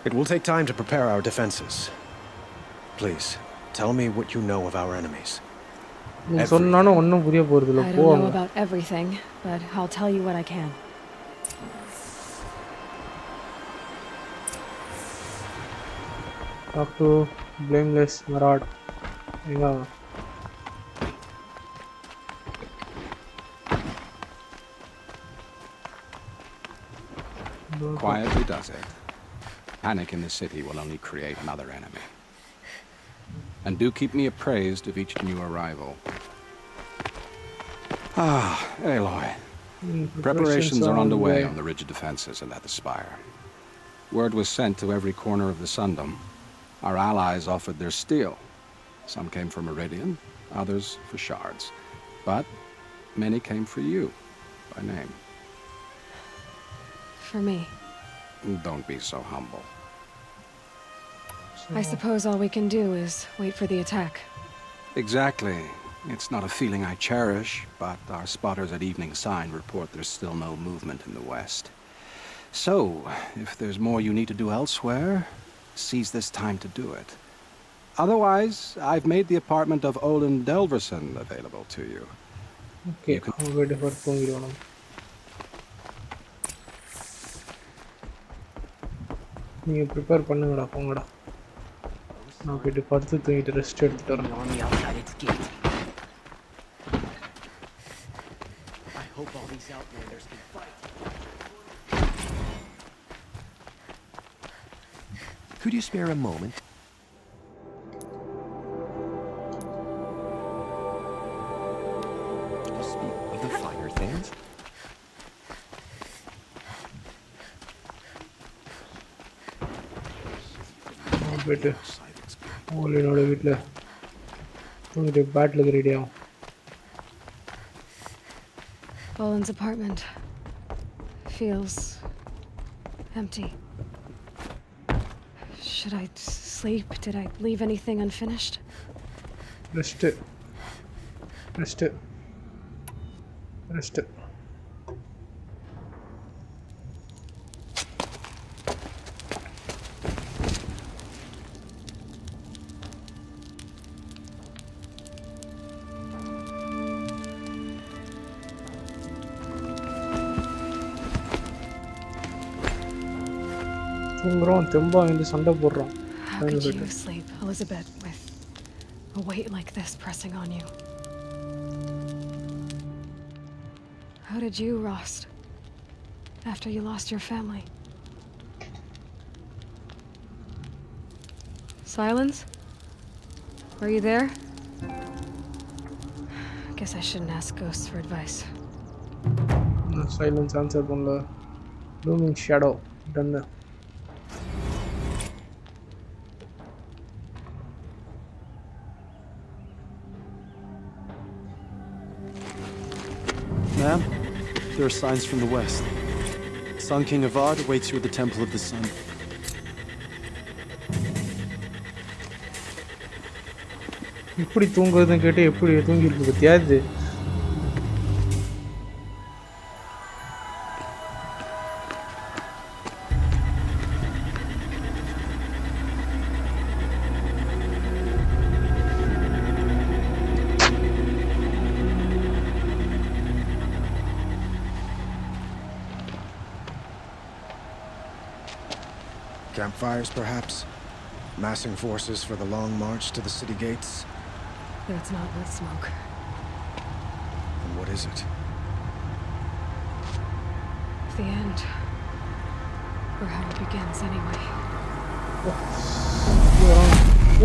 It will take time to prepare our defenses. Please, tell me what you know of our enemies. நீ சொன்னானே ஒண்ணும் புரிய போறது இல்ல. I don't know about everything, but I'll tell you what I can. Talk to Blameless Marad. Yeah. Quietly does it. Panic in the city will only create another enemy. And do keep me appraised of each new arrival. Ah, Aloy. Preparations are underway on the ridge of defenses and at the Spire. Word was sent to every corner of the Sundom. Our allies offered their steel. Some came for Meridian, others for shards. But many came for you, by name. For me. Don't be so humble. I suppose all we can do is wait for the attack. Exactly. It's not a feeling I cherish, but our spotters at Evening Sign report there's still no movement in the west. So, if there's more you need to do elsewhere, seize this time to do it. Otherwise, I've made the apartment of Olin Delverson available to you. Okay, I'm ready for Pongirona. நீங்க prepare பண்ணுங்கடா போங்கடா. நான் போயிட்டு படுத்து தூங்கிட்டு rest எடுத்துட்டு வரேன். On the outside its gate. I hope all these outlanders can fight. Could you spare a moment? To speak of the finer things? நான் போயிட்டு என்னோட வீட்டில் தூங்கிட்டு பேட்டிலுக்கு ரெடி ஆகும். Boland's apartment feels empty. Should I sleep? Did I leave anything unfinished? Rest. தூங்குறோம் தெம்பா வந்து சண்டை போடுறோம். How could you sleep, Elizabeth, with a weight like this pressing on you? How did you rust after you lost your family? Silence? Are you there? Guess I shouldn't ask ghosts for advice. Silence answer பண்ணல. Looming shadow. Done. Ma'am, there are signs from the west. Sun King Avad awaits you at the Temple of the Sun. இப்படி தூங்குறதுன்னு கேட்டு எப்படி தூங்கிருக்கு பத்தியா இது? Campfires, perhaps? Massing forces for the long march to the city gates? That's not with smoke. And what is it? The end. Or how it begins, anyway.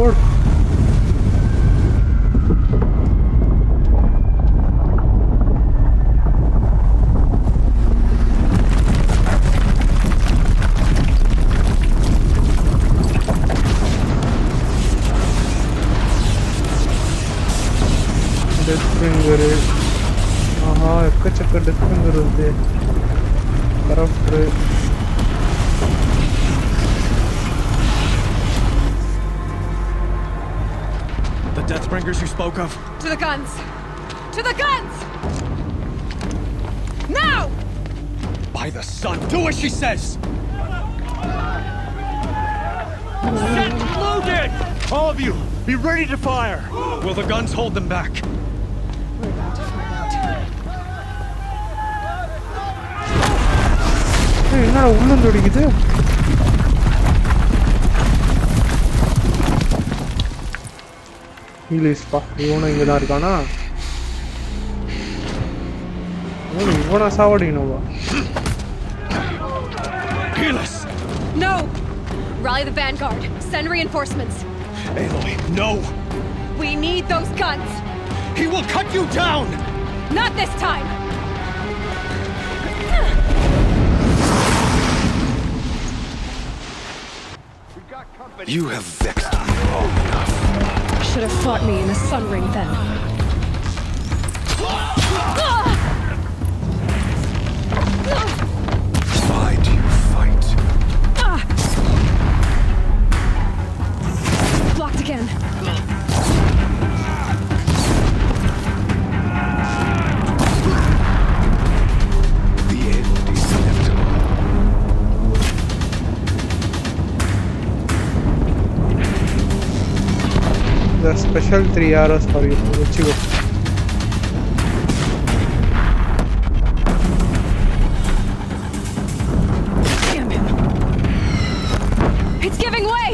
What? எக்கச்சக்க டிஸ்பிங்கர் வந்து கரப்டர் The Deathbringers you spoke of? To the guns! To the guns! Now! By the sun, do as she says! Set loaded! All of you, be ready to fire! Will the guns hold them back? We're about to find out. என்னடா உள்ளம் துடிக்குது? இங்கிலீஷ்பா இவனும் இங்கே தான் இருக்கானா? இவனா சாவடிக்கணும்பா. No! Rally the vanguard. Send reinforcements. Aloy, no! We need those guns! He will cut you down! Not this time! You have vexed me long enough. Should have fought me in the sun ring then. Why do you fight? Blocked again. The end is inevitable. The special 3 arrows for you. Let's go. Damn him! It's giving way!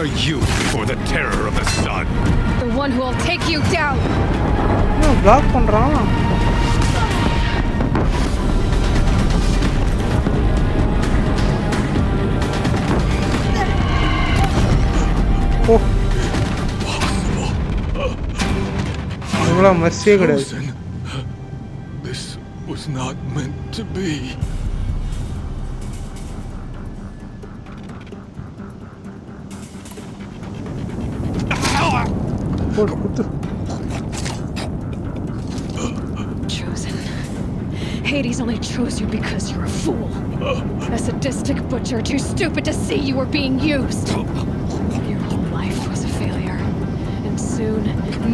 are you before the terror of the sun? The one who will take you down. No, block பண்றான். Oh. Frozen. This was not meant to be. Chosen. Hades only chose you because you're a fool. A sadistic butcher too stupid to see you were being used. Your whole life was a failure. And soon,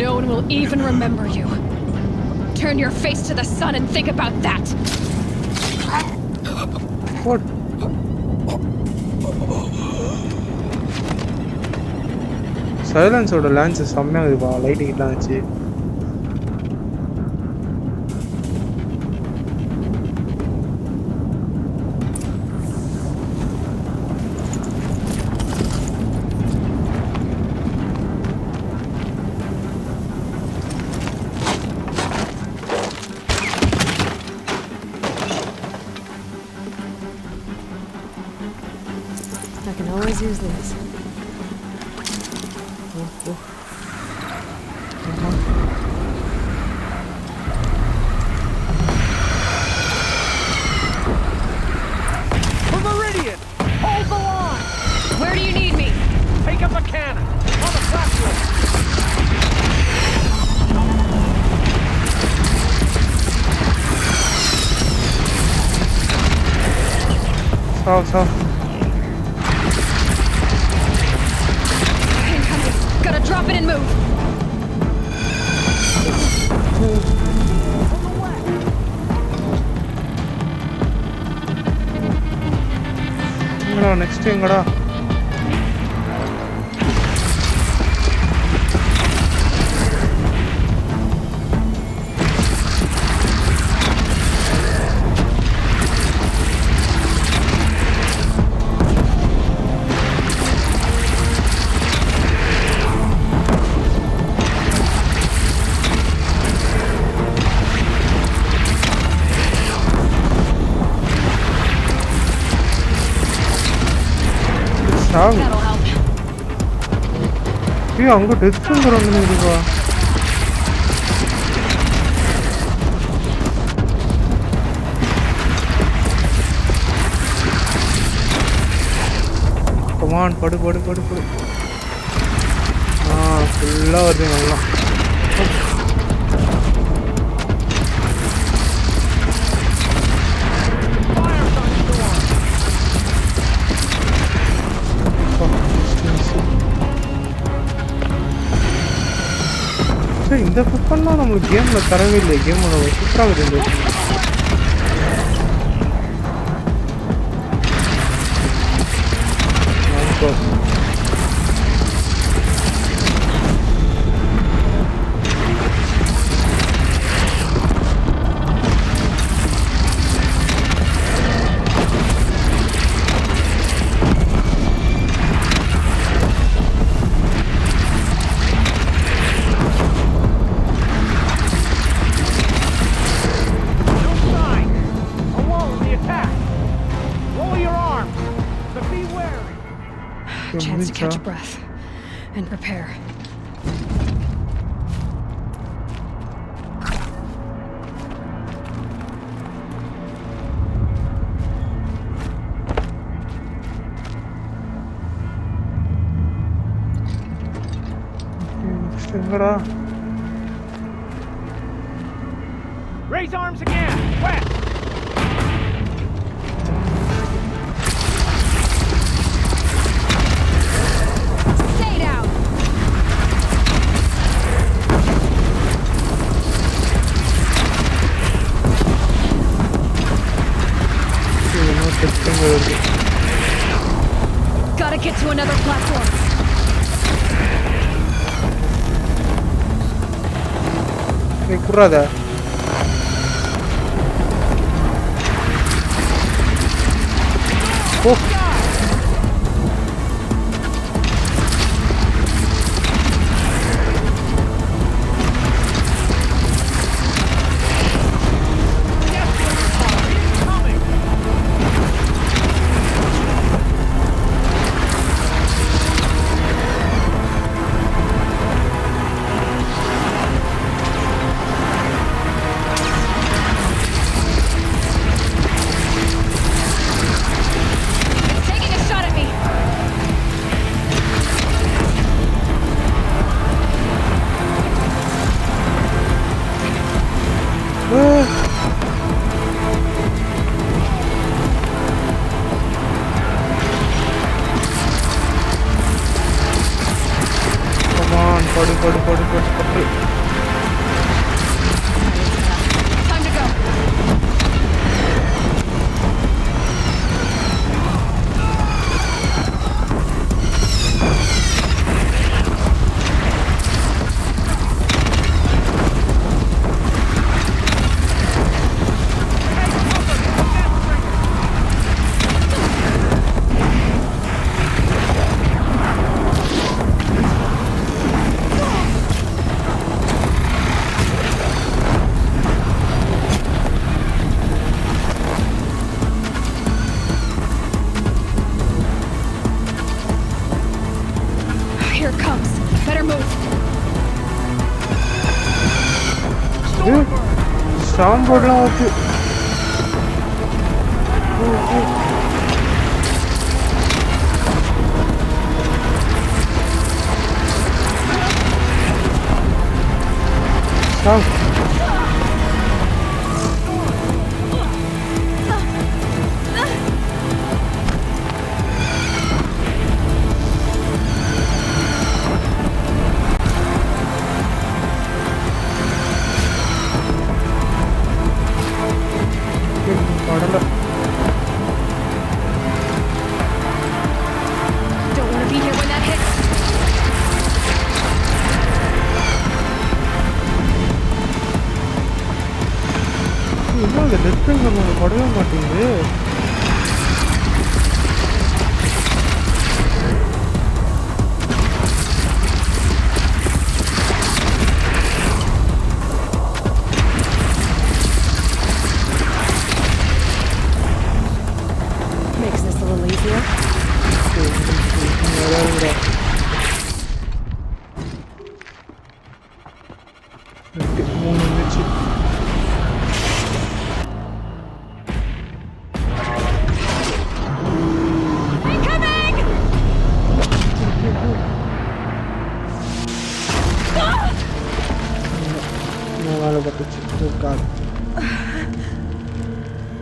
no one will even remember you. Turn your face to the sun and think about that. What? Silence ஓட launch செம்மையா இருக்குப்பா lighting எல்லாம் வச்சு I can always use these. Meridian! Hold the line! Where do you need me? Take up a cannon! On the platform! South. Incoming. Gotta drop it and move. Next எங்கடா That'll help. ஏய் அங்க death பண்றாங்க இதுவா come on படு ஃபுல்லா வருது நல்லா இந்த வெப்பன்லாம் நம்மளுக்கு கேம்ல தரவே இல்லை கேமோட சூப்பராக இருந்தது Chance to catch a breath and prepare. Raise arms again! West! Gotta get to another platform. Hey, kurada. Oh. Time to go. Here it comes. Better move. Storm போடலாம் okay. Stop. Don't want to be here when that hits. என்ன அந்த testing நம்ம படவே மாட்டேங்குது. Makes this a little easier.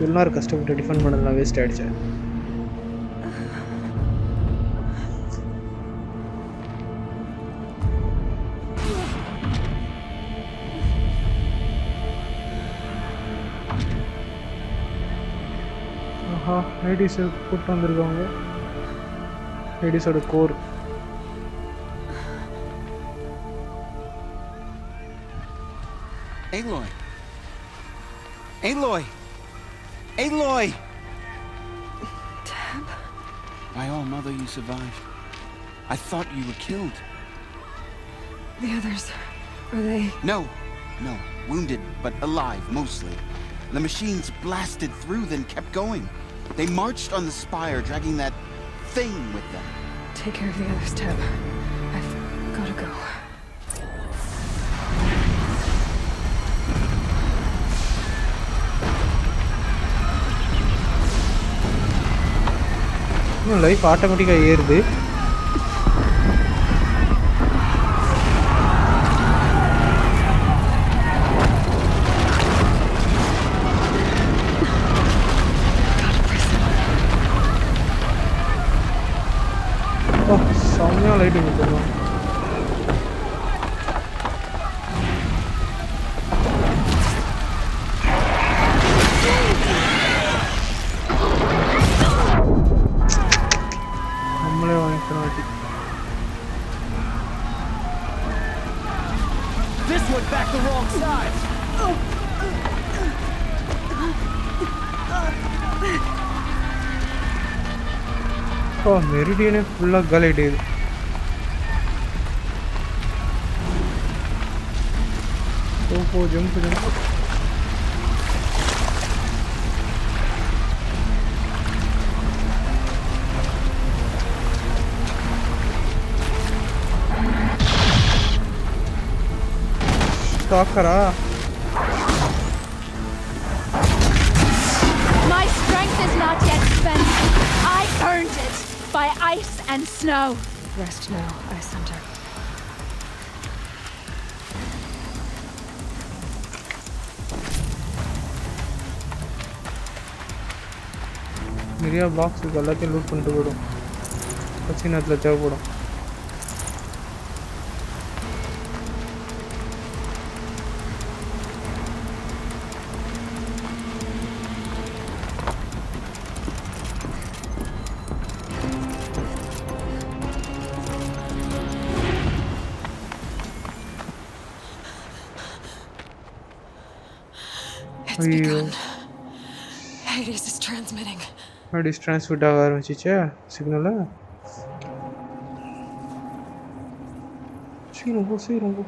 எல்லாரும் கஷ்டப்பட்டு defend பண்ணதெல்லாம் waste ஆயிடுச்சு. ஆஹா, ஐடிஸ் கூப்பிட்டு வந்திருக்காங்க. ஐடிஸோட core. Aloy! Aloy! Aloy! Tab? My all mother, you survived. I thought you were killed. The others, are they? No, wounded, but alive, mostly. The machines blasted through, then kept going. They marched on the spire, dragging that thing with them. Take care of the others, Tab. I've gotta go. Life ஆட்டோமேட்டிக்காக ஏறுது. செம்மையாக lighting கொடுத்துருக்கோம். This went back the wrong side. Oh, Meridian is full of gully days. Oh, jump. Stalker. My strength is not yet spent. I earned it by ice and snow. Rest now, Ice Hunter. நிறைய box இருக்கு, எல்லாத்தையும் loot பண்ணிட்டு போயிடும். பச்சை நேரத்தில் தேவைப்படும். It's begun. Hades is transmitting. Hades transmit ஆக ஆரம்பிச்சிச்சா signal? சீக்கிரம் போ.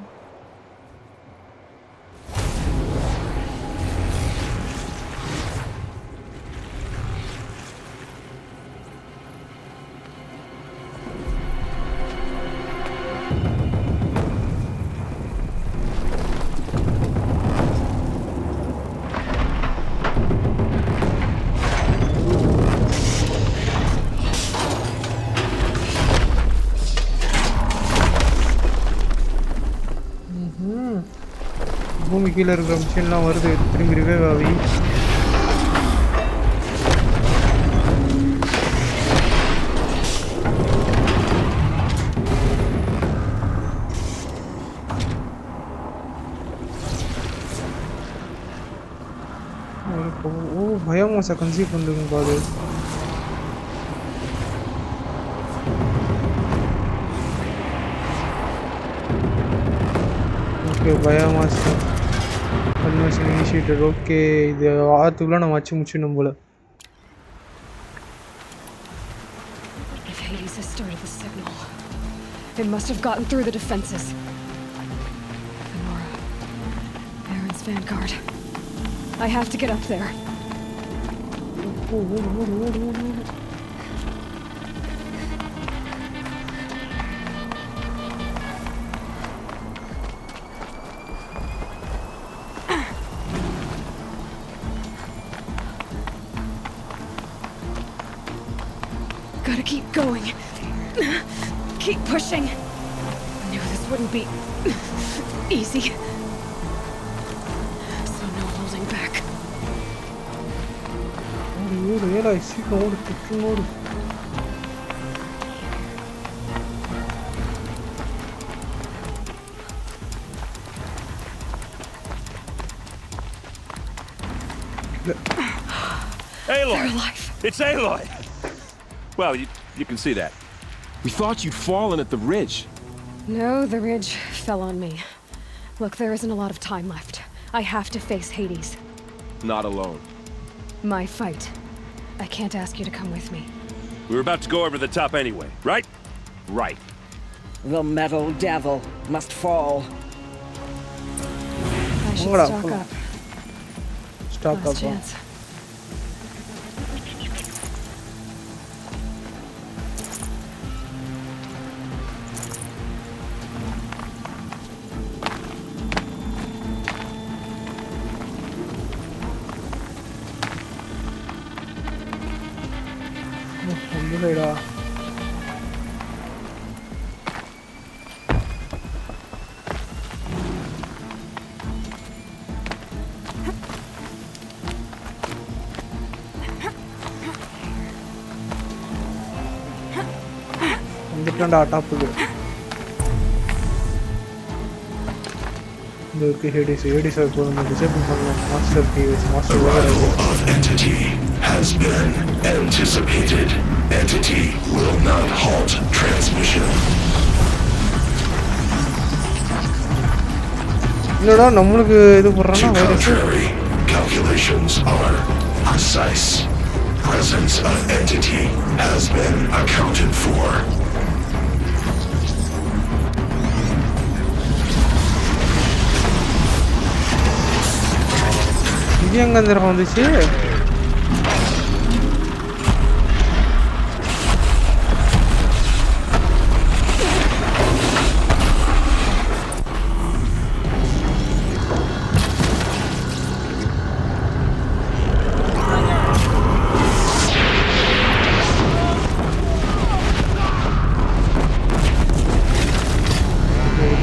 பூமி கீழே இருக்கிற மிஷின்லாம் வருது திரும்பி ரிவைவ் ஆகி. ஓ பயோமாஸை கன்சீவ் பண்ணுங்க பாது. Okay biomass conversion initiated. Okay இது ஆத்துக்குள்ள நம்ம வச்சு முடிச்சிடணும் போல. If Hades has started the signal, it must have gotten through the defenses. Nora, Aaron's vanguard. I have to get up there. Gotta keep going. Keep pushing. I knew this wouldn't be easy. So no holding back. Era சீக்கிரம் ஓடு சீக்கிரம் ஓடு. Aloy! It's Aloy! Well, you can see that. We thought you'd fallen at the ridge. No, the ridge fell on me. Look, there isn't a lot of time left. I have to face Hades. Not alone. My fight. I can't ask you to come with me. We were about to go over the top anyway, right? Right. The metal devil must fall. I should stock up. Stock Last up. chance. இல்லைடா வந்துட்டான்டா டாப்புக்கு. இந்த Hades இப்போ நம்ம disable பண்ணலாம். Master TVS master entity has been anticipated. Entity will not halt transmission. இல்லடா நம்மளுக்கு இது போடுறானா virus. Calculations are precise. Presence of entity has been accounted for. இது எங்க இருந்து வந்துச்சு?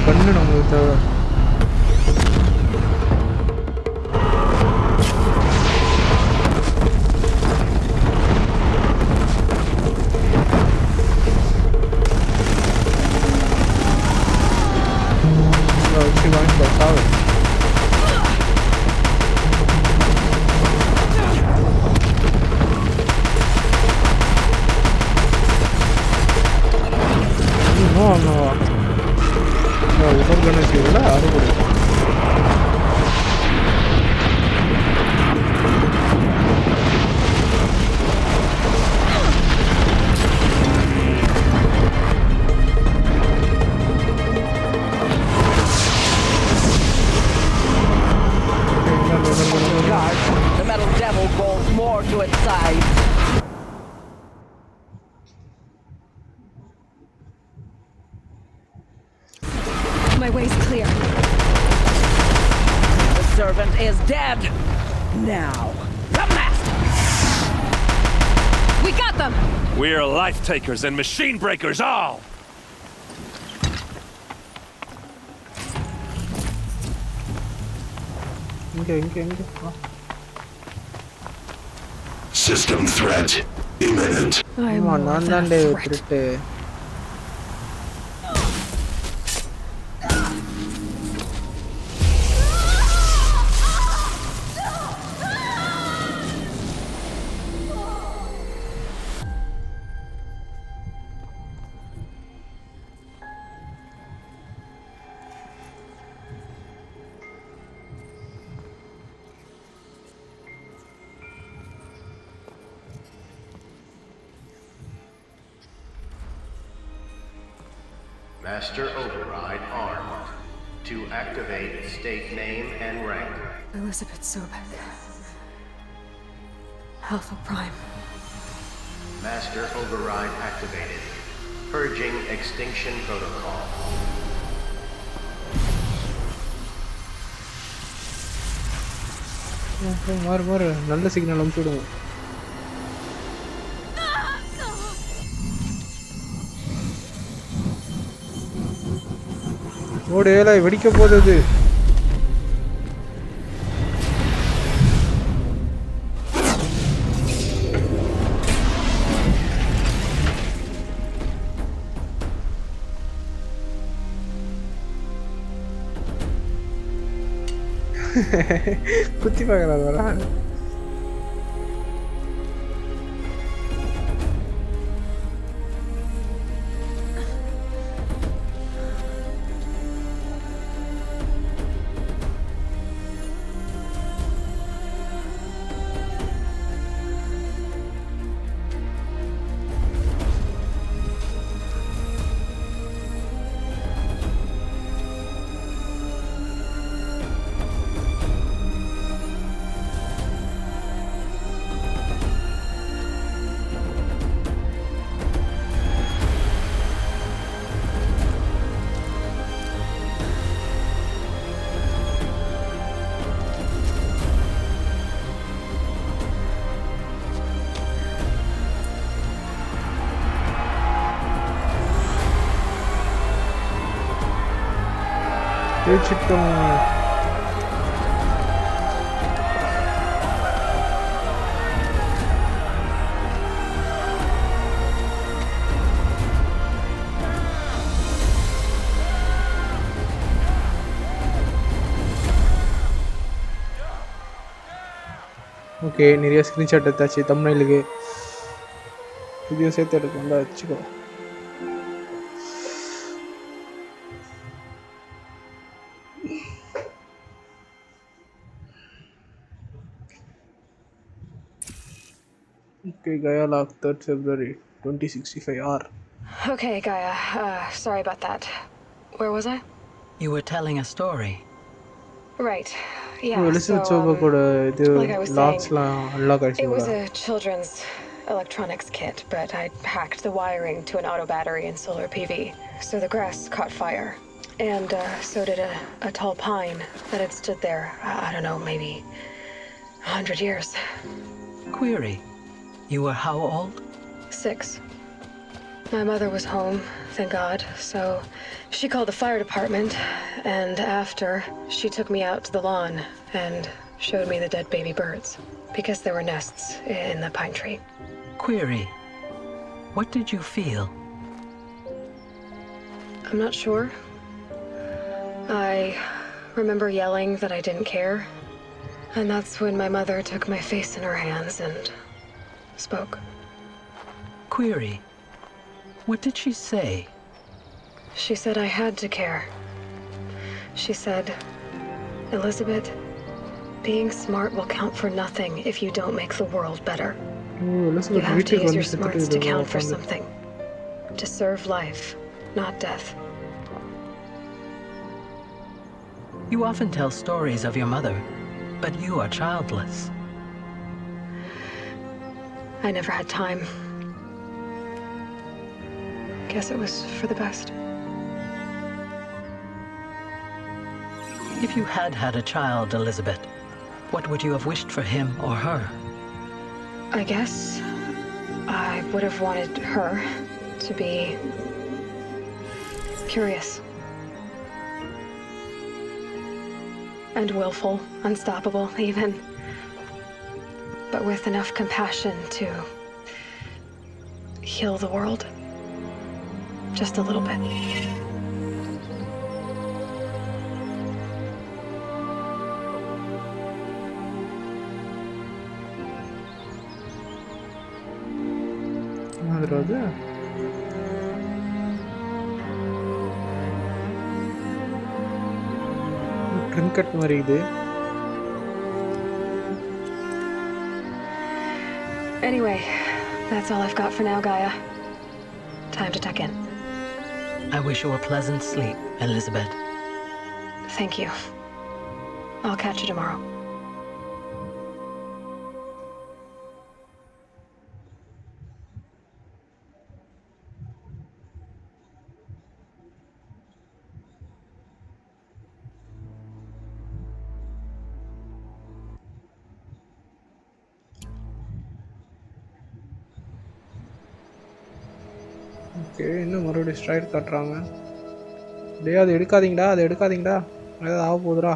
கண்ணு நம்மளுக்கு தேவை. My way's clear. The servant is dead. Now, the master. We got them! We are life takers and machine breakers all! System threat imminent. I'm more than a threat. Master Override armed. To activate, state name and rank. Elizabeth Sobek. Alpha Prime. Master Override activated. Purging extinction protocol. மாறு நல்ல signal அனுப்பிச்சுடுங்க. ஓடு ஏலை வெடிக்க போகுது. குத்தி பார்க்கறாதா? ஜெயிச்சிட்டோம். Okay, நிறைய screenshot எடுத்தாச்சு. தம்ப்நெயிலுக்கு இதையும் சேர்த்து எடுக்கணும்ல, வச்சுக்கோ. Okay, Gaia log 3rd February 2065R. Okay, Gaia. Sorry about that. Where was I? You were telling a story. Right. Yeah. Elizabeth Sobek like I was saying, it was a children's electronics kit, but I hacked the wiring to an auto battery and solar PV. So the grass caught fire. And so did a tall pine that had stood there, I don't know, maybe 100 years. Query. You were how old? 6. My mother was home, thank God, so she called the fire department, and after, she took me out to the lawn and showed me the dead baby birds, because there were nests in the pine tree. Query. What did you feel? I'm not sure. I remember yelling that I didn't care, and that's when my mother took my face in her hands and spoke. Query. What did she say? She said I had to care. She said, Elizabeth, being smart will count for nothing if you don't make the world better. You have to use your smarts to count for something. To serve life, not death. You often tell stories of your mother, but you are childless. I never had time. Guess it was for the best. If you had had a child, Elizabeth, what would you have wished for him or her? I guess I would have wanted her to be curious. And willful, unstoppable, even. But with enough compassion to heal the world. Just a little bit. அது trinket மாதிரி இது. Anyway, that's all I've got for now, Gaia. Time to tuck in. I wish you a pleasant sleep, Elizabeth. Thank you. I'll catch you tomorrow. Okay, இன்னும் மறுபடியும் straight காட்டுறாங்க. டேய் அதை எடுக்காதீங்கடா, அதை எடுக்காதீங்கடா, ஏதாவது ஆக போகுதுடா.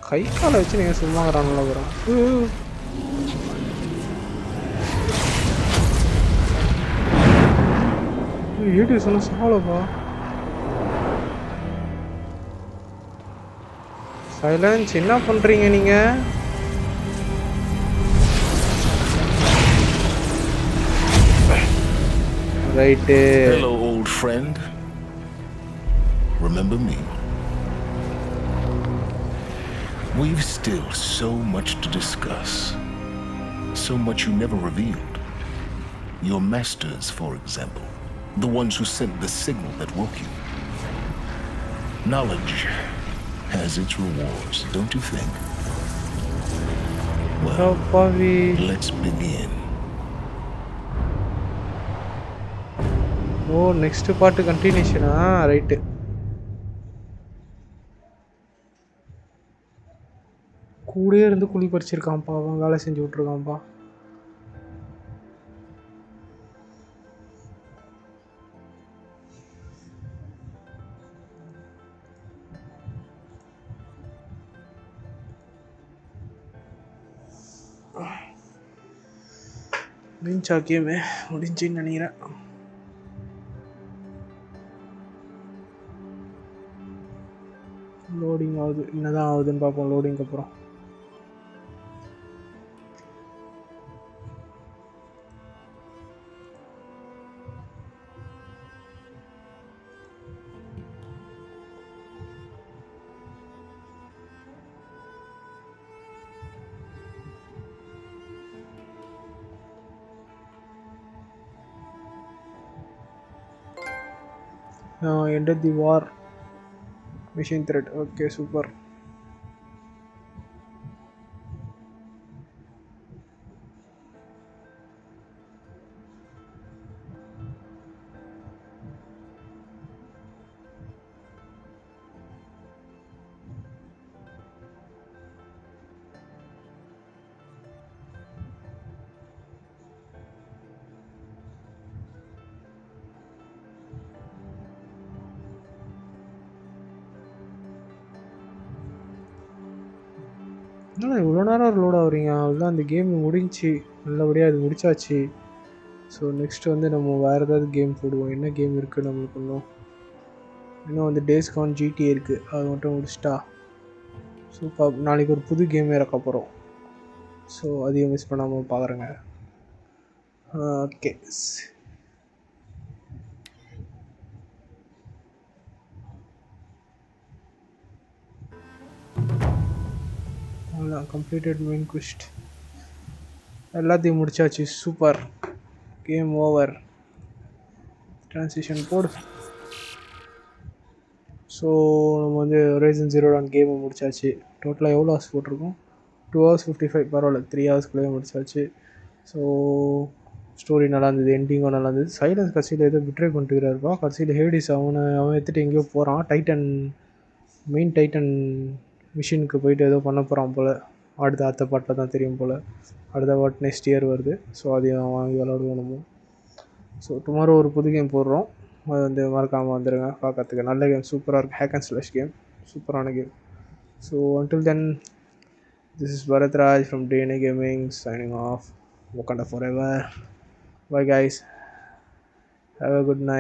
கை காலை வச்சு நீங்கள் சும்மா வராங்களா வரும். யூடியூப் சொன்ன சாவலப்பா. சைலன்ஸ், என்ன பண்ணுறீங்க நீங்கள்? Right. Hello, old friend. Remember me? We've still so much to discuss. So much you never revealed. Your masters, for example. The ones who sent the signal that woke you. Knowledge has its rewards, don't you think? Well, let's begin. Oh, next part கண்டினியூஷனா? Right. கூடயே இருந்து குழி பறிச்சிருக்கான்ப்பா, அவன் வேலை செஞ்சு விட்ருக்கான்ப்பா. முடிஞ்சா game முடிஞ்சுன்னு நினைக்கிறேன். Loading ஆகுது, என்னதான் ஆகுதுன்னு பார்ப்போம் லோடிங்க்கு அப்புறம். Ended the war. Machine threat. Okay, super. என்னடா இவ்வளோ நேரம் லோட் ஆகுறீங்க? அதுதான் அந்த கேம் முடிஞ்சு நல்லபடியாக அது முடிச்சாச்சு. ஸோ நெக்ஸ்ட்டு வந்து நம்ம வேறு ஏதாவது கேம் போடுவோம். என்ன கேம் இருக்குது நம்மளுக்கு? இன்னும் வந்து டேஸ் கான் ஜிடிஏ இருக்குது, அது மட்டும் முடிச்சிட்டா சூப்பர். நாளைக்கு ஒரு புது கேம் இறக்க போகிறோம். ஸோ அதையும் மிஸ் பண்ணாமல் பார்க்குறேங்க. ஓகே, கம்ப்ளீட்டட் மெயின் குவெஸ்ட் எல்லாத்தையும் முடிச்சாச்சு. Super, game over. ட்ரான்சிஷன் போடு. ஸோ நம்ம வந்து ஹொரைசன் ஜீரோ டான் கேமை முடிச்சாச்சு. டோட்டலாக எவ்வளோ ஹவர்ஸ் போட்டிருக்கோம்? 2 hours 55. பரவாயில்ல, 3 hours முடிச்சாச்சு. ஸோ ஸ்டோரி நல்லா இருந்தது, எண்டிங்கும் நல்லா இருந்தது. சைலன்ஸ் கடைசியில் ஏதோ பிட்ரே பண்ணிட்டுருக்காருப்பா. கடைசியில் ஹேடிஸ் அவன் எடுத்துகிட்டு எங்கேயோ போகிறான். மெயின் டைட்டன் மிஷினுக்கு போயிட்டு ஏதோ பண்ண போகிறான் போல். அடுத்த பாட்டில் தான் தெரியும் போல். அடுத்த பாட் நெக்ஸ்ட் இயர் வருது. ஸோ அதையும் வாங்கி விளாடுவோம். ஸோ டுமாரோ ஒரு புது கேம் போடுறோம். அது வந்து மறக்காமல் வந்துடுங்க பார்க்கறதுக்கு. நல்ல கேம், சூப்பராக இருக்குது. ஹேக் அண்ட் ஸ்லாஷ் கேம், சூப்பரான game. So until then, this is Bharatraj from DnA Gaming signing off. Wakanda forever. Bye guys. Have a good night.